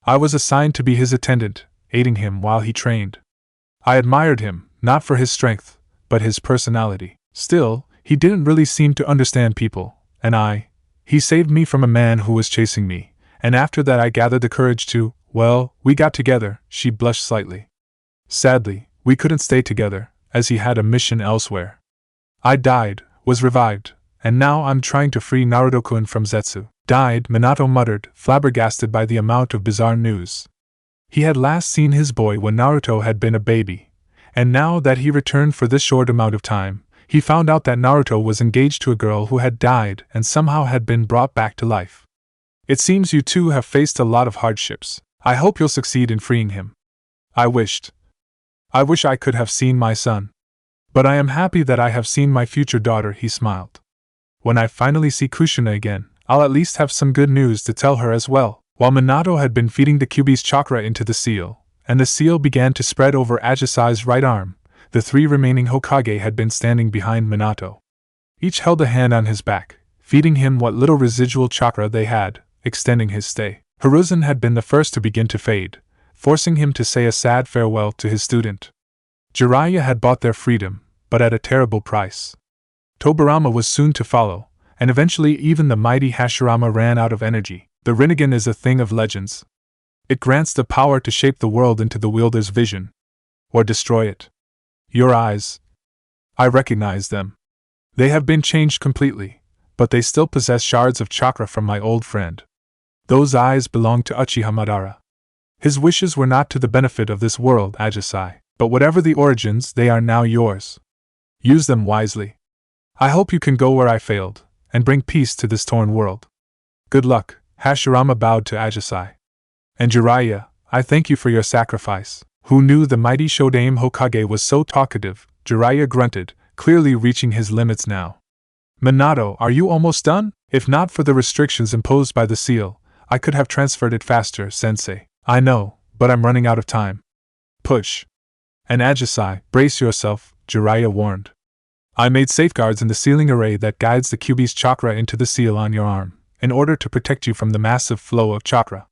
I was assigned to be his attendant, aiding him while he trained. I admired him, not for his strength, but his personality. Still, he didn't really seem to understand people, and he saved me from a man who was chasing me, and after that I gathered the courage to, we got together, she blushed slightly. Sadly, we couldn't stay together, as he had a mission elsewhere. I died, was revived, and now I'm trying to free Naruto-kun from Zetsu. Died, Minato muttered, flabbergasted by the amount of bizarre news. He had last seen his boy when Naruto had been a baby, and now that he returned for this short amount of time, he found out that Naruto was engaged to a girl who had died and somehow had been brought back to life. It seems you two have faced a lot of hardships. I hope you'll succeed in freeing him. I wish I could have seen my son. But I am happy that I have seen my future daughter, he smiled. When I finally see Kushina again, I'll at least have some good news to tell her as well. While Minato had been feeding the Kyuubi's chakra into the seal, and the seal began to spread over Ajisai's right arm, the three remaining Hokage had been standing behind Minato. Each held a hand on his back, feeding him what little residual chakra they had, extending his stay. Hiruzen had been the first to begin to fade, forcing him to say a sad farewell to his student. Jiraiya had bought their freedom, but at a terrible price. Tobirama was soon to follow, and eventually even the mighty Hashirama ran out of energy. The Rinnegan is a thing of legends. It grants the power to shape the world into the wielder's vision, or destroy it. Your eyes. I recognize them. They have been changed completely, but they still possess shards of chakra from my old friend. Those eyes belong to Uchiha Madara. His wishes were not to the benefit of this world, Ajisai, but whatever the origins, they are now yours. Use them wisely. I hope you can go where I failed, and bring peace to this torn world. Good luck, Hashirama bowed to Ajisai. And Jiraiya, I thank you for your sacrifice. Who knew the mighty Shodaime Hokage was so talkative? Jiraiya grunted, clearly reaching his limits now. Minato, are you almost done? If not for the restrictions imposed by the seal, I could have transferred it faster, sensei. I know, but I'm running out of time. Push. And Ajisai, brace yourself, Jiraiya warned. I made safeguards in the sealing array that guides the Kyuubi's chakra into the seal on your arm, in order to protect you from the massive flow of chakra.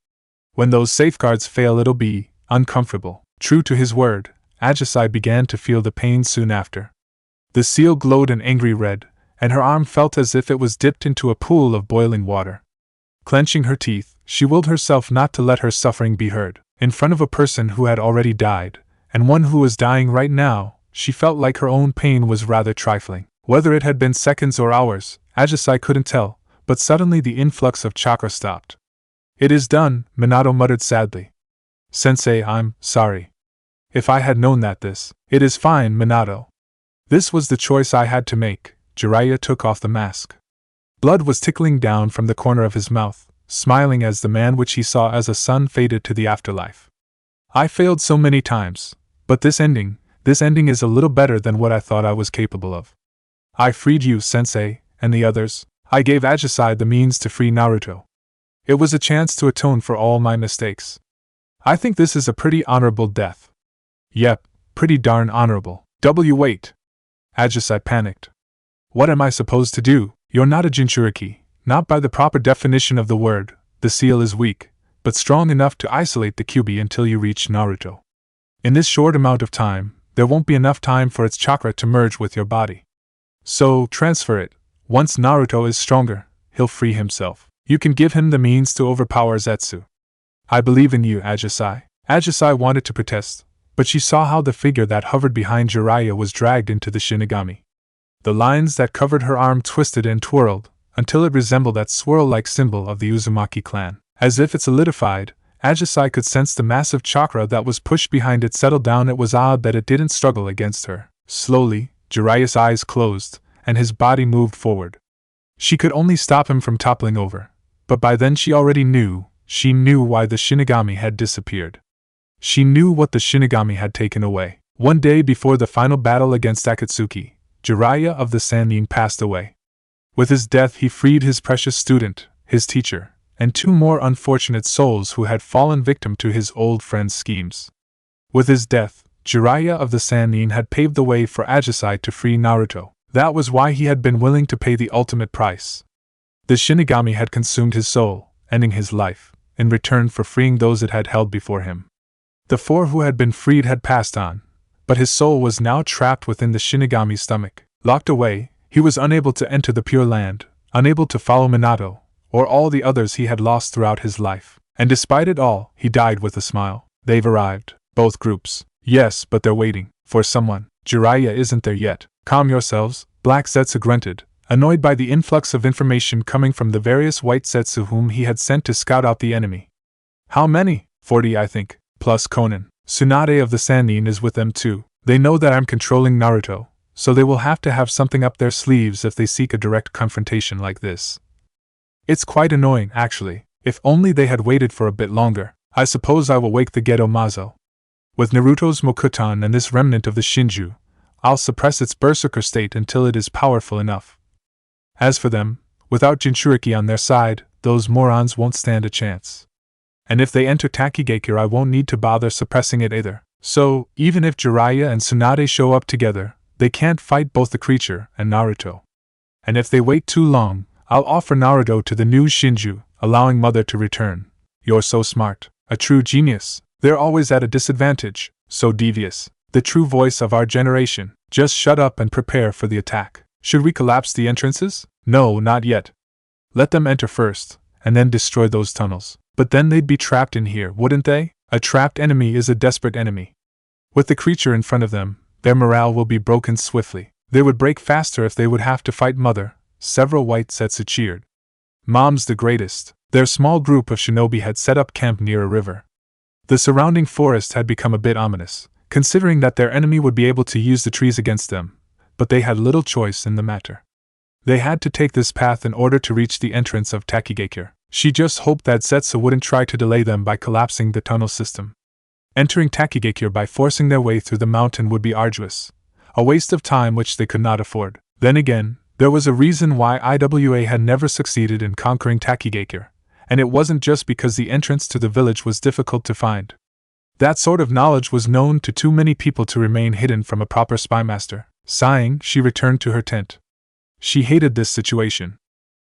When those safeguards fail, it'll be uncomfortable. True to his word, Ajisai began to feel the pain soon after. The seal glowed an angry red, and her arm felt as if it was dipped into a pool of boiling water. Clenching her teeth, she willed herself not to let her suffering be heard. In front of a person who had already died, and one who was dying right now, she felt like her own pain was rather trifling. Whether it had been seconds or hours, Ajisai couldn't tell, but suddenly the influx of chakra stopped. It is done, Minato muttered sadly. Sensei, I'm sorry. If I had known that this. It is fine, Minato. This was the choice I had to make. Jiraiya took off the mask. Blood was trickling down from the corner of his mouth, smiling as the man which he saw as a son faded to the afterlife. I failed so many times, but this ending is a little better than what I thought I was capable of. I freed you, sensei, and the others. I gave Ajisai the means to free Naruto. It was a chance to atone for all my mistakes. I think this is a pretty honorable death. Yep, pretty darn honorable. Wait. Ajisai panicked. What am I supposed to do? You're not a Jinchuriki, not by the proper definition of the word. The seal is weak, but strong enough to isolate the Kyuubi until you reach Naruto. In this short amount of time, there won't be enough time for its chakra to merge with your body. So, transfer it. Once Naruto is stronger, he'll free himself. You can give him the means to overpower Zetsu. I believe in you, Ajisai. Ajisai wanted to protest, but she saw how the figure that hovered behind Jiraiya was dragged into the Shinigami. The lines that covered her arm twisted and twirled, until it resembled that swirl-like symbol of the Uzumaki clan. As if it solidified, Ajisai could sense the massive chakra that was pushed behind it settle down. It was odd that it didn't struggle against her. Slowly, Jiraiya's eyes closed, and his body moved forward. She could only stop him from toppling over, but by then she already knew. She knew why the Shinigami had disappeared. She knew what the Shinigami had taken away. One day before the final battle against Akatsuki, Jiraiya of the Sannin passed away. With his death he freed his precious student, his teacher, and 2 more unfortunate souls who had fallen victim to his old friend's schemes. With his death, Jiraiya of the Sannin had paved the way for Ajisai to free Naruto. That was why he had been willing to pay the ultimate price. The Shinigami had consumed his soul, ending his life, in return for freeing those it had held before him. The 4 who had been freed had passed on, but his soul was now trapped within the Shinigami's stomach. Locked away, he was unable to enter the Pure Land, unable to follow Minato, or all the others he had lost throughout his life. And despite it all, he died with a smile. They've arrived, both groups. Yes, but they're waiting for someone. Jiraiya isn't there yet. Calm yourselves, Black Zetsu grunted, annoyed by the influx of information coming from the various white Zetsu whom he had sent to scout out the enemy. How many? 40, I think, plus Konan. Tsunade of the Sannin is with them too. They know that I'm controlling Naruto, so they will have to have something up their sleeves if they seek a direct confrontation like this. It's quite annoying, actually. If only they had waited for a bit longer. I suppose I will wake the Geto Mazo. With Naruto's Mokuton and this remnant of the Shinju, I'll suppress its berserker state until it is powerful enough. As for them, without Jinchuriki on their side, those morons won't stand a chance. And if they enter Takigakure, I won't need to bother suppressing it either. So, even if Jiraiya and Tsunade show up together, they can't fight both the creature and Naruto. And if they wait too long, I'll offer Naruto to the new Shinju, allowing Mother to return. You're so smart. A true genius. They're always at a disadvantage, so devious. The true voice of our generation. Just shut up and prepare for the attack. Should we collapse the entrances? No, not yet. Let them enter first, and then destroy those tunnels. But then they'd be trapped in here, wouldn't they? A trapped enemy is a desperate enemy. With the creature in front of them, their morale will be broken swiftly. They would break faster if they would have to fight Mother. Several white Zetsu cheered. Mom's the greatest. Their small group of shinobi had set up camp near a river. The surrounding forest had become a bit ominous, considering that their enemy would be able to use the trees against them, but they had little choice in the matter. They had to take this path in order to reach the entrance of Takigakure. She just hoped that Zetsu wouldn't try to delay them by collapsing the tunnel system. Entering Takigakure by forcing their way through the mountain would be arduous, a waste of time which they could not afford. Then again, there was a reason why IWA had never succeeded in conquering Takigakure, and it wasn't just because the entrance to the village was difficult to find. That sort of knowledge was known to too many people to remain hidden from a proper spymaster. Sighing, she returned to her tent. She hated this situation.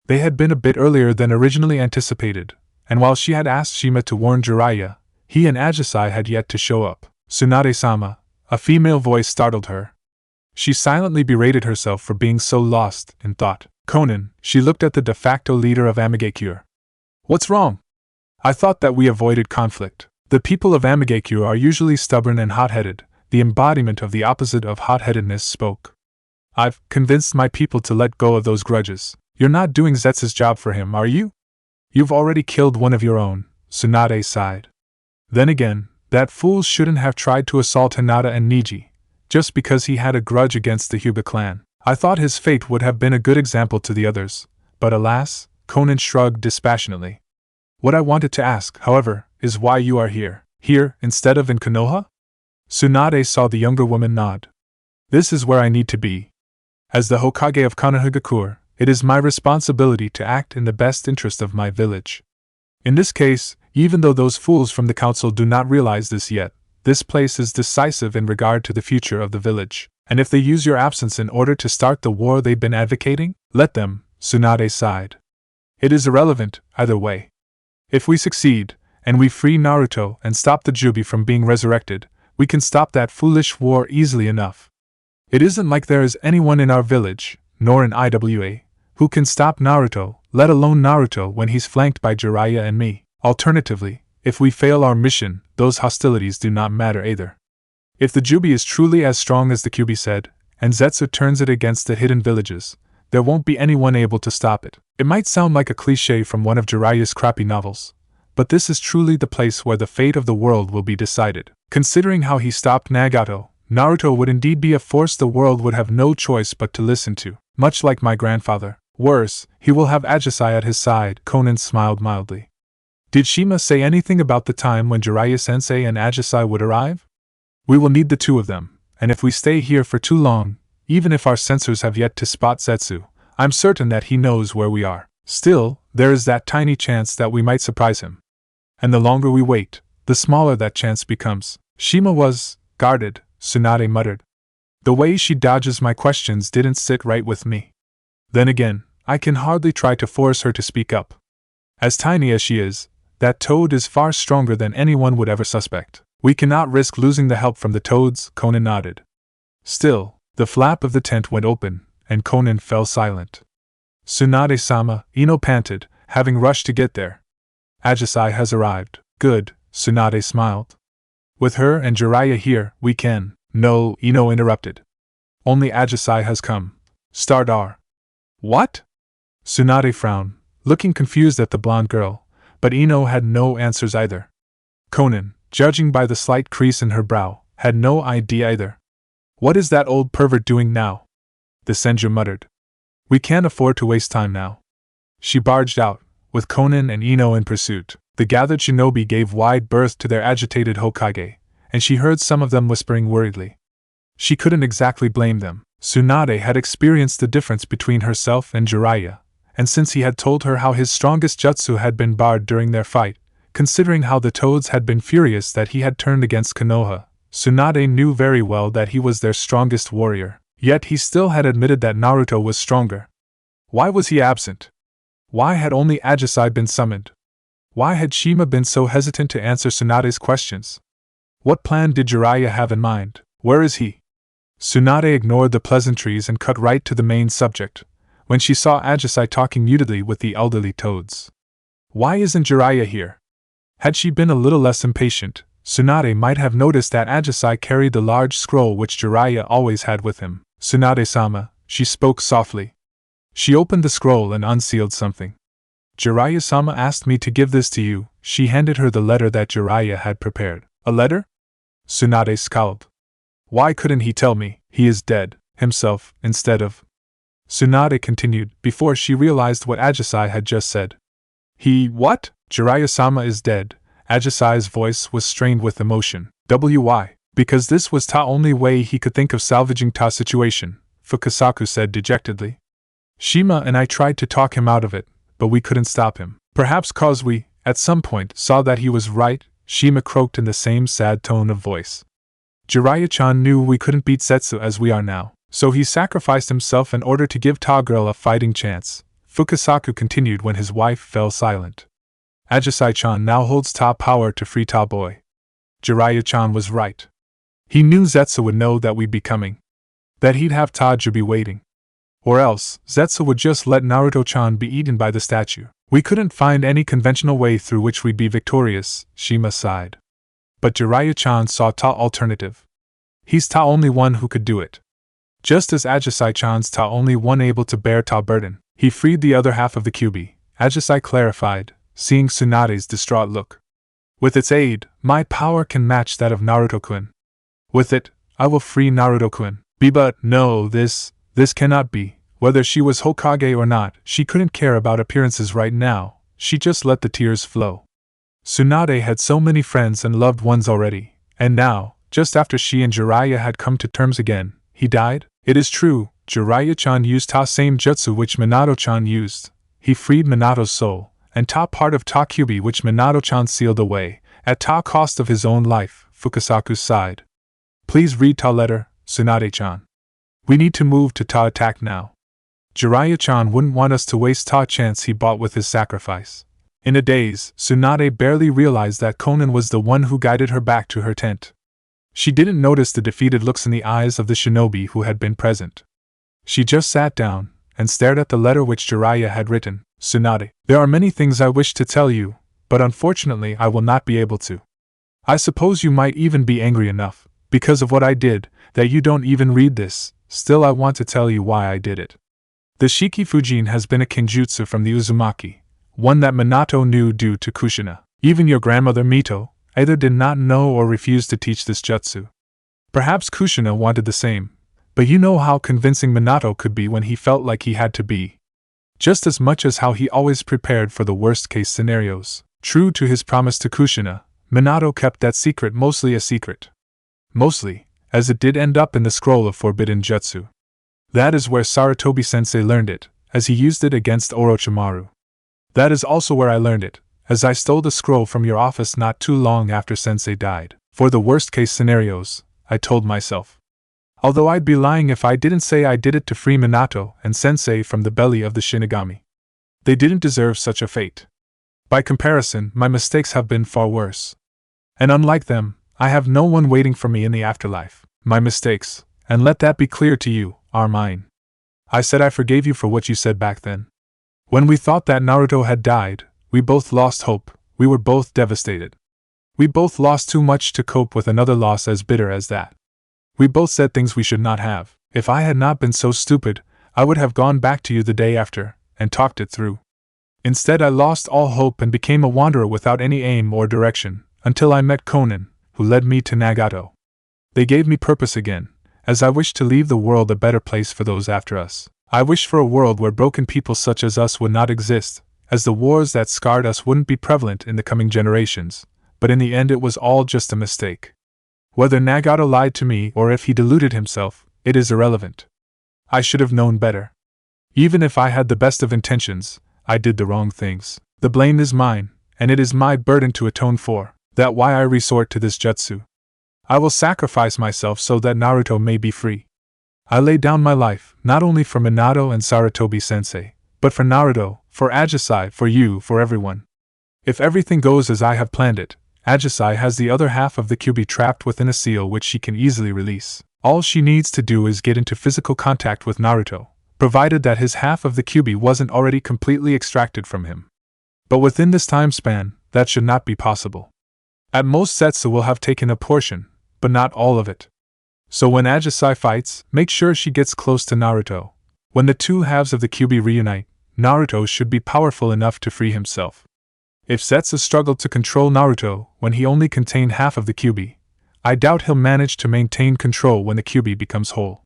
They had been a bit earlier than originally anticipated, and while she had asked Shima to warn Jiraiya, he and Ajisai had yet to show up. Tsunade-sama, a female voice startled her. She silently berated herself for being so lost in thought. Konan, she looked at the de facto leader of Amigakure. What's wrong? I thought that we avoided conflict. The people of Amigakure are usually stubborn and hot-headed. The embodiment of the opposite of hot-headedness spoke. I've convinced my people to let go of those grudges. You're not doing Zetsu's job for him, are you? You've already killed one of your own, Tsunade sighed. Then again, that fool shouldn't have tried to assault Hinata and Niji, just because he had a grudge against the Hyuga clan. I thought his fate would have been a good example to the others, but alas, Konan shrugged dispassionately. What I wanted to ask, however, is why you are here. Here, instead of in Konoha? Tsunade saw the younger woman nod. This is where I need to be. As the Hokage of Konohagakure, it is my responsibility to act in the best interest of my village. In this case, even though those fools from the council do not realize this yet, this place is decisive in regard to the future of the village, and if they use your absence in order to start the war they've been advocating, let them, Tsunade sighed. It is irrelevant, either way. If we succeed, and we free Naruto and stop the Jubi from being resurrected, we can stop that foolish war easily enough. It isn't like there is anyone in our village, nor in IWA, who can stop Naruto, let alone Naruto when he's flanked by Jiraiya and me. Alternatively, if we fail our mission, those hostilities do not matter either. If the Jubi is truly as strong as the Kyuubi said, and Zetsu turns it against the hidden villages, there won't be anyone able to stop it. It might sound like a cliché from one of Jiraiya's crappy novels, but this is truly the place where the fate of the world will be decided. Considering how he stopped Nagato, Naruto would indeed be a force the world would have no choice but to listen to, much like my grandfather. Worse, he will have Ajisai at his side. Konan smiled mildly. Did Shima say anything about the time when Jiraiya-sensei and Ajisai would arrive? We will need the two of them, and if we stay here for too long, even if our sensors have yet to spot Zetsu, I'm certain that he knows where we are. Still, there is that tiny chance that we might surprise him. And the longer we wait, the smaller that chance becomes. Shima was guarded, Tsunade muttered. The way she dodges my questions didn't sit right with me. Then again, I can hardly try to force her to speak up. As tiny as she is, that toad is far stronger than anyone would ever suspect. We cannot risk losing the help from the toads, Konan nodded. Still, the flap of the tent went open, and Konan fell silent. Tsunade-sama, Ino panted, having rushed to get there. Ajisai has arrived. Good, Tsunade smiled. With her and Jiraiya here, we can. No, Ino interrupted. Only Ajisai has come. Stardar. What? Tsunade frowned, looking confused at the blonde girl, but Ino had no answers either. Konan, judging by the slight crease in her brow, had no idea either. What is that old pervert doing now? The Senju muttered. We can't afford to waste time now. She barged out, with Konan and Ino in pursuit. The gathered shinobi gave wide berth to their agitated Hokage, and she heard some of them whispering worriedly. She couldn't exactly blame them. Tsunade had experienced the difference between herself and Jiraiya, and since he had told her how his strongest jutsu had been barred during their fight, considering how the toads had been furious that he had turned against Konoha, Tsunade knew very well that he was their strongest warrior, yet he still had admitted that Naruto was stronger. Why was he absent? Why had only Ajisai been summoned? Why had Shima been so hesitant to answer Tsunade's questions? What plan did Jiraiya have in mind? Where is he? Tsunade ignored the pleasantries and cut right to the main subject, when she saw Ajisai talking mutedly with the elderly toads. Why isn't Jiraiya here? Had she been a little less impatient, Tsunade might have noticed that Ajisai carried the large scroll which Jiraiya always had with him. Tsunade-sama, she spoke softly. She opened the scroll and unsealed something. Jiraiya-sama asked me to give this to you. She handed her the letter that Jiraiya had prepared. A letter? Tsunade scowled. Why couldn't he tell me he is dead, himself, instead of? Tsunade continued, before she realized what Ajisai had just said. He, what? Jiraiya-sama is dead. Ajisai's voice was strained with emotion. Why? Because this was the only way he could think of salvaging the situation, Fukasaku said dejectedly. Shima and I tried to talk him out of it, but we couldn't stop him. Perhaps cause we, at some point, saw that he was right, Shima croaked in the same sad tone of voice. Jiraiya-chan knew we couldn't beat Zetsu as we are now, so he sacrificed himself in order to give Ta girl a fighting chance, Fukasaku continued when his wife fell silent. Ajisai-chan now holds Ta power to free Ta boy. Jiraiya-chan was right. He knew Zetsu would know that we'd be coming. That he'd have Taji waiting. Or else, Zetsu would just let Naruto-chan be eaten by the statue. We couldn't find any conventional way through which we'd be victorious, Shima sighed. But Jiraiya-chan saw Ta alternative. He's Ta only one who could do it. Just as Ajisai-chan's Ta only one able to bear Ta burden. He freed the other half of the Kyuubi, Ajisai clarified, seeing Tsunade's distraught look. With its aid, my power can match that of Naruto-kun. With it, I will free Naruto-kun. But no, this cannot be. Whether she was Hokage or not, she couldn't care about appearances right now, she just let the tears flow. Tsunade had so many friends and loved ones already, and now, just after she and Jiraiya had come to terms again, he died? It is true, Jiraiya-chan used Ta same jutsu which Minato-chan used. He freed Minato's soul, and Ta part of Ta Kyuubi which Minato-chan sealed away, at Ta cost of his own life, Fukasaku sighed. Please read Ta letter, Tsunade-chan. We need to move to Ta attack now. Jiraiya-chan wouldn't want us to waste Ta chance he bought with his sacrifice. In a daze, Tsunade barely realized that Konan was the one who guided her back to her tent. She didn't notice the defeated looks in the eyes of the shinobi who had been present. She just sat down, and stared at the letter which Jiraiya had written. Tsunade, there are many things I wish to tell you, but unfortunately I will not be able to. I suppose you might even be angry enough, because of what I did, that you don't even read this. Still I want to tell you why I did it. The Shiki Fujin has been a kinjutsu from the Uzumaki, one that Minato knew due to Kushina. Even your grandmother Mito either did not know or refused to teach this jutsu. Perhaps Kushina wanted the same, but you know how convincing Minato could be when he felt like he had to be. Just as much as how he always prepared for the worst-case scenarios. True to his promise to Kushina, Minato kept that secret mostly a secret. Mostly, as it did end up in the scroll of forbidden jutsu. That is where Sarutobi-sensei learned it, as he used it against Orochimaru. That is also where I learned it, as I stole the scroll from your office not too long after sensei died. For the worst-case scenarios, I told myself. Although I'd be lying if I didn't say I did it to free Minato and sensei from the belly of the Shinigami. They didn't deserve such a fate. By comparison, my mistakes have been far worse. And unlike them, I have no one waiting for me in the afterlife. My mistakes, and let that be clear to you, are mine. I said I forgave you for what you said back then. When we thought that Naruto had died, we both lost hope, we were both devastated. We both lost too much to cope with another loss as bitter as that. We both said things we should not have. If I had not been so stupid, I would have gone back to you the day after, and talked it through. Instead I lost all hope and became a wanderer without any aim or direction, until I met Konan, who led me to Nagato. They gave me purpose again, as I wished to leave the world a better place for those after us. I wished for a world where broken people such as us would not exist, as the wars that scarred us wouldn't be prevalent in the coming generations, but in the end it was all just a mistake. Whether Nagato lied to me or if he deluded himself, it is irrelevant. I should have known better. Even if I had the best of intentions, I did the wrong things. The blame is mine, and it is my burden to atone for. That's why I resort to this jutsu. I will sacrifice myself so that Naruto may be free. I lay down my life, not only for Minato and Sarutobi-sensei, but for Naruto, for Ajisai, for you, for everyone. If everything goes as I have planned it, Ajisai has the other half of the Kyuubi trapped within a seal which she can easily release. All she needs to do is get into physical contact with Naruto, provided that his half of the Kyuubi wasn't already completely extracted from him. But within this time span, that should not be possible. At most Zetsu will have taken a portion, but not all of it. So when Ajisai fights, make sure she gets close to Naruto. When the two halves of the Kyuubi reunite, Naruto should be powerful enough to free himself. If Zetsu struggled to control Naruto when he only contained half of the Kyuubi, I doubt he'll manage to maintain control when the Kyuubi becomes whole.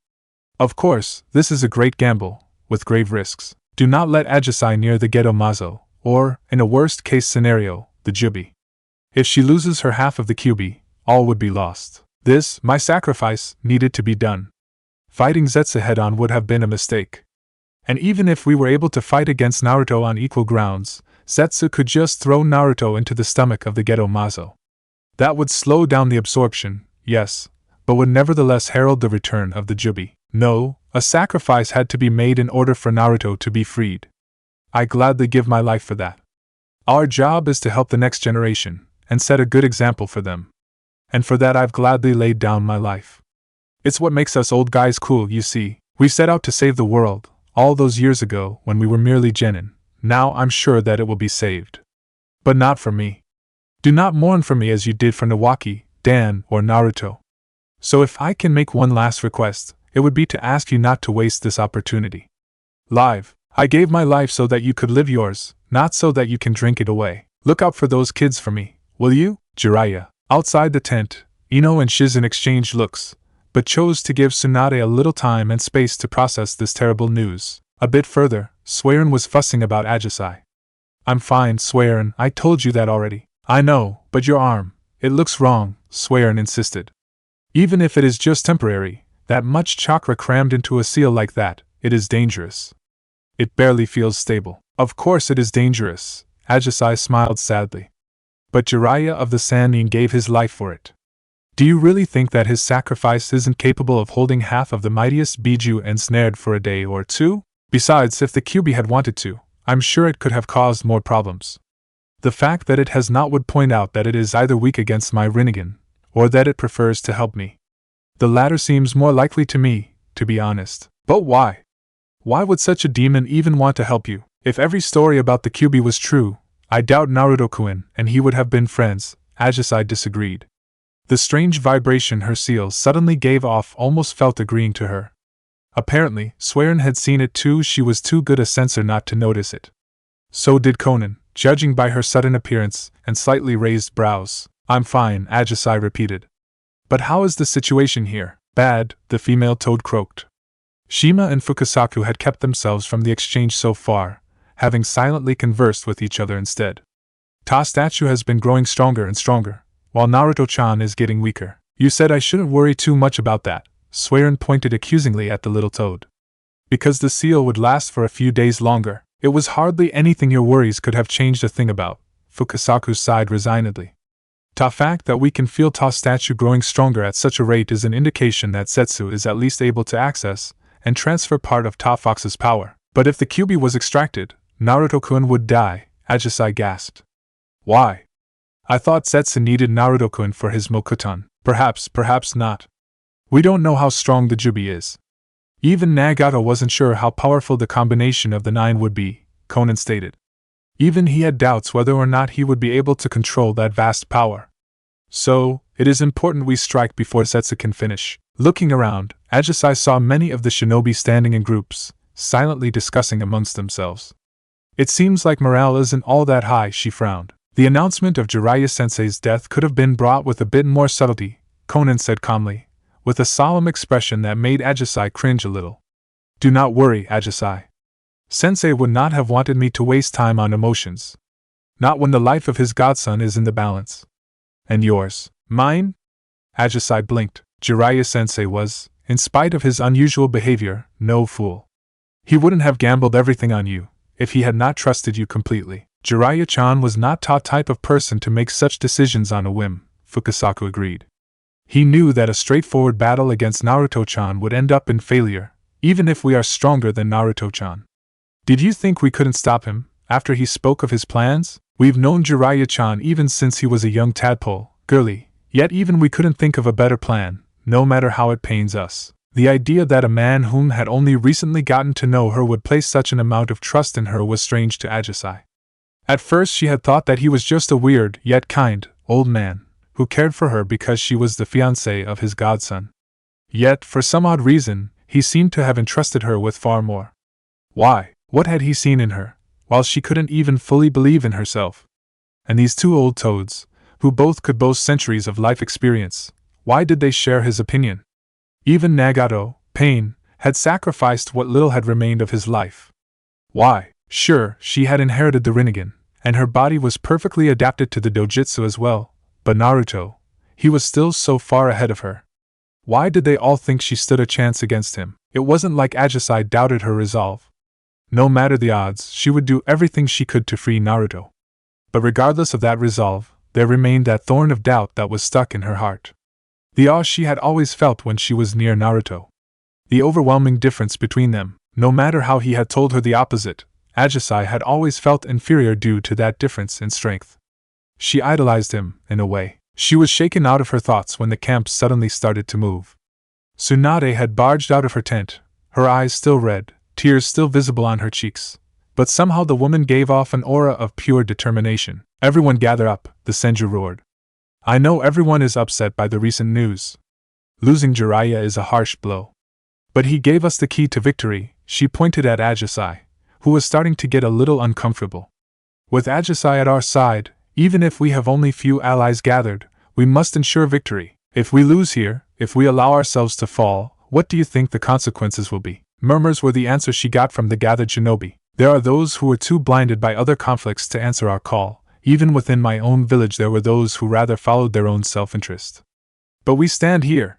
Of course, this is a great gamble, with grave risks. Do not let Ajisai near the Gedo Mazo, or, in a worst-case scenario, the Jubi. If she loses her half of the Kyuubi, all would be lost. This, my sacrifice, needed to be done. Fighting Zetsu head-on would have been a mistake. And even if we were able to fight against Naruto on equal grounds, Zetsu could just throw Naruto into the stomach of the Gedo Mazo. That would slow down the absorption, yes, but would nevertheless herald the return of the Jubi. No, a sacrifice had to be made in order for Naruto to be freed. I gladly give my life for that. Our job is to help the next generation, and set a good example for them. And for that I've gladly laid down my life. It's what makes us old guys cool, you see. We set out to save the world, all those years ago when we were merely genin. Now I'm sure that it will be saved. But not for me. Do not mourn for me as you did for Nawaki, Dan, or Naruto. So if I can make one last request, it would be to ask you not to waste this opportunity. Live, I gave my life so that you could live yours, not so that you can drink it away. Look out for those kids for me, will you? Jiraiya. Outside the tent, Ino and Shizen exchanged looks, but chose to give Tsunade a little time and space to process this terrible news. A bit further, Swearin was fussing about Ajisai. I'm fine, Swearin, I told you that already. I know, but your arm, it looks wrong, Swearin insisted. Even if it is just temporary, that much chakra crammed into a seal like that, it is dangerous. It barely feels stable. Of course it is dangerous, Ajisai smiled sadly. But Jiraiya of the Sannin gave his life for it. Do you really think that his sacrifice isn't capable of holding half of the mightiest Biju ensnared for a day or two? Besides, if the Kyuubi had wanted to, I'm sure it could have caused more problems. The fact that it has not would point out that it is either weak against my Rinnegan, or that it prefers to help me. The latter seems more likely to me, to be honest. But why? Why would such a demon even want to help you? If every story about the Kyuubi was true, I doubt Naruto-kun and he would have been friends, Ajisai disagreed. The strange vibration her seal suddenly gave off almost felt agreeing to her. Apparently, Swearin had seen it too, she was too good a sensor not to notice it. So did Konan, judging by her sudden appearance and slightly raised brows. I'm fine, Ajisai repeated. But how is the situation here? Bad, the female toad croaked. Shima and Fukasaku had kept themselves from the exchange so far, having silently conversed with each other instead. Ta statue has been growing stronger and stronger, while Naruto-chan is getting weaker. You said I shouldn't worry too much about that, Suiren pointed accusingly at the little toad. Because the seal would last for a few days longer, it was hardly anything your worries could have changed a thing about, Fukasaku sighed resignedly. The fact that we can feel Ta statue growing stronger at such a rate is an indication that Zetsu is at least able to access and transfer part of Ta Fox's power. But if the Kyuubi was extracted, Naruto-kun would die, Ajisai gasped. Why? I thought Zetsu needed Naruto-kun for his Mokuton. Perhaps not. We don't know how strong the Jubi is. Even Nagato wasn't sure how powerful the combination of the 9 would be, Konan stated. Even he had doubts whether or not he would be able to control that vast power. So, it is important we strike before Zetsu can finish. Looking around, Ajisai saw many of the shinobi standing in groups, silently discussing amongst themselves. It seems like morale isn't all that high, she frowned. The announcement of Jiraiya-sensei's death could have been brought with a bit more subtlety, Konan said calmly, with a solemn expression that made Ajisai cringe a little. Do not worry, Ajisai. Sensei would not have wanted me to waste time on emotions. Not when the life of his godson is in the balance. And yours? Mine? Ajisai blinked. Jiraiya-sensei was, in spite of his unusual behavior, no fool. He wouldn't have gambled everything on you, if he had not trusted you completely. Jiraiya-chan was not the type of person to make such decisions on a whim, Fukasaku agreed. He knew that a straightforward battle against Naruto-chan would end up in failure, even if we are stronger than Naruto-chan. Did you think we couldn't stop him, after he spoke of his plans? We've known Jiraiya-chan even since he was a young tadpole, girly, yet even we couldn't think of a better plan, no matter how it pains us. The idea that a man whom had only recently gotten to know her would place such an amount of trust in her was strange to Ajisai. At first she had thought that he was just a weird, yet kind, old man, who cared for her because she was the fiancée of his godson. Yet, for some odd reason, he seemed to have entrusted her with far more. Why? What had he seen in her, while she couldn't even fully believe in herself? And these two old toads, who both could boast centuries of life experience, why did they share his opinion? Even Nagato, Pain, had sacrificed what little had remained of his life. Why? Sure, she had inherited the Rinnegan, and her body was perfectly adapted to the dojutsu as well, but Naruto, he was still so far ahead of her. Why did they all think she stood a chance against him? It wasn't like Ajisai doubted her resolve. No matter the odds, she would do everything she could to free Naruto. But regardless of that resolve, there remained that thorn of doubt that was stuck in her heart. The awe she had always felt when she was near Naruto. The overwhelming difference between them, no matter how he had told her the opposite, Ajisai had always felt inferior due to that difference in strength. She idolized him, in a way. She was shaken out of her thoughts when the camp suddenly started to move. Tsunade had barged out of her tent, her eyes still red, tears still visible on her cheeks. But somehow the woman gave off an aura of pure determination. Everyone gather up, the Senju roared. I know everyone is upset by the recent news. Losing Jiraiya is a harsh blow. But he gave us the key to victory, she pointed at Ajisai, who was starting to get a little uncomfortable. With Ajisai at our side, even if we have only few allies gathered, we must ensure victory. If we lose here, if we allow ourselves to fall, what do you think the consequences will be? Murmurs were the answer she got from the gathered shinobi. There are those who were too blinded by other conflicts to answer our call. Even within my own village there were those who rather followed their own self-interest. But we stand here.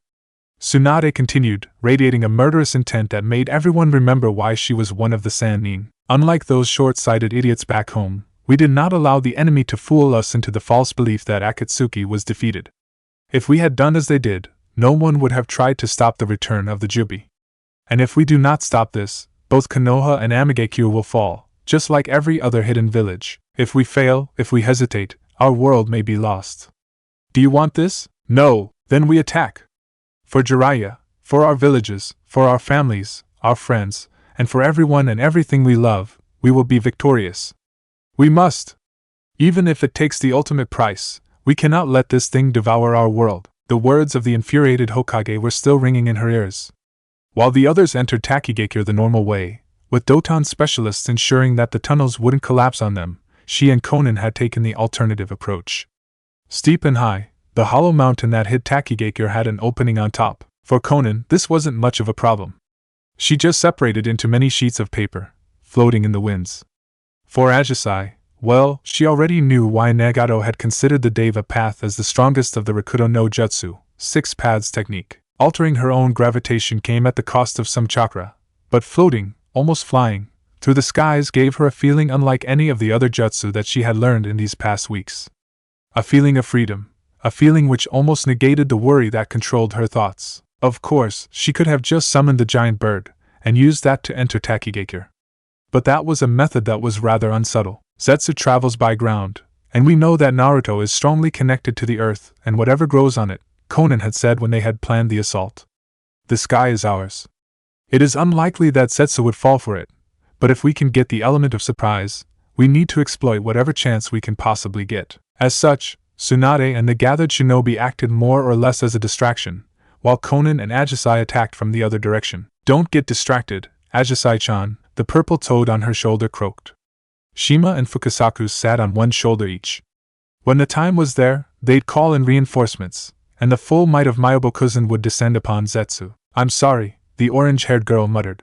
Tsunade continued, radiating a murderous intent that made everyone remember why she was one of the Sannin. Unlike those short-sighted idiots back home, we did not allow the enemy to fool us into the false belief that Akatsuki was defeated. If we had done as they did, no one would have tried to stop the return of the Jubi. And if we do not stop this, both Konoha and Amagekyo will fall, just like every other hidden village. If we fail, if we hesitate, our world may be lost. Do you want this? No, then we attack. For Jiraiya, for our villages, for our families, our friends, and for everyone and everything we love, we will be victorious. We must. Even if it takes the ultimate price, we cannot let this thing devour our world. The words of the infuriated Hokage were still ringing in her ears. While the others entered Takigakure the normal way, with Doton specialists ensuring that the tunnels wouldn't collapse on them, she and Conan had taken the alternative approach. Steep and high, the hollow mountain that hid Takigakure had an opening on top. For Conan, this wasn't much of a problem. She just separated into many sheets of paper, floating in the winds. For Ajisai, well, she already knew why Nagato had considered the Deva path as the strongest of the Rakuto no Jutsu, 6 paths technique. Altering her own gravitation came at the cost of some chakra, but floating, almost flying, through the skies gave her a feeling unlike any of the other jutsu that she had learned in these past weeks. A feeling of freedom, a feeling which almost negated the worry that controlled her thoughts. Of course, she could have just summoned the giant bird, and used that to enter Takigakure. But that was a method that was rather unsubtle. Zetsu travels by ground, and we know that Naruto is strongly connected to the earth and whatever grows on it, Conan had said when they had planned the assault. The sky is ours. It is unlikely that Zetsu would fall for it, but if we can get the element of surprise, we need to exploit whatever chance we can possibly get. As such, Tsunade and the gathered shinobi acted more or less as a distraction, while Conan and Ajisai attacked from the other direction. Don't get distracted, Ajisai-chan, the purple toad on her shoulder croaked. Shima and Fukasaku sat on one shoulder each. When the time was there, they'd call in reinforcements, and the full might of Myobokuzen would descend upon Zetsu. I'm sorry, the orange-haired girl muttered.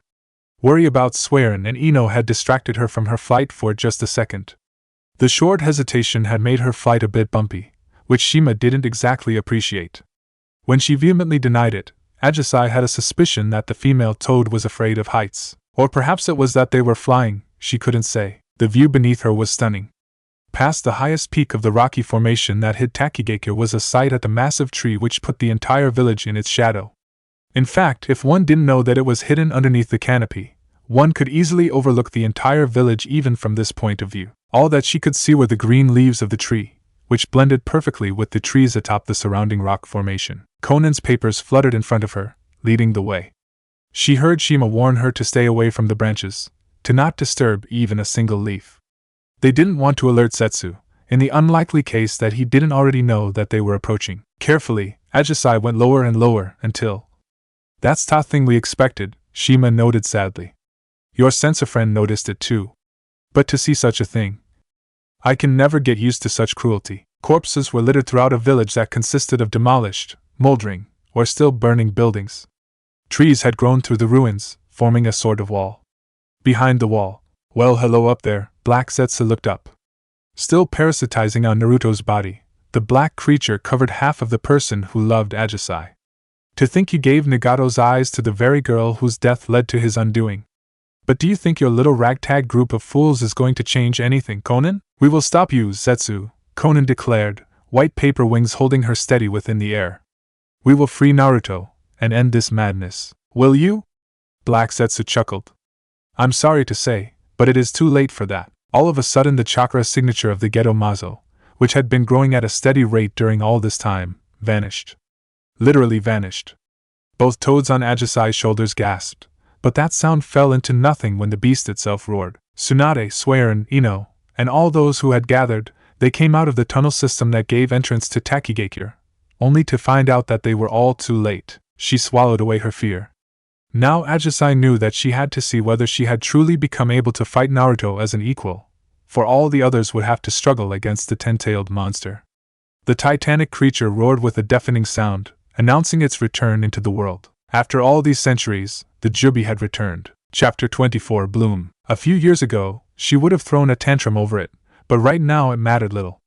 Worry about Swearin and Ino had distracted her from her flight for just a second. The short hesitation had made her flight a bit bumpy, which Shima didn't exactly appreciate. When she vehemently denied it, Ajisai had a suspicion that the female toad was afraid of heights. Or perhaps it was that they were flying, she couldn't say. The view beneath her was stunning. Past the highest peak of the rocky formation that hid Takigakure was a sight at the massive tree which put the entire village in its shadow. In fact, if one didn't know that it was hidden underneath the canopy, one could easily overlook the entire village even from this point of view. All that she could see were the green leaves of the tree, which blended perfectly with the trees atop the surrounding rock formation. Conan's papers fluttered in front of her, leading the way. She heard Shima warn her to stay away from the branches, to not disturb even a single leaf. They didn't want to alert Zetsu, in the unlikely case that he didn't already know that they were approaching. Carefully, Ajisai went lower and lower until... That's the thing we expected, Shima noted sadly. Your sensor friend noticed it too. But to see such a thing... I can never get used to such cruelty. Corpses were littered throughout a village that consisted of demolished, moldering, or still burning buildings. Trees had grown through the ruins, forming a sort of wall. Behind the wall, well, hello up there, Black Zetsu looked up. Still parasitizing on Naruto's body, the black creature covered half of the person who loved Ajisai. To think he gave Nagato's eyes to the very girl whose death led to his undoing. But do you think your little ragtag group of fools is going to change anything, Conan? We will stop you, Zetsu, Conan declared, white paper wings holding her steady within the air. We will free Naruto, and end this madness. Will you? Black Zetsu chuckled. I'm sorry to say, but it is too late for that. All of a sudden the chakra signature of the Geto Mazo, which had been growing at a steady rate during all this time, vanished. Literally vanished. Both toads on Ajisai's shoulders gasped, but that sound fell into nothing when the beast itself roared. Tsunade, Swearin, Ino, and all those who had gathered, they came out of the tunnel system that gave entrance to Takigakure, only to find out that they were all too late. She swallowed away her fear. Now Ajisai knew that she had to see whether she had truly become able to fight Naruto as an equal, for all the others would have to struggle against the ten-tailed monster. The titanic creature roared with a deafening sound, announcing its return into the world. After all these centuries, the Jubi had returned. Chapter 24 Bloom. A few years ago, she would have thrown a tantrum over it, but right now it mattered little.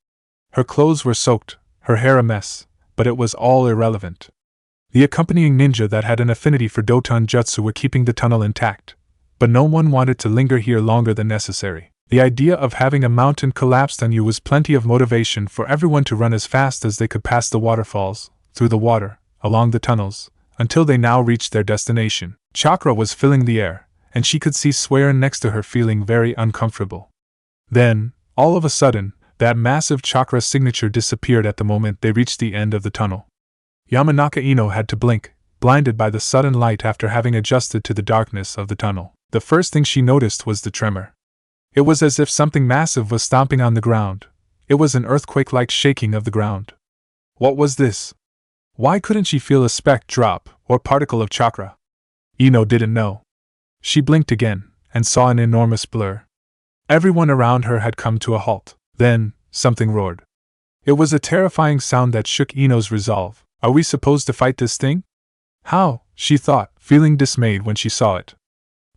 Her clothes were soaked, her hair a mess, but it was all irrelevant. The accompanying ninja that had an affinity for Doton Jutsu were keeping the tunnel intact, but no one wanted to linger here longer than necessary. The idea of having a mountain collapsed on you was plenty of motivation for everyone to run as fast as they could past the waterfalls, through the water, along the tunnels, until they now reached their destination. Chakra was filling the air, and she could see Swearin next to her feeling very uncomfortable. Then, all of a sudden, that massive chakra signature disappeared at the moment they reached the end of the tunnel. Yamanaka Ino had to blink, blinded by the sudden light after having adjusted to the darkness of the tunnel. The first thing she noticed was the tremor. It was as if something massive was stomping on the ground. It was an earthquake-like shaking of the ground. What was this? Why couldn't she feel a speck drop, or particle of chakra? Ino didn't know. She blinked again, and saw an enormous blur. Everyone around her had come to a halt. Then, something roared. It was a terrifying sound that shook Ino's resolve. Are we supposed to fight this thing? How? She thought, feeling dismayed when she saw it.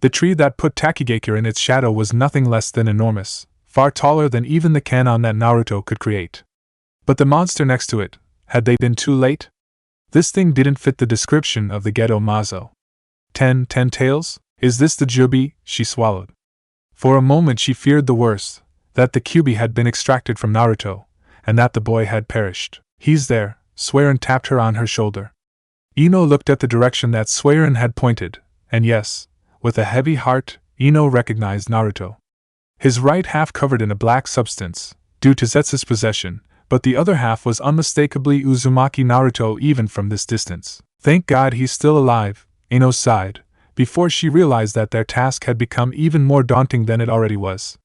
The tree that put Takigakure in its shadow was nothing less than enormous, far taller than even the cannon that Naruto could create. But the monster next to it, had they been too late? This thing didn't fit the description of the Geto Mazo. 10 tails? Is this the Jubi? She swallowed. For a moment she feared the worst, that the Kyuubi had been extracted from Naruto, and that the boy had perished. He's there, Suiren tapped her on her shoulder. Ino looked at the direction that Suiren had pointed, and yes, with a heavy heart, Ino recognized Naruto. His right half covered in a black substance, due to Zetsu's possession, but the other half was unmistakably Uzumaki Naruto even from this distance. Thank God he's still alive, Ino sighed, before she realized that their task had become even more daunting than it already was.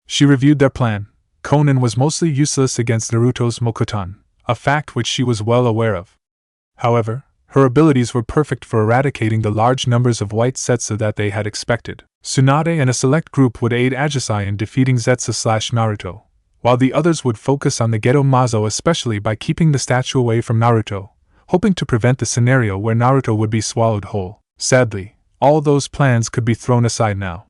She reviewed their plan. Konan was mostly useless against Naruto's Mokuton, a fact which she was well aware of. However, her abilities were perfect for eradicating the large numbers of white Zetsu that they had expected. Tsunade and a select group would aid Agisai in defeating Zetsu/Naruto, while the others would focus on the Geto Mazo, especially by keeping the statue away from Naruto, hoping to prevent the scenario where Naruto would be swallowed whole. Sadly, all those plans could be thrown aside now.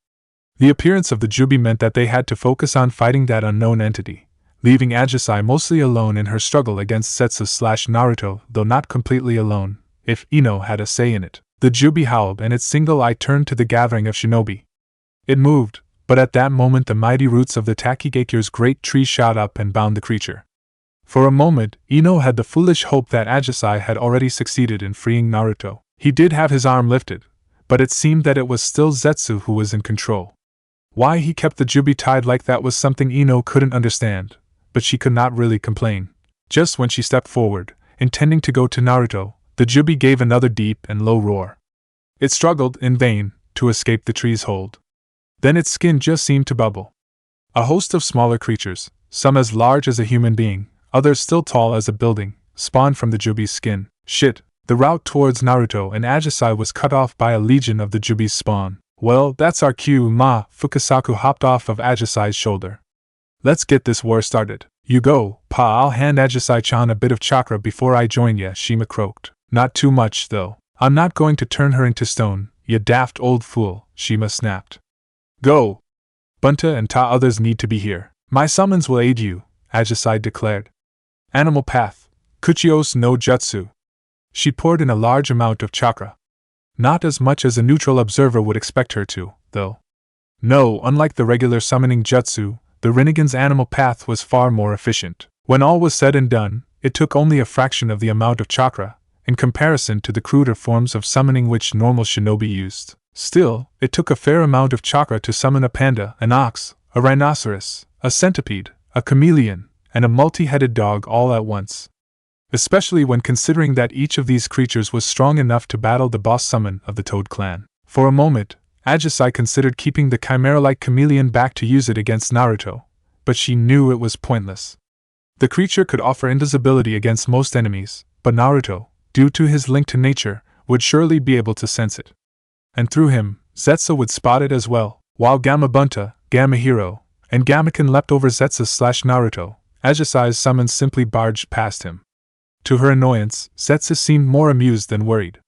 The appearance of the Jubi meant that they had to focus on fighting that unknown entity, leaving Agisai mostly alone in her struggle against Zetsu/Naruto, though not completely alone, if Ino had a say in it. The Jubi howled and its single eye turned to the gathering of shinobi. It moved, but at that moment the mighty roots of the Takigakure's great tree shot up and bound the creature. For a moment, Ino had the foolish hope that Agisai had already succeeded in freeing Naruto. He did have his arm lifted, but it seemed that it was still Zetsu who was in control. Why he kept the Jubi tied like that was something Ino couldn't understand, but she could not really complain. Just when she stepped forward, intending to go to Naruto, the Jubi gave another deep and low roar. It struggled, in vain, to escape the tree's hold. Then its skin just seemed to bubble. A host of smaller creatures, some as large as a human being, others still tall as a building, spawned from the Jubi's skin. Shit, the route towards Naruto and Agisai was cut off by a legion of the Jubi's spawn. Well, that's our cue, Fukasaku hopped off of Agisai's shoulder. Let's get this war started. You go, Pa, I'll hand Agisai-chan a bit of chakra before I join ya, Shima croaked. Not too much, though. I'm not going to turn her into stone, you daft old fool, Shima snapped. Go! Bunta and Ta others need to be here. My summons will aid you, Agisai declared. Animal Path, Kuchios no Jutsu. She poured in a large amount of chakra. Not as much as a neutral observer would expect her to, though. No, unlike the regular summoning jutsu, the Rinnegan's animal path was far more efficient. When all was said and done, it took only a fraction of the amount of chakra, in comparison to the cruder forms of summoning which normal shinobi used. Still, it took a fair amount of chakra to summon a panda, an ox, a rhinoceros, a centipede, a chameleon, and a multi-headed dog all at once. Especially when considering that each of these creatures was strong enough to battle the boss summon of the Toad clan. For a moment, Agisai considered keeping the chimera-like chameleon back to use it against Naruto, but she knew it was pointless. The creature could offer invisibility against most enemies, but Naruto, due to his link to nature, would surely be able to sense it. And through him, Zetsu would spot it as well. While Gamma Bunta, Gamma Hero, and Gammakin leapt over Zetsu/Naruto, Agisai's summons simply barged past him. To her annoyance, Zetsu seemed more amused than worried.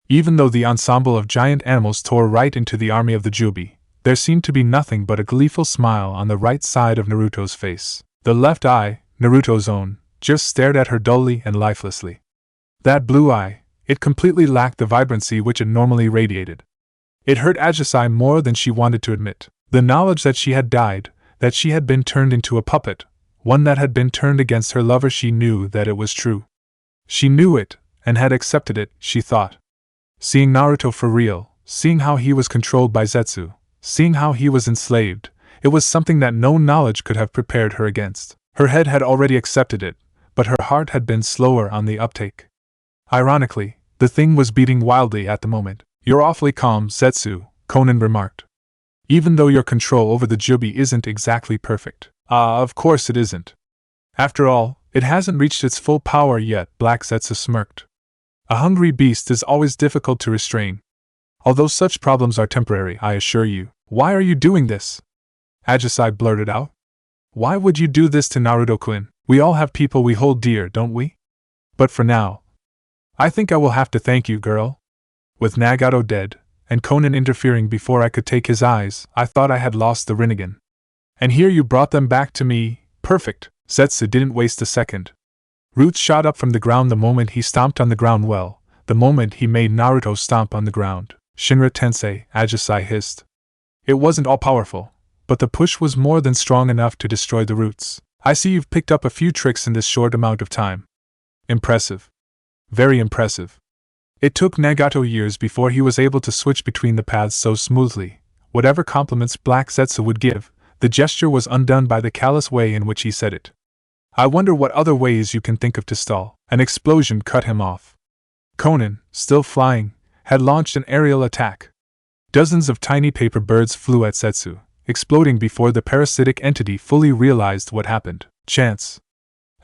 Even though the ensemble of giant animals tore right into the army of the Jubi, there seemed to be nothing but a gleeful smile on the right side of Naruto's face. The left eye, Naruto's own, just stared at her dully and lifelessly. That blue eye, it completely lacked the vibrancy which it normally radiated. It hurt Agisai more than she wanted to admit. The knowledge that she had died, that she had been turned into a puppet, one that had been turned against her lover, she knew that it was true. She knew it, and had accepted it, she thought. Seeing Naruto for real, seeing how he was controlled by Zetsu, seeing how he was enslaved, it was something that no knowledge could have prepared her against. Her head had already accepted it, but her heart had been slower on the uptake. Ironically, the thing was beating wildly at the moment. You're awfully calm, Zetsu, Konan remarked. Even though your control over the Jubi isn't exactly perfect. Of course it isn't. After all, it hasn't reached its full power yet, Black Zetsu smirked. A hungry beast is always difficult to restrain. Although such problems are temporary, I assure you. Why are you doing this? Ajisai blurted out. Why would you do this to Naruto-kun? We all have people we hold dear, don't we? But for now, I think I will have to thank you, girl. With Nagato dead, and Conan interfering before I could take his eyes, I thought I had lost the Rinnegan. And here you brought them back to me. Perfect. Zetsu didn't waste a second. Roots shot up from the ground the moment he stomped on the ground the moment he made Naruto stomp on the ground. Shinra Tensei, Ajisai hissed. It wasn't all-powerful, but the push was more than strong enough to destroy the roots. I see you've picked up a few tricks in this short amount of time. Impressive. Very impressive. It took Nagato years before he was able to switch between the paths so smoothly. Whatever compliments Black Zetsu would give, the gesture was undone by the callous way in which he said it. I wonder what other ways you can think of to stall. An explosion cut him off. Conan, still flying, had launched an aerial attack. Dozens of tiny paper birds flew at Zetsu, exploding before the parasitic entity fully realized what happened. Chance.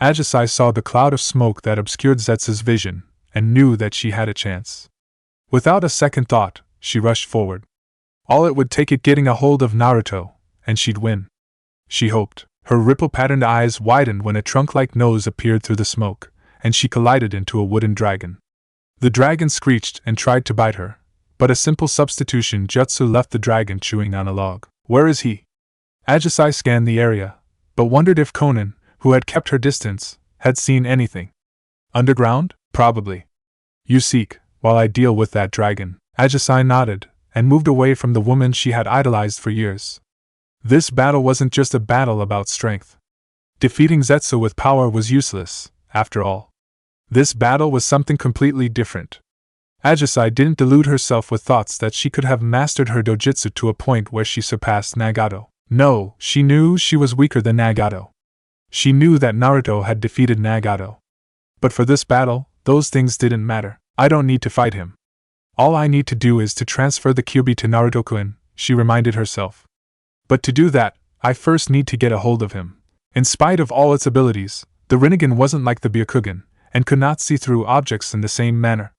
Ajisai saw the cloud of smoke that obscured Zetsu's vision, and knew that she had a chance. Without a second thought, she rushed forward. All it would take it getting a hold of Naruto, and she'd win. She hoped. Her ripple-patterned eyes widened when a trunk-like nose appeared through the smoke, and she collided into a wooden dragon. The dragon screeched and tried to bite her, but a simple substitution jutsu left the dragon chewing on a log. Where is he? Ajisai scanned the area, but wondered if Conan, who had kept her distance, had seen anything. Underground? Probably. You seek, while I deal with that dragon. Ajisai nodded, and moved away from the woman she had idolized for years. This battle wasn't just a battle about strength. Defeating Zetsu with power was useless, after all. This battle was something completely different. Ajisai didn't delude herself with thoughts that she could have mastered her dojutsu to a point where she surpassed Nagato. No, she knew she was weaker than Nagato. She knew that Naruto had defeated Nagato. But for this battle, those things didn't matter. I don't need to fight him. All I need to do is to transfer the Kyuubi to Naruto-kun, she reminded herself. But to do that, I first need to get a hold of him. In spite of all its abilities, the Rinnegan wasn't like the Byakugan, and could not see through objects in the same manner.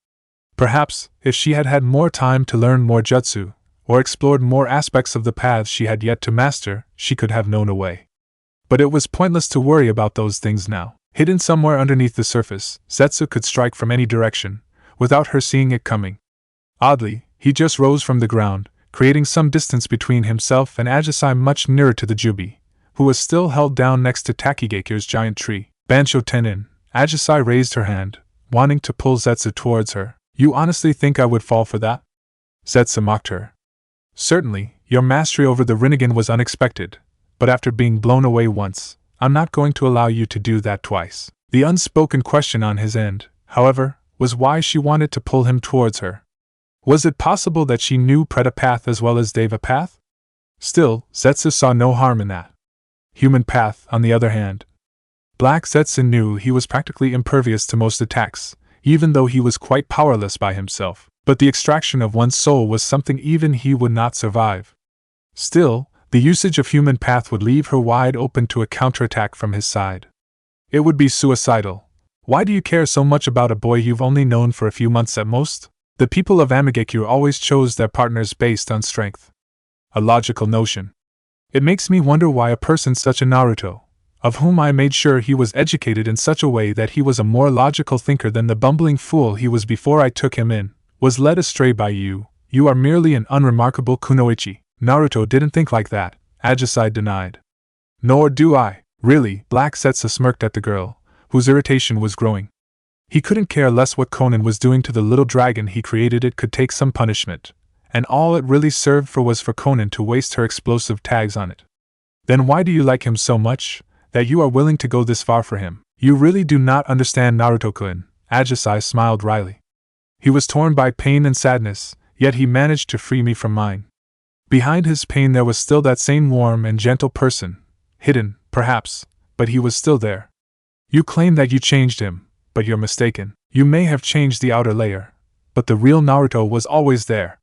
Perhaps, if she had had more time to learn more jutsu, or explored more aspects of the paths she had yet to master, she could have known a way. But it was pointless to worry about those things now. Hidden somewhere underneath the surface, Zetsu could strike from any direction, without her seeing it coming. Oddly, he just rose from the ground, creating some distance between himself and Ajisai much nearer to the Jubi, who was still held down next to Takigakir's giant tree. Bansho Tenin, Ajisai raised her hand, wanting to pull Zetsu towards her. You honestly think I would fall for that? Zetsu mocked her. Certainly, your mastery over the Rinnegan was unexpected, but after being blown away once, I'm not going to allow you to do that twice. The unspoken question on his end, however, was why she wanted to pull him towards her. Was it possible that she knew Preta Path as well as Deva Path? Still, Zetsu saw no harm in that. Human Path, on the other hand. Black Zetsu knew he was practically impervious to most attacks, even though he was quite powerless by himself. But the extraction of one's soul was something even he would not survive. Still, the usage of Human Path would leave her wide open to a counterattack from his side. It would be suicidal. Why do you care so much about a boy you've only known for a few months at most? The people of Amigekyo always chose their partners based on strength. A logical notion. It makes me wonder why a person such as Naruto, of whom I made sure he was educated in such a way that he was a more logical thinker than the bumbling fool he was before I took him in, was led astray by you. You are merely an unremarkable kunoichi. Naruto didn't think like that, Ajisai denied. Nor do I, really. Black Zetsu smirked at the girl, whose irritation was growing. He couldn't care less what Conan was doing to the little dragon he created. It could take some punishment, and all it really served for was for Conan to waste her explosive tags on it. Then why do you like him so much, that you are willing to go this far for him? You really do not understand Naruto-kun, Ajisai smiled wryly. He was torn by pain and sadness, yet he managed to free me from mine. Behind his pain there was still that same warm and gentle person, hidden, perhaps, but he was still there. You claim that you changed him, but you're mistaken. You may have changed the outer layer, but the real Naruto was always there.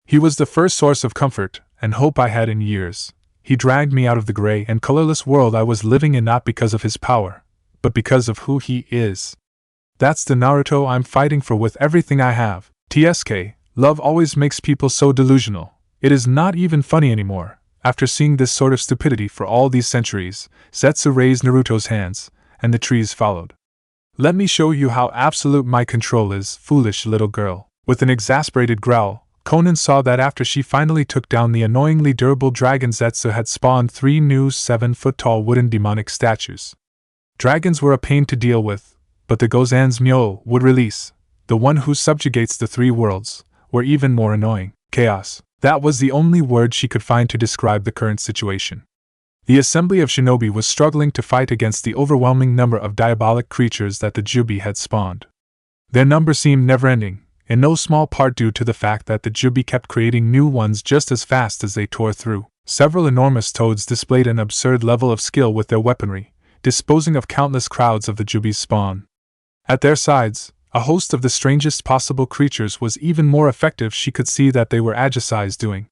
He was the first source of comfort and hope I had in years. He dragged me out of the gray and colorless world I was living in, not because of his power, but because of who he is. That's the Naruto I'm fighting for with everything I have. TSK, love always makes people so delusional. It is not even funny anymore. After seeing this sort of stupidity for all these centuries, Zetsu raised Naruto's hands, and the trees followed. Let me show you how absolute my control is, foolish little girl. With an exasperated growl, Conan saw that after she finally took down the annoyingly durable dragon, Zetsu had spawned 3 new 7-foot-tall wooden demonic statues. Dragons were a pain to deal with, but the Gozan's Myo would release, the one who subjugates the 3 worlds, were even more annoying. Chaos. That was the only word she could find to describe the current situation. The assembly of shinobi was struggling to fight against the overwhelming number of diabolic creatures that the Jubi had spawned. Their number seemed never-ending, in no small part due to the fact that the Jubi kept creating new ones just as fast as they tore through. Several enormous toads displayed an absurd level of skill with their weaponry, disposing of countless crowds of the Jubi's spawn. At their sides, a host of the strangest possible creatures was even more effective. She could see that they were Ajisai's doing.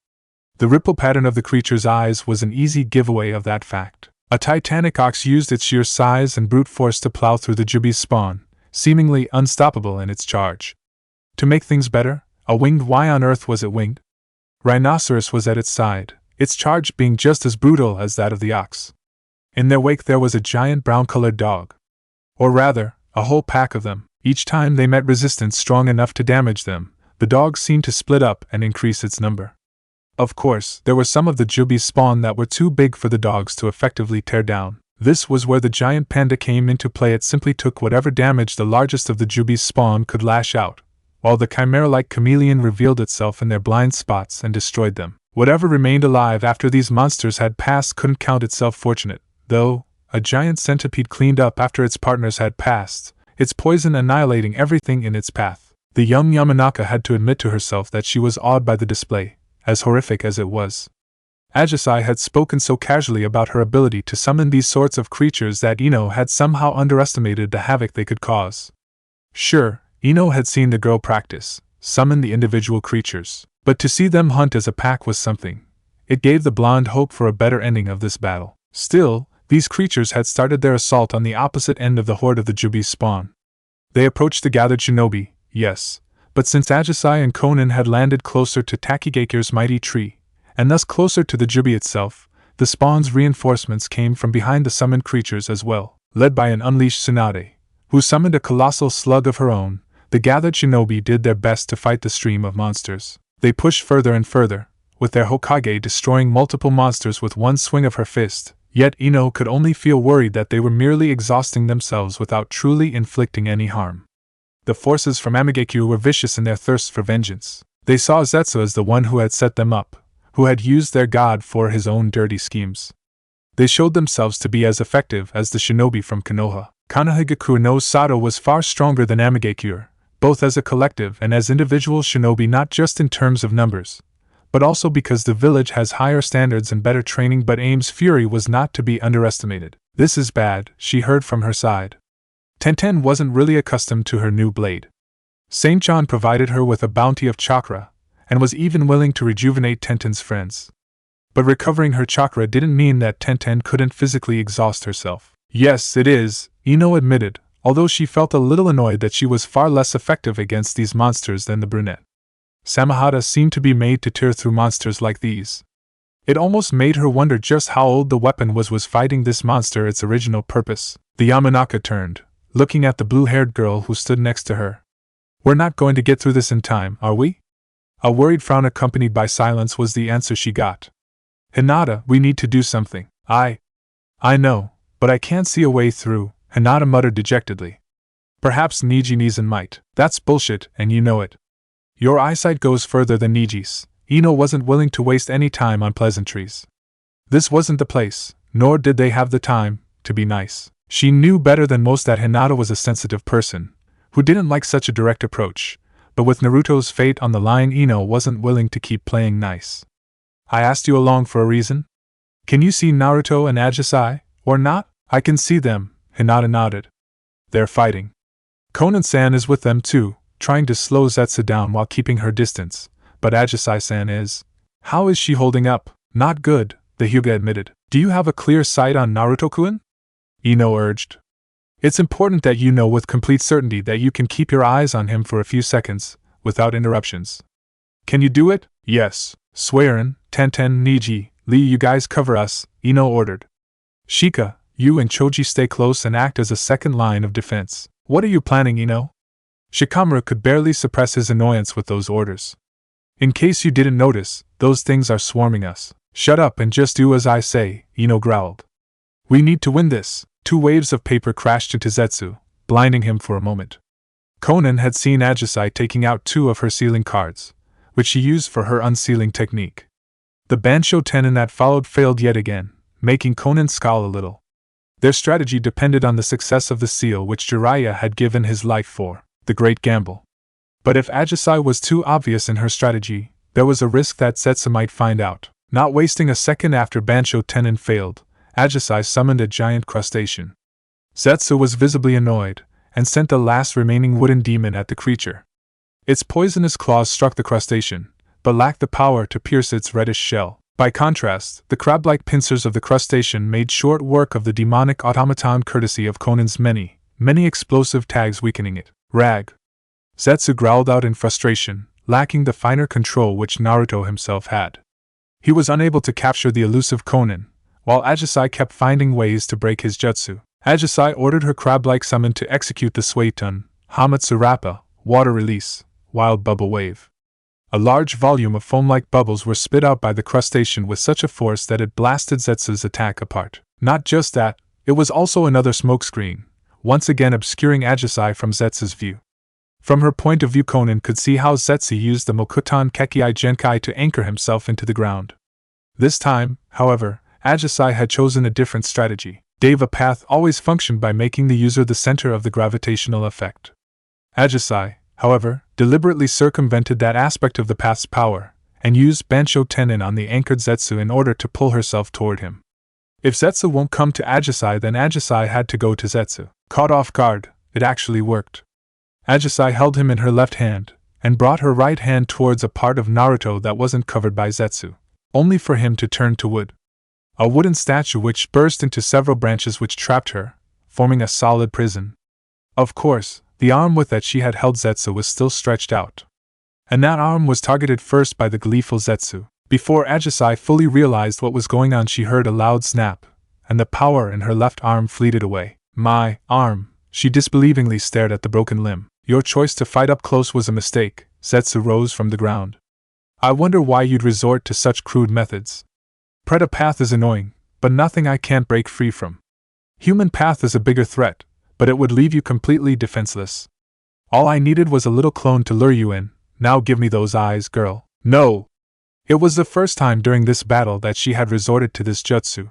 The ripple pattern of the creature's eyes was an easy giveaway of that fact. A titanic ox used its sheer size and brute force to plow through the Jubi's spawn, seemingly unstoppable in its charge. To make things better, a winged why on earth was it winged? Rhinoceros was at its side, its charge being just as brutal as that of the ox. In their wake there was a giant brown-colored dog. Or rather, a whole pack of them. Each time they met resistance strong enough to damage them, the dog seemed to split up and increase its number. Of course, there were some of the Jubi's spawn that were too big for the dogs to effectively tear down. This was where the giant panda came into play. It simply took whatever damage the largest of the Jubi's spawn could lash out, while the chimera-like chameleon revealed itself in their blind spots and destroyed them. Whatever remained alive after these monsters had passed couldn't count itself fortunate, though. A giant centipede cleaned up after its partners had passed, its poison annihilating everything in its path. The young Yamanaka had to admit to herself that she was awed by the display, as horrific as it was. Ajisai had spoken so casually about her ability to summon these sorts of creatures that Ino had somehow underestimated the havoc they could cause. Sure, Ino had seen the girl practice, summon the individual creatures, but to see them hunt as a pack was something. It gave the blonde hope for a better ending of this battle. Still, these creatures had started their assault on the opposite end of the horde of the Jubi's spawn. They approached the gathered shinobi, yes, but since Ajisai and Conan had landed closer to Takigaker's mighty tree, and thus closer to the Jubi itself, the spawn's reinforcements came from behind the summoned creatures as well. Led by an unleashed Tsunade, who summoned a colossal slug of her own, the gathered shinobi did their best to fight the stream of monsters. They pushed further and further, with their Hokage destroying multiple monsters with one swing of her fist. Yet Ino could only feel worried that they were merely exhausting themselves without truly inflicting any harm. The forces from Amigekyo were vicious in their thirst for vengeance. They saw Zetsu as the one who had set them up, who had used their god for his own dirty schemes. They showed themselves to be as effective as the shinobi from Konoha. Kanohigaku no Sato was far stronger than Amigekyo, both as a collective and as individual shinobi, not just in terms of numbers, but also because the village has higher standards and better training. But Aim's fury was not to be underestimated. This is bad, she heard from her side. Tenten wasn't really accustomed to her new blade. Saint John provided her with a bounty of chakra, and was even willing to rejuvenate Tenten's friends. But recovering her chakra didn't mean that Tenten couldn't physically exhaust herself. Yes, it is, Ino admitted, although she felt a little annoyed that she was far less effective against these monsters than the brunette. Samahata seemed to be made to tear through monsters like these. It almost made her wonder just how old the weapon was fighting this monster its original purpose. The Yamanaka turned, looking at the blue-haired girl who stood next to her. We're not going to get through this in time, are we? A worried frown accompanied by silence was the answer she got. Hinata, we need to do something. I know, but I can't see a way through, Hinata muttered dejectedly. Perhaps Niji-Nizen might. That's bullshit, and you know it. Your eyesight goes further than Niji's. Ino wasn't willing to waste any time on pleasantries. This wasn't the place, nor did they have the time, to be nice. She knew better than most that Hinata was a sensitive person, who didn't like such a direct approach, but with Naruto's fate on the line, Ino wasn't willing to keep playing nice. I asked you along for a reason? Can you see Naruto and Ajisai, or not? I can see them, Hinata nodded. They're fighting. Konan-san is with them too, trying to slow Zetsu down while keeping her distance, but Ajisai-san is. How is she holding up? Not good, the Hyuga admitted. Do you have a clear sight on Naruto-kun? Ino urged. It's important that you know with complete certainty that you can keep your eyes on him for a few seconds, without interruptions. Can you do it? Yes. Swearin, Tenten, Niji, Lee, you guys cover us, Ino ordered. Shika, you and Choji stay close and act as a second line of defense. What are you planning, Ino? Shikamaru could barely suppress his annoyance with those orders. In case you didn't notice, those things are swarming us. Shut up and just do as I say, Ino growled. We need to win this. 2 waves of paper crashed into Zetsu, blinding him for a moment. Konan had seen Ajisai taking out 2 of her sealing cards, which she used for her unsealing technique. The Bansho Tenon that followed failed yet again, making Konan scowl a little. Their strategy depended on the success of the seal which Jiraiya had given his life for, the great gamble. But if Ajisai was too obvious in her strategy, there was a risk that Zetsu might find out. Not wasting a second after Bansho Tenon failed, Ajisai summoned a giant crustacean. Zetsu was visibly annoyed, and sent the last remaining wooden demon at the creature. Its poisonous claws struck the crustacean, but lacked the power to pierce its reddish shell. By contrast, the crab-like pincers of the crustacean made short work of the demonic automaton courtesy of Konan's many explosive tags weakening it. Rag! Zetsu growled out in frustration, lacking the finer control which Naruto himself had. He was unable to capture the elusive Konan, while Ajisai kept finding ways to break his jutsu. Ajisai ordered her crab-like summon to execute the Suetun, Hamatsu Rappa, water release, wild bubble wave. A large volume of foam-like bubbles were spit out by the crustacean with such a force that it blasted Zetsu's attack apart. Not just that, it was also another smokescreen, once again obscuring Ajisai from Zetsu's view. From her point of view, Konan could see how Zetsu used the Mokuton Kekkei Genkai to anchor himself into the ground. This time, however, Ajisai had chosen a different strategy. Deva Path always functioned by making the user the center of the gravitational effect. Ajisai, however, deliberately circumvented that aspect of the path's power, and used Bansho Tenon on the anchored Zetsu in order to pull herself toward him. If Zetsu won't come to Ajisai, then Ajisai had to go to Zetsu. Caught off guard, it actually worked. Ajisai held him in her left hand, and brought her right hand towards a part of Naruto that wasn't covered by Zetsu, only for him to turn to wood. A wooden statue which burst into several branches which trapped her, forming a solid prison. Of course, the arm with that she had held Zetsu was still stretched out. And that arm was targeted first by the gleeful Zetsu. Before Ajisai fully realized what was going on, she heard a loud snap, and the power in her left arm fleeted away. My arm! She disbelievingly stared at the broken limb. Your choice to fight up close was a mistake. Zetsu rose from the ground. I wonder why you'd resort to such crude methods. Preta Path is annoying, but nothing I can't break free from. Human Path is a bigger threat, but it would leave you completely defenseless. All I needed was a little clone to lure you in. Now give me those eyes, girl. No! It was the first time during this battle that she had resorted to this jutsu.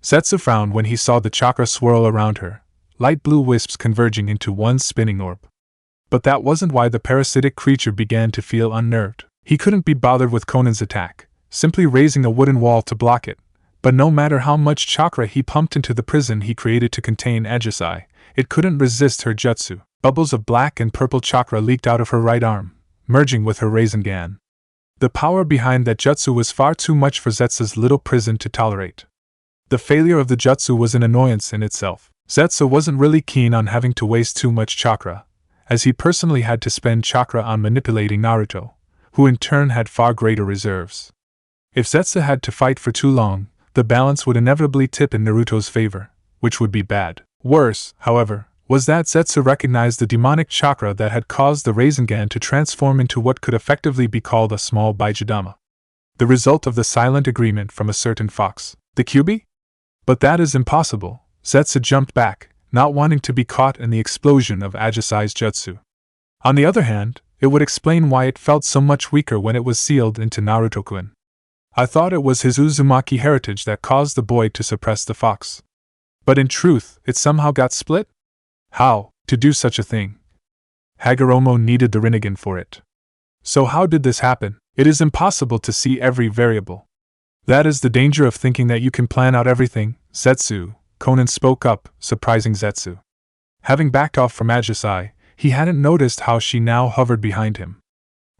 Zetsu frowned when he saw the chakra swirl around her, light blue wisps converging into one spinning orb. But that wasn't why the parasitic creature began to feel unnerved. He couldn't be bothered with Konan's attack, simply raising a wooden wall to block it, but no matter how much chakra he pumped into the prison he created to contain Ajisai, it couldn't resist her jutsu. Bubbles of black and purple chakra leaked out of her right arm, merging with her Rasengan. The power behind that jutsu was far too much for Zetsu's little prison to tolerate. The failure of the jutsu was an annoyance in itself. Zetsu wasn't really keen on having to waste too much chakra, as he personally had to spend chakra on manipulating Naruto, who in turn had far greater reserves. If Zetsu had to fight for too long, the balance would inevitably tip in Naruto's favor, which would be bad. Worse, however, was that Zetsu recognized the demonic chakra that had caused the Rasengan to transform into what could effectively be called a small Baijidama. The result of the silent agreement from a certain fox. The Kyubi? But that is impossible. Zetsu jumped back, not wanting to be caught in the explosion of Ajisai's jutsu. On the other hand, it would explain why it felt so much weaker when it was sealed into Naruto-kun. I thought it was his Uzumaki heritage that caused the boy to suppress the fox. But in truth, it somehow got split? How, to do such a thing? Hagoromo needed the Rinnegan for it. So how did this happen? It is impossible to see every variable. That is the danger of thinking that you can plan out everything, Zetsu, Konan spoke up, surprising Zetsu. Having backed off from Ajisai, he hadn't noticed how she now hovered behind him.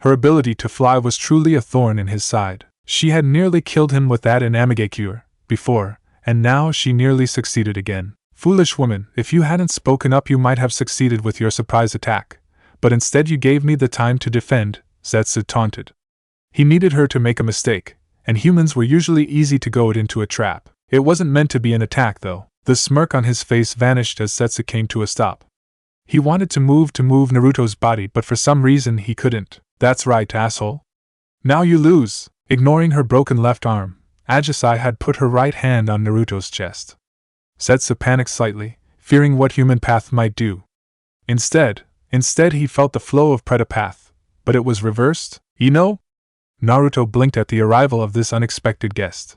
Her ability to fly was truly a thorn in his side. She had nearly killed him with that in Amigakure before, and now she nearly succeeded again. Foolish woman, if you hadn't spoken up you might have succeeded with your surprise attack, but instead you gave me the time to defend, Zetsu taunted. He needed her to make a mistake, and humans were usually easy to goad into a trap. It wasn't meant to be an attack, though. The smirk on his face vanished as Zetsu came to a stop. He wanted to move Naruto's body, but for some reason he couldn't. That's right, asshole. Now you lose. Ignoring her broken left arm, Ajisai had put her right hand on Naruto's chest. Zetsu panicked slightly, fearing what human path might do. Instead he felt the flow of Preta path, but it was reversed, you know? Naruto blinked at the arrival of this unexpected guest.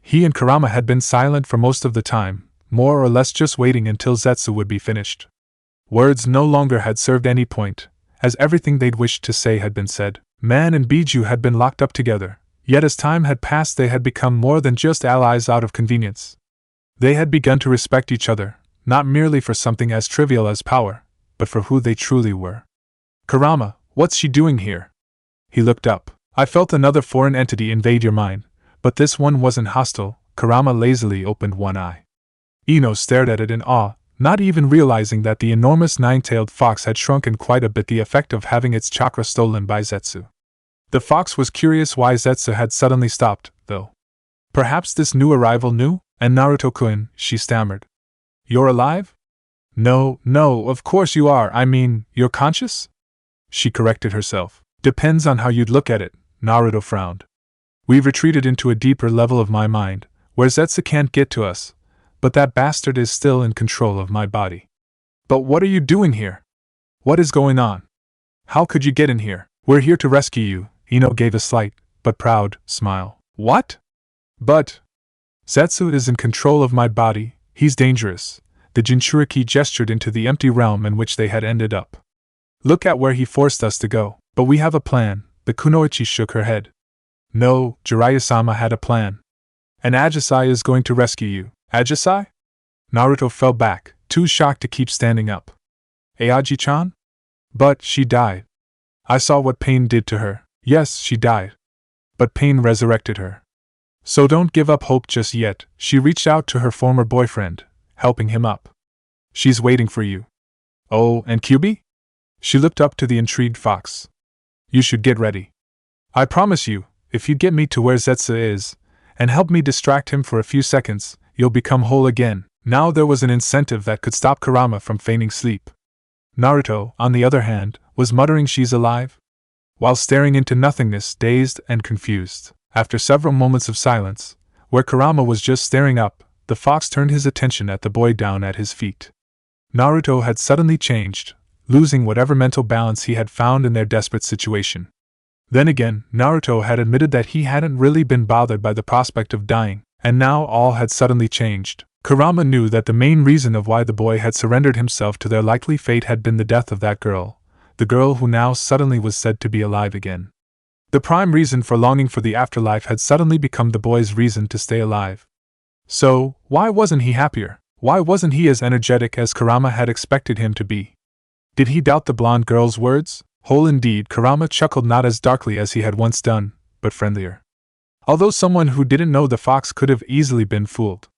He and Kurama had been silent for most of the time, more or less just waiting until Zetsu would be finished. Words no longer had served any point, as everything they'd wished to say had been said. Man and Biju had been locked up together, yet as time had passed they had become more than just allies out of convenience. They had begun to respect each other, not merely for something as trivial as power, but for who they truly were. Kurama, what's she doing here? He looked up. I felt another foreign entity invade your mind, but this one wasn't hostile. Kurama lazily opened one eye. Ino stared at it in awe, not even realizing that the enormous nine-tailed fox had shrunken quite a bit, the effect of having its chakra stolen by Zetsu. The fox was curious why Zetsu had suddenly stopped, though. Perhaps this new arrival knew? And Naruto-kun, she stammered. You're alive? No, of course you are, I mean, you're conscious? She corrected herself. Depends on how you'd look at it, Naruto frowned. We've retreated into a deeper level of my mind, where Zetsu can't get to us, but that bastard is still in control of my body. But what are you doing here? What is going on? How could you get in here? We're here to rescue you, Ino gave a slight, but proud, smile. What? But Zetsu is in control of my body, he's dangerous. The Jinchuriki gestured into the empty realm in which they had ended up. Look at where he forced us to go. But we have a plan. The Kunoichi shook her head. No, Jiraiya-sama had a plan. And Ajisai is going to rescue you. Ajisai? Naruto fell back, too shocked to keep standing up. Aoji-chan? But she died. I saw what pain did to her. Yes, she died. But pain resurrected her. So don't give up hope just yet. She reached out to her former boyfriend, helping him up. She's waiting for you. Oh, and Kyubi? She looked up to the intrigued fox. You should get ready. I promise you, if you get me to where Zetsu is, and help me distract him for a few seconds, you'll become whole again. Now there was an incentive that could stop Kurama from feigning sleep. Naruto, on the other hand, was muttering she's alive, while staring into nothingness, dazed and confused. After several moments of silence, where Kurama was just staring up, the fox turned his attention at the boy down at his feet. Naruto had suddenly changed, losing whatever mental balance he had found in their desperate situation. Then again, Naruto had admitted that he hadn't really been bothered by the prospect of dying, and now all had suddenly changed. Kurama knew that the main reason of why the boy had surrendered himself to their likely fate had been the death of that girl, the girl who now suddenly was said to be alive again. The prime reason for longing for the afterlife had suddenly become the boy's reason to stay alive. So, why wasn't he happier? Why wasn't he as energetic as Kurama had expected him to be? Did he doubt the blonde girl's words? Whole indeed, Kurama chuckled, not as darkly as he had once done, but friendlier. Although someone who didn't know the fox could have easily been fooled.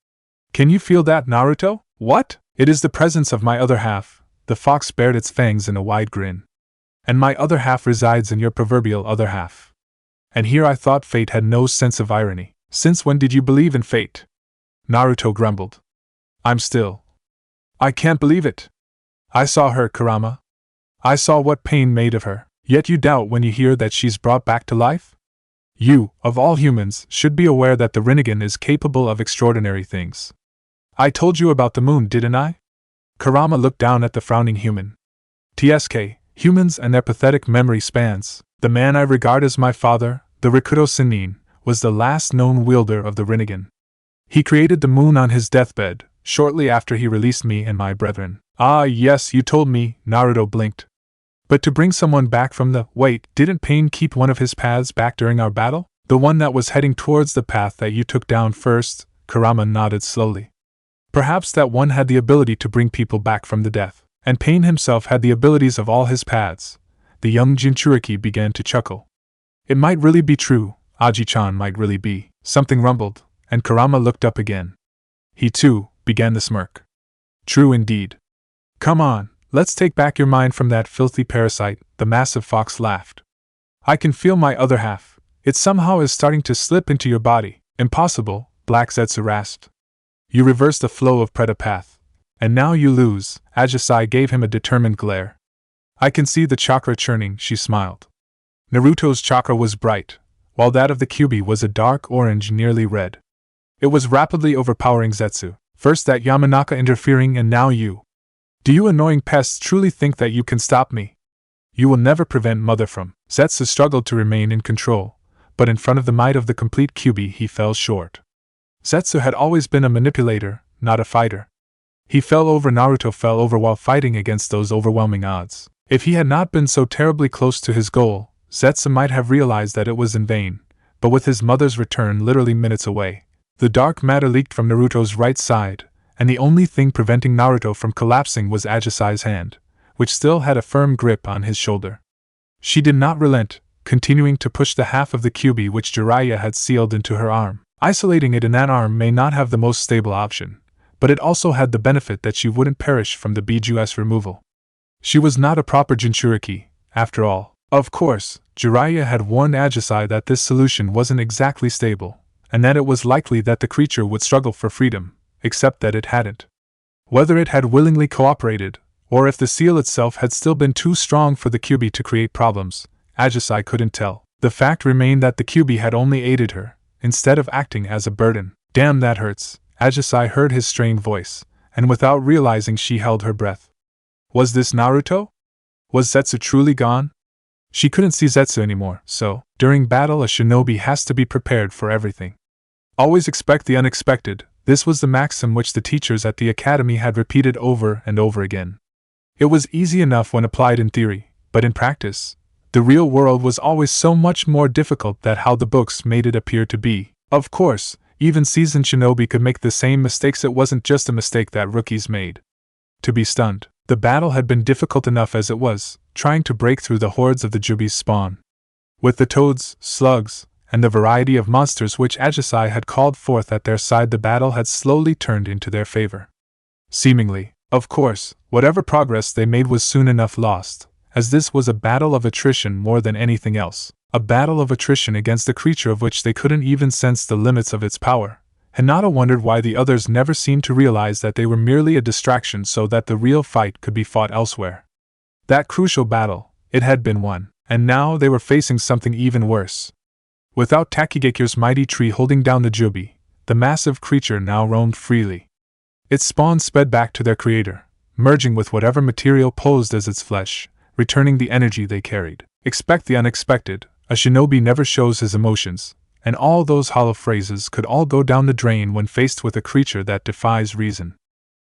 Can you feel that, Naruto? What? It is the presence of my other half. The fox bared its fangs in a wide grin. And my other half resides in your proverbial other half. And here I thought fate had no sense of irony. Since when did you believe in fate? Naruto grumbled. I can't believe it. I saw her, Kurama. I saw what pain made of her. Yet you doubt when you hear that she's brought back to life? You, of all humans, should be aware that the Rinnegan is capable of extraordinary things. I told you about the moon, didn't I? Kurama looked down at the frowning human. TSK, humans and their pathetic memory spans. The man I regard as my father, the Rikudo Sennin, was the last known wielder of the Rinnegan. He created the moon on his deathbed, shortly after he released me and my brethren. Ah yes, you told me, Naruto blinked. But to bring someone back from the— Wait, didn't Pain keep one of his paths back during our battle? The one that was heading towards the path that you took down first? Kurama nodded slowly. Perhaps that one had the ability to bring people back from the death, and Pain himself had the abilities of all his paths. The young Jinchuriki began to chuckle. It might really be true, Aji-chan might really be. Something rumbled, and Kurama looked up again. He too began the smirk. True indeed. Come on, let's take back your mind from that filthy parasite, the massive fox laughed. I can feel my other half. It somehow is starting to slip into your body. Impossible, Black Zetsu rasped. You reversed the flow of Preta path. And now you lose. Ajisai gave him a determined glare. I can see the chakra churning, she smiled. Naruto's chakra was bright, while that of the Kyuubi was a dark orange, nearly red. It was rapidly overpowering Zetsu. First that Yamanaka interfering and now you. Do you annoying pests truly think that you can stop me? You will never prevent Mother from. Zetsu struggled to remain in control, but in front of the might of the complete Kyuubi he fell short. Zetsu had always been a manipulator, not a fighter. Naruto fell over while fighting against those overwhelming odds. If he had not been so terribly close to his goal, Zetsu might have realized that it was in vain, but with his mother's return literally minutes away, the dark matter leaked from Naruto's right side, and the only thing preventing Naruto from collapsing was Ajisai's hand, which still had a firm grip on his shoulder. She did not relent, continuing to push the half of the Kyuubi which Jiraiya had sealed into her arm. Isolating it in that arm may not have the most stable option, but it also had the benefit that she wouldn't perish from the Biju's removal. She was not a proper Jinchuriki, after all. Of course, Jiraiya had warned Ajisai that this solution wasn't exactly stable, and that it was likely that the creature would struggle for freedom, except that it hadn't. Whether it had willingly cooperated, or if the seal itself had still been too strong for the Kyuubi to create problems, Ajisai couldn't tell. The fact remained that the Kyuubi had only aided her, instead of acting as a burden. Damn, that hurts. Ajisai heard his strained voice, and without realizing she held her breath. Was this Naruto? Was Zetsu truly gone? She couldn't see Zetsu anymore, so, during battle a shinobi has to be prepared for everything. Always expect the unexpected, this was the maxim which the teachers at the academy had repeated over and over again. It was easy enough when applied in theory, but in practice, the real world was always so much more difficult than how the books made it appear to be. Of course, even seasoned shinobi could make the same mistakes. It wasn't just a mistake that rookies made. To be stunned. The battle had been difficult enough as it was, trying to break through the hordes of the Jubi's spawn. With the toads, slugs, and the variety of monsters which Ajisai had called forth at their side, the battle had slowly turned into their favor. Seemingly, of course, whatever progress they made was soon enough lost, as this was a battle of attrition more than anything else. A battle of attrition against a creature of which they couldn't even sense the limits of its power. Hinata wondered why the others never seemed to realize that they were merely a distraction so that the real fight could be fought elsewhere. That crucial battle, it had been won, and now they were facing something even worse. Without Takigakir's mighty tree holding down the Jubi, the massive creature now roamed freely. Its spawn sped back to their creator, merging with whatever material posed as its flesh, returning the energy they carried. Expect the unexpected, a shinobi never shows his emotions, and all those hollow phrases could all go down the drain when faced with a creature that defies reason.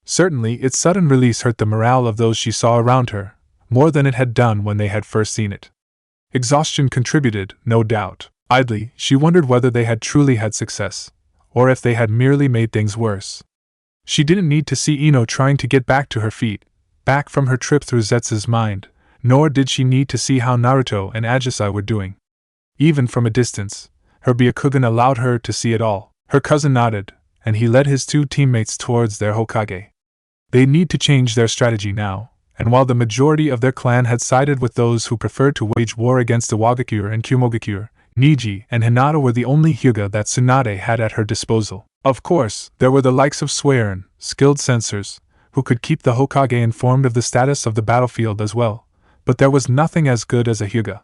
Certainly, its sudden release hurt the morale of those she saw around her, more than it had done when they had first seen it. Exhaustion contributed, no doubt. Idly, she wondered whether they had truly had success, or if they had merely made things worse. She didn't need to see Ino trying to get back to her feet, back from her trip through Zetsu's mind, nor did she need to see how Naruto and Ajisai were doing. Even from a distance, her Byakugan allowed her to see it all. Her cousin nodded, and he led his two teammates towards their Hokage. They need to change their strategy now, and while the majority of their clan had sided with those who preferred to wage war against Iwagakure and Kumogakure, Niji and Hinata were the only Hyuga that Tsunade had at her disposal. Of course, there were the likes of Swearin, skilled censors, who could keep the Hokage informed of the status of the battlefield as well, but there was nothing as good as a Hyuga.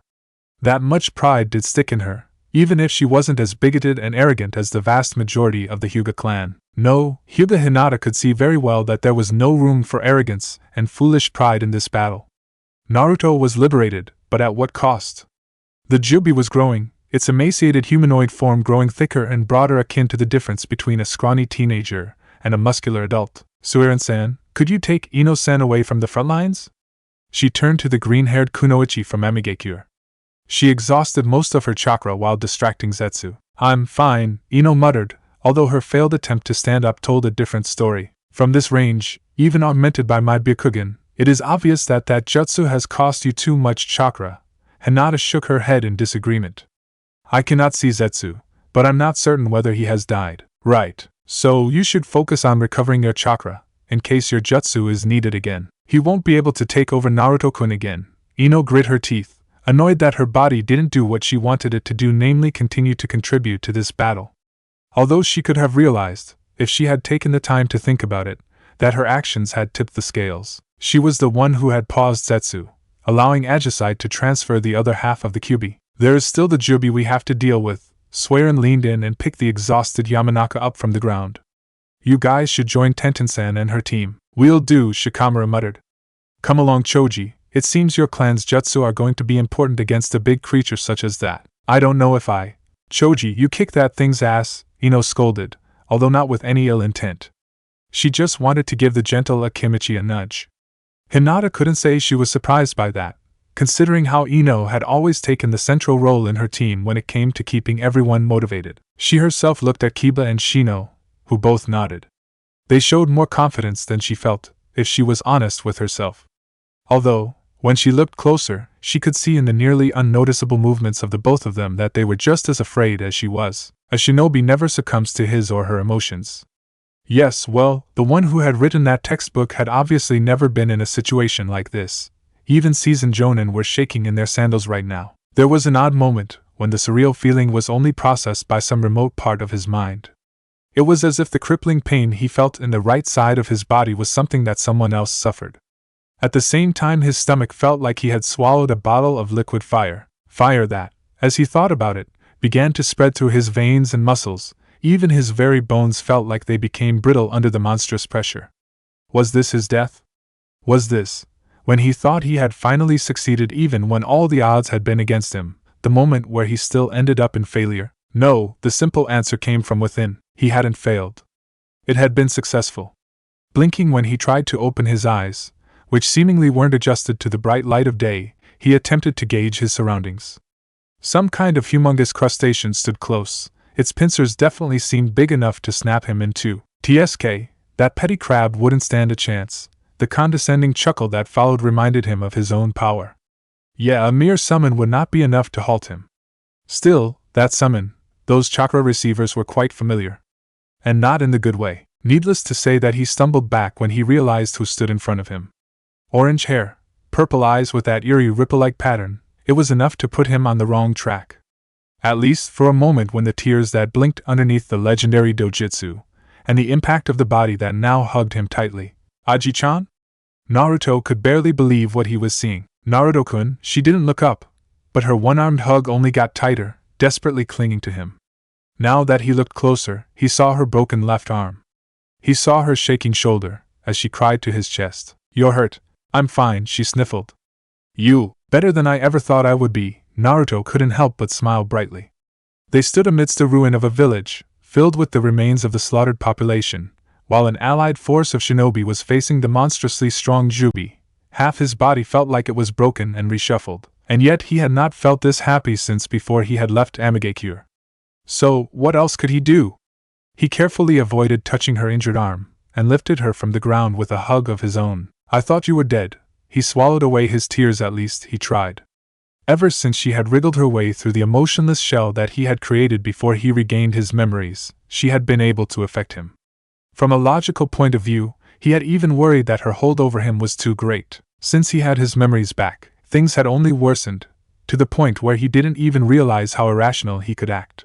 That much pride did stick in her, even if she wasn't as bigoted and arrogant as the vast majority of the Hyuga clan. No, Hyuga Hinata could see very well that there was no room for arrogance and foolish pride in this battle. Naruto was liberated, but at what cost? The Jubi was growing, its emaciated humanoid form growing thicker and broader, akin to the difference between a scrawny teenager and a muscular adult. Suiran-san, could you take Ino-san away from the front lines? She turned to the green-haired Kunoichi from Amigakure. She exhausted most of her chakra while distracting Zetsu. I'm fine, Ino muttered, although her failed attempt to stand up told a different story. From this range, even augmented by my Byakugan, it is obvious that jutsu has cost you too much chakra. Hinata shook her head in disagreement. I cannot see Zetsu, but I'm not certain whether he has died. Right, so you should focus on recovering your chakra, in case your jutsu is needed again. He won't be able to take over Naruto-kun again. Ino grit her teeth, annoyed that her body didn't do what she wanted it to do, namely continue to contribute to this battle. Although she could have realized, if she had taken the time to think about it, that her actions had tipped the scales. She was the one who had paused Zetsu, allowing Ajisai to transfer the other half of the Kyubi. There is still the Jubi we have to deal with. Swearin leaned in and picked the exhausted Yamanaka up from the ground. You guys should join Tenten-san and her team. We'll do, Shikamura muttered. Come along, Choji. It seems your clan's jutsu are going to be important against a big creature such as that. I don't know if I. Choji, you kick that thing's ass, Ino scolded, although not with any ill intent. She just wanted to give the gentle Akimichi a nudge. Hinata couldn't say she was surprised by that, considering how Ino had always taken the central role in her team when it came to keeping everyone motivated. She herself looked at Kiba and Shino, who both nodded. They showed more confidence than she felt, if she was honest with herself. Although, when she looked closer, she could see in the nearly unnoticeable movements of the both of them that they were just as afraid as she was. A shinobi never succumbs to his or her emotions. Yes, well, the one who had written that textbook had obviously never been in a situation like this. Even seasoned jonin were shaking in their sandals right now. There was an odd moment, when the surreal feeling was only processed by some remote part of his mind. It was as if the crippling pain he felt in the right side of his body was something that someone else suffered. At the same time, his stomach felt like he had swallowed a bottle of liquid fire. Fire that, as he thought about it, began to spread through his veins and muscles. Even his very bones felt like they became brittle under the monstrous pressure. Was this his death? Was this, when he thought he had finally succeeded even when all the odds had been against him, the moment where he still ended up in failure? No, the simple answer came from within. He hadn't failed. It had been successful. Blinking when he tried to open his eyes, which seemingly weren't adjusted to the bright light of day, he attempted to gauge his surroundings. Some kind of humongous crustacean stood close. Its pincers definitely seemed big enough to snap him in two. TSK, that petty crab wouldn't stand a chance. The condescending chuckle that followed reminded him of his own power. Yeah, a mere summon would not be enough to halt him. Still, that summon, those chakra receivers were quite familiar. And not in the good way. Needless to say that he stumbled back when he realized who stood in front of him. Orange hair, purple eyes with that eerie ripple-like pattern, it was enough to put him on the wrong track. At least for a moment, when the tears that blinked underneath the legendary dojutsu, and the impact of the body that now hugged him tightly. Aji-chan? Naruto could barely believe what he was seeing. Naruto-kun, she didn't look up, but her one-armed hug only got tighter, desperately clinging to him. Now that he looked closer, he saw her broken left arm. He saw her shaking shoulder, as she cried to his chest. You're hurt. I'm fine, she sniffled. You, better than I ever thought I would be. Naruto couldn't help but smile brightly. They stood amidst the ruin of a village, filled with the remains of the slaughtered population, while an allied force of shinobi was facing the monstrously strong Jubi. Half his body felt like it was broken and reshuffled, and yet he had not felt this happy since before he had left Amigakure. So, what else could he do? He carefully avoided touching her injured arm, and lifted her from the ground with a hug of his own. I thought you were dead. He swallowed away his tears, at least he tried. Ever since she had wriggled her way through the emotionless shell that he had created before he regained his memories, she had been able to affect him. From a logical point of view, he had even worried that her hold over him was too great. Since he had his memories back, things had only worsened, to the point where he didn't even realize how irrational he could act.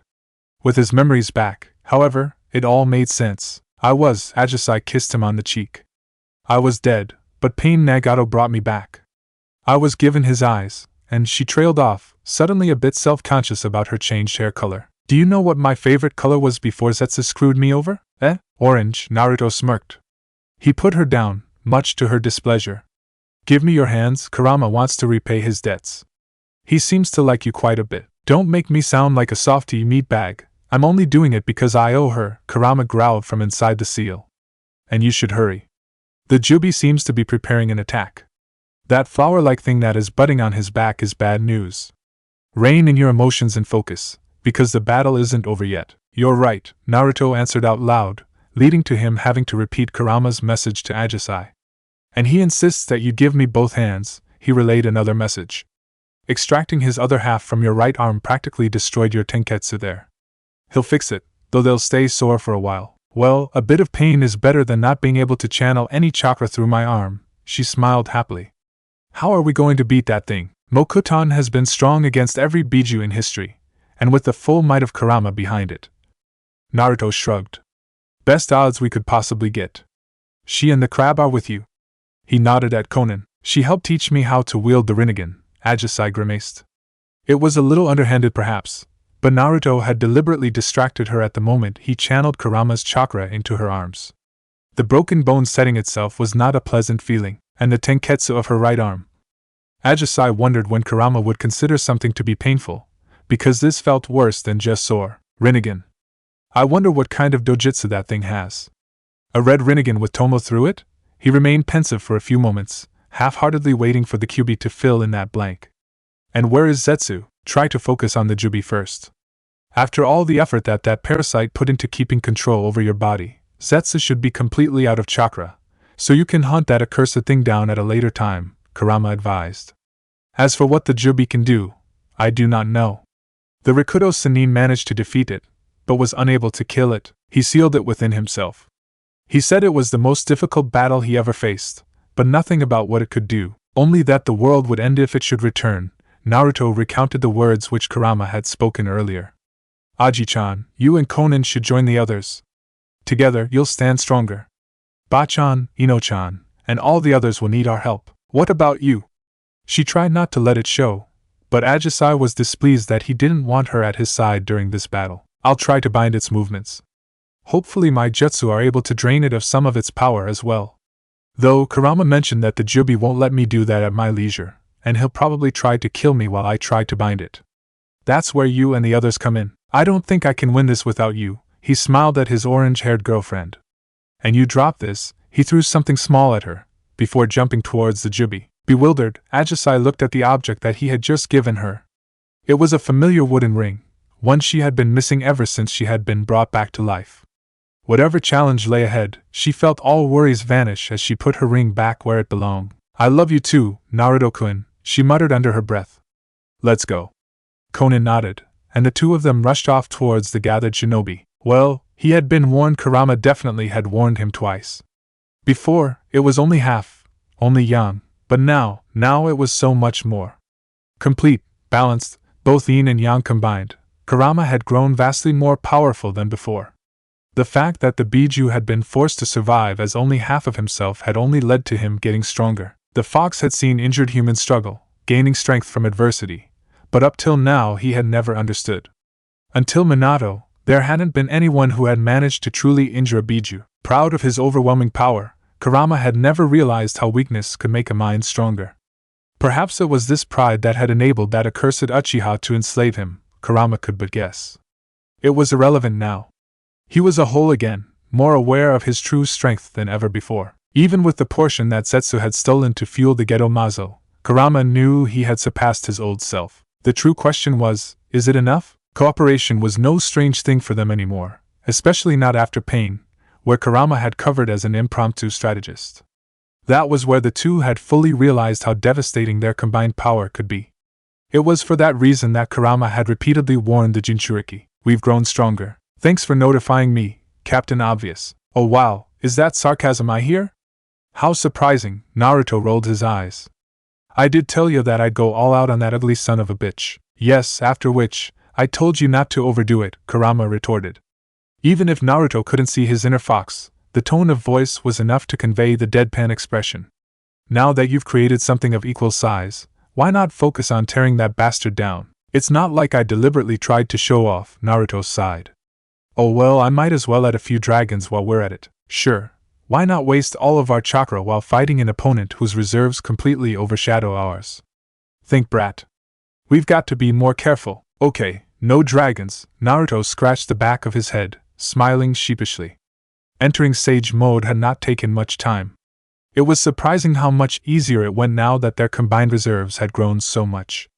With his memories back, however, it all made sense. Ajisai kissed him on the cheek. I was dead, but Pain Nagato brought me back. I was given his eyes, and she trailed off, suddenly a bit self-conscious about her changed hair color. Do you know what my favorite color was before Zetsu screwed me over? Orange, Naruto smirked. He put her down, much to her displeasure. Give me your hands, Kurama wants to repay his debts. He seems to like you quite a bit. Don't make me sound like a softy meatbag. I'm only doing it because I owe her, Kurama growled from inside the seal. And you should hurry. The Jubi seems to be preparing an attack. That flower-like thing that is budding on his back is bad news. Rein in your emotions and focus, because the battle isn't over yet. You're right, Naruto answered out loud, leading to him having to repeat Kurama's message to Ajisai. And he insists that you give me both hands, he relayed another message. Extracting his other half from your right arm practically destroyed your tenketsu there. He'll fix it, though they'll stay sore for a while. Well, a bit of pain is better than not being able to channel any chakra through my arm, she smiled happily. How are we going to beat that thing? Mokuton has been strong against every Biju in history, and with the full might of Kurama behind it. Naruto shrugged. Best odds we could possibly get. She and the crab are with you. He nodded at Konan. She helped teach me how to wield the Rinnegan, Ajisai grimaced. It was a little underhanded perhaps, but Naruto had deliberately distracted her at the moment he channeled Kurama's chakra into her arms. The broken bone setting itself was not a pleasant feeling, and the tenketsu of her right arm. Ajisai wondered when Kurama would consider something to be painful, because this felt worse than just sore. Rinnegan. I wonder what kind of dojutsu that thing has. A red Rinnegan with Tomo through it? He remained pensive for a few moments, half-heartedly waiting for the Kyuubi to fill in that blank. And where is Zetsu? Try to focus on the Jubi first. After all the effort that parasite put into keeping control over your body, Zetsu should be completely out of chakra, so you can hunt that accursed thing down at a later time, Kurama advised. As for what the Jubi can do, I do not know. The Rikudo Sannin managed to defeat it, but was unable to kill it. He sealed it within himself. He said it was the most difficult battle he ever faced, but nothing about what it could do, only that the world would end if it should return. Naruto recounted the words which Kurama had spoken earlier. Aji-chan, you and Konan should join the others. Together, you'll stand stronger. Ba-chan, Ino-chan, and all the others will need our help. What about you? She tried not to let it show, but Ajisai was displeased that he didn't want her at his side during this battle. I'll try to bind its movements. Hopefully my jutsu are able to drain it of some of its power as well. Though Kurama mentioned that the Jubi won't let me do that at my leisure, and he'll probably try to kill me while I try to bind it. That's where you and the others come in. I don't think I can win this without you. He smiled at his orange-haired girlfriend. And you drop this, he threw something small at her, before jumping towards the Jubi. Bewildered, Ajisai looked at the object that he had just given her. It was a familiar wooden ring, one she had been missing ever since she had been brought back to life. Whatever challenge lay ahead, she felt all worries vanish as she put her ring back where it belonged. I love you too, Naruto-kun, she muttered under her breath. Let's go. Konan nodded, and the two of them rushed off towards the gathered shinobi. Well, he had been warned. Kurama definitely had warned him twice. Before, it was only half, only yang, but now it was so much more. Complete, balanced, both yin and yang combined, Kurama had grown vastly more powerful than before. The fact that the Biju had been forced to survive as only half of himself had only led to him getting stronger. The fox had seen injured humans struggle, gaining strength from adversity, but up till now he had never understood. Until Minato, there hadn't been anyone who had managed to truly injure a Biju. Proud of his overwhelming power, Kurama had never realized how weakness could make a mind stronger. Perhaps it was this pride that had enabled that accursed Uchiha to enslave him, Kurama could but guess. It was irrelevant now. He was a whole again, more aware of his true strength than ever before. Even with the portion that Zetsu had stolen to fuel the Gedo Mazo, Kurama knew he had surpassed his old self. The true question was, is it enough? Cooperation was no strange thing for them anymore, especially not after Pain, where Kurama had covered as an impromptu strategist. That was where the two had fully realized how devastating their combined power could be. It was for that reason that Kurama had repeatedly warned the Jinchuriki. We've grown stronger. Thanks for notifying me, Captain Obvious. Oh wow, is that sarcasm I hear? How surprising, Naruto rolled his eyes. I did tell you that I'd go all out on that ugly son of a bitch. Yes, after which, I told you not to overdo it, Kurama retorted. Even if Naruto couldn't see his inner fox, the tone of voice was enough to convey the deadpan expression. Now that you've created something of equal size, why not focus on tearing that bastard down? It's not like I deliberately tried to show off, Naruto sighed. Oh well, I might as well add a few dragons while we're at it. Sure, why not waste all of our chakra while fighting an opponent whose reserves completely overshadow ours? Think, brat. We've got to be more careful. Okay, no dragons. Naruto scratched the back of his head, smiling sheepishly. Entering Sage mode had not taken much time. It was surprising how much easier it went now that their combined reserves had grown so much.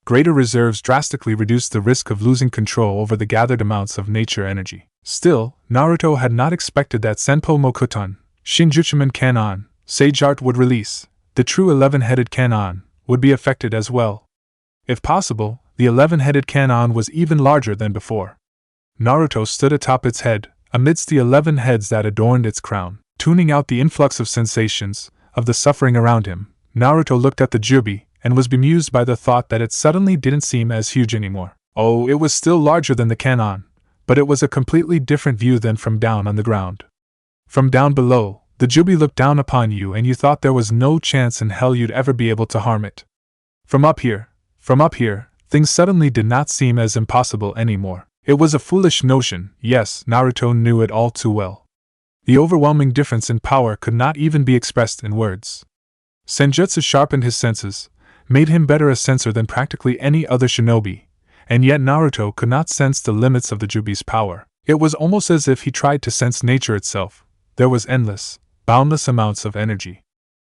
Greater reserves drastically reduced the risk of losing control over the gathered amounts of nature energy. Still, Naruto had not expected that Senpo Mokuton, Shinjuchuman Kanon, Sage Art would release. The true 11-headed Kanon would be affected as well. If possible, the 11-headed Kanon was even larger than before. Naruto stood atop its head, amidst the 11 heads that adorned its crown, tuning out the influx of sensations, of the suffering around him. Naruto looked at the Jubi, and was bemused by the thought that it suddenly didn't seem as huge anymore. Oh, it was still larger than the cannon, but it was a completely different view than from down on the ground. From down below, the Jubi looked down upon you and you thought there was no chance in hell you'd ever be able to harm it. From up here, things suddenly did not seem as impossible anymore. It was a foolish notion, yes, Naruto knew it all too well. The overwhelming difference in power could not even be expressed in words. Senjutsu sharpened his senses, made him better a sensor than practically any other shinobi, and yet Naruto could not sense the limits of the Jubi's power. It was almost as if he tried to sense nature itself. There was endless, boundless amounts of energy.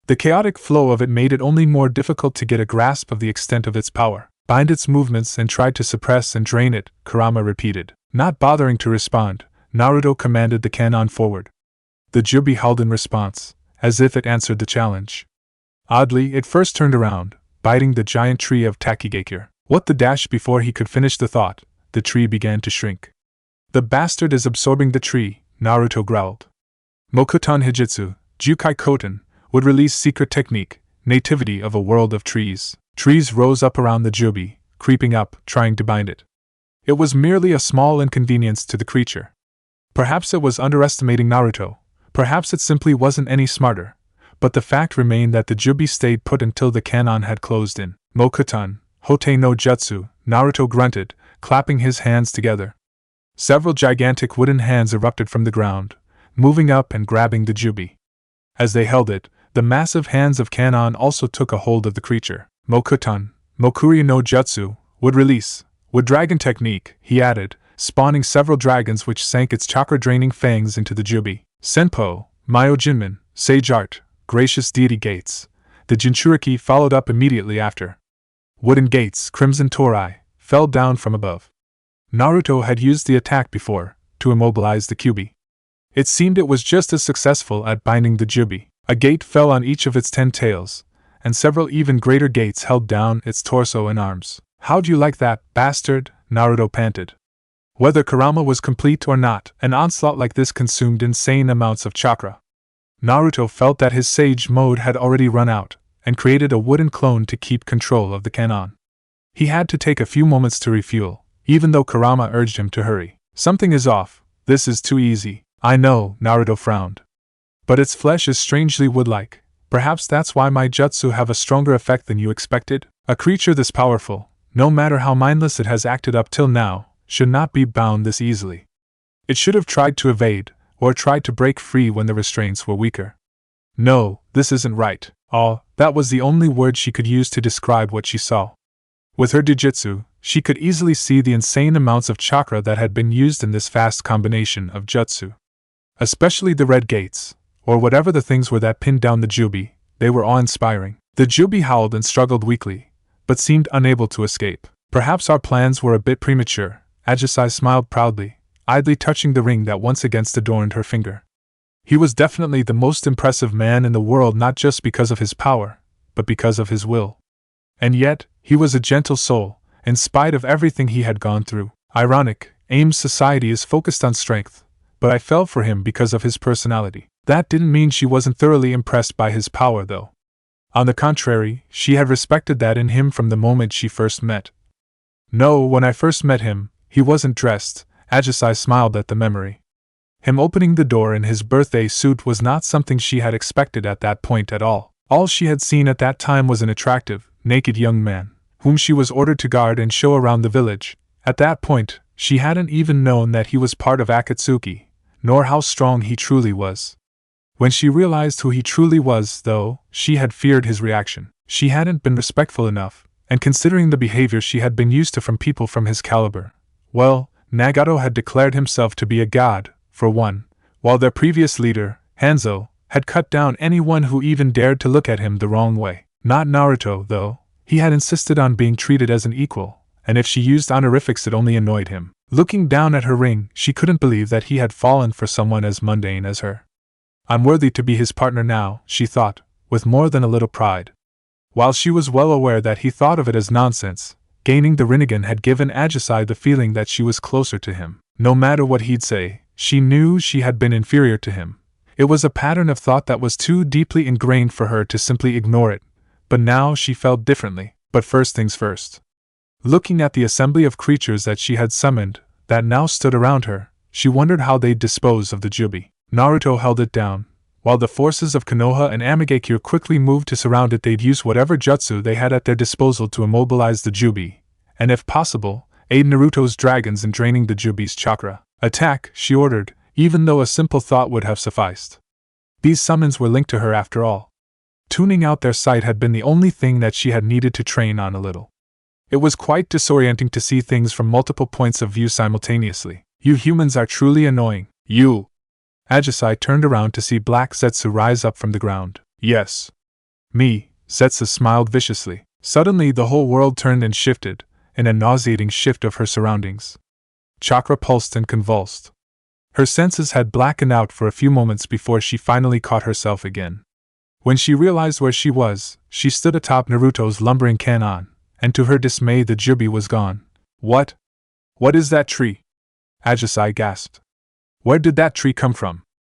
The chaotic flow of it made it only more difficult to get a grasp of the extent of its power. Bind its movements and tried to suppress and drain it, Kurama repeated. Not bothering to respond, Naruto commanded the cannon forward. The Jubi howled in response, as if it answered the challenge. Oddly, it first turned around, biting the giant tree of Takigakure. What the dash before he could finish the thought, the tree began to shrink. The bastard is absorbing the tree, Naruto growled. Mokuton Hijitsu, Jukai Koten, would release secret technique, nativity of a world of trees. Trees rose up around the Jubi, creeping up, trying to bind it. It was merely a small inconvenience to the creature. Perhaps it was underestimating Naruto, perhaps it simply wasn't any smarter, but the fact remained that the Jubi stayed put until the cannon had closed in. Mokuton, Hote no Jutsu, Naruto grunted, clapping his hands together. Several gigantic wooden hands erupted from the ground, moving up and grabbing the Jubi. As they held it, the massive hands of Kannon also took a hold of the creature. Mokuton, Mokuri no Jutsu, would release, would dragon technique, he added, spawning several dragons which sank its chakra-draining fangs into the Jubi. Senpo, Myojinmen, Sage Art, Gracious Deity Gates. The Jinchuriki followed up immediately after. Wooden gates, Crimson Torai, fell down from above. Naruto had used the attack before, to immobilize the Kyubi. It seemed it was just as successful at binding the Jubi. A gate fell on each of its 10 tails, and several even greater gates held down its torso and arms. How'd you like that, bastard? Naruto panted. Whether Kurama was complete or not, an onslaught like this consumed insane amounts of chakra. Naruto felt that his sage mode had already run out, and created a wooden clone to keep control of the cannon. He had to take a few moments to refuel, even though Kurama urged him to hurry. Something is off, this is too easy. I know, Naruto frowned. But its flesh is strangely wood-like. Perhaps that's why my jutsu have a stronger effect than you expected? A creature this powerful, no matter how mindless it has acted up till now, should not be bound this easily. It should have tried to evade, or tried to break free when the restraints were weaker. No, this isn't right. That was the only word she could use to describe what she saw. With her jujitsu, she could easily see the insane amounts of chakra that had been used in this fast combination of jutsu. Especially the red gates, or whatever the things were that pinned down the Jubi, they were awe-inspiring. The Jubi howled and struggled weakly, but seemed unable to escape. Perhaps our plans were a bit premature, Ajisai smiled proudly, idly touching the ring that once again adorned her finger. He was definitely the most impressive man in the world, not just because of his power, but because of his will. And yet, he was a gentle soul, in spite of everything he had gone through. Ironic, Aim's society is focused on strength, but I fell for him because of his personality. That didn't mean she wasn't thoroughly impressed by his power, though. On the contrary, she had respected that in him from the moment she first met. No, when I first met him, he wasn't dressed, Ajisai smiled at the memory. Him opening the door in his birthday suit was not something she had expected at that point at all. All she had seen at that time was an attractive, naked young man, whom she was ordered to guard and show around the village. At that point, she hadn't even known that he was part of Akatsuki, nor how strong he truly was. When she realized who he truly was, though, she had feared his reaction. She hadn't been respectful enough, and considering the behavior she had been used to from people from his caliber, well, Nagato had declared himself to be a god, for one, while their previous leader, Hanzo, had cut down anyone who even dared to look at him the wrong way. Not Naruto, though. He had insisted on being treated as an equal, and if she used honorifics it only annoyed him. Looking down at her ring, she couldn't believe that he had fallen for someone as mundane as her. I'm worthy to be his partner now, she thought, with more than a little pride. While she was well aware that he thought of it as nonsense, gaining the Rinnegan had given Ajisai the feeling that she was closer to him. No matter what he'd say, she knew she had been inferior to him. It was a pattern of thought that was too deeply ingrained for her to simply ignore it, but now she felt differently. But first things first. Looking at the assembly of creatures that she had summoned, that now stood around her, she wondered how they'd dispose of the Jubi. Naruto held it down. While the forces of Konoha and Amigakure quickly moved to surround it, they'd use whatever jutsu they had at their disposal to immobilize the Jubi, and if possible, aid Naruto's dragons in draining the Jubi's chakra. Attack, she ordered, even though a simple thought would have sufficed. These summons were linked to her after all. Tuning out their sight had been the only thing that she had needed to train on a little. It was quite disorienting to see things from multiple points of view simultaneously. You humans are truly annoying. You! Ajisai turned around to see Black Zetsu rise up from the ground. Yes. Me, Zetsu smiled viciously. Suddenly the whole world turned and shifted, in a nauseating shift of her surroundings. Chakra pulsed and convulsed. Her senses had blackened out for a few moments before she finally caught herself again. When she realized where she was, she stood atop Naruto's lumbering cannon, and to her dismay the Jubi was gone. What? What is that tree? Ajisai gasped. Where did that tree come from?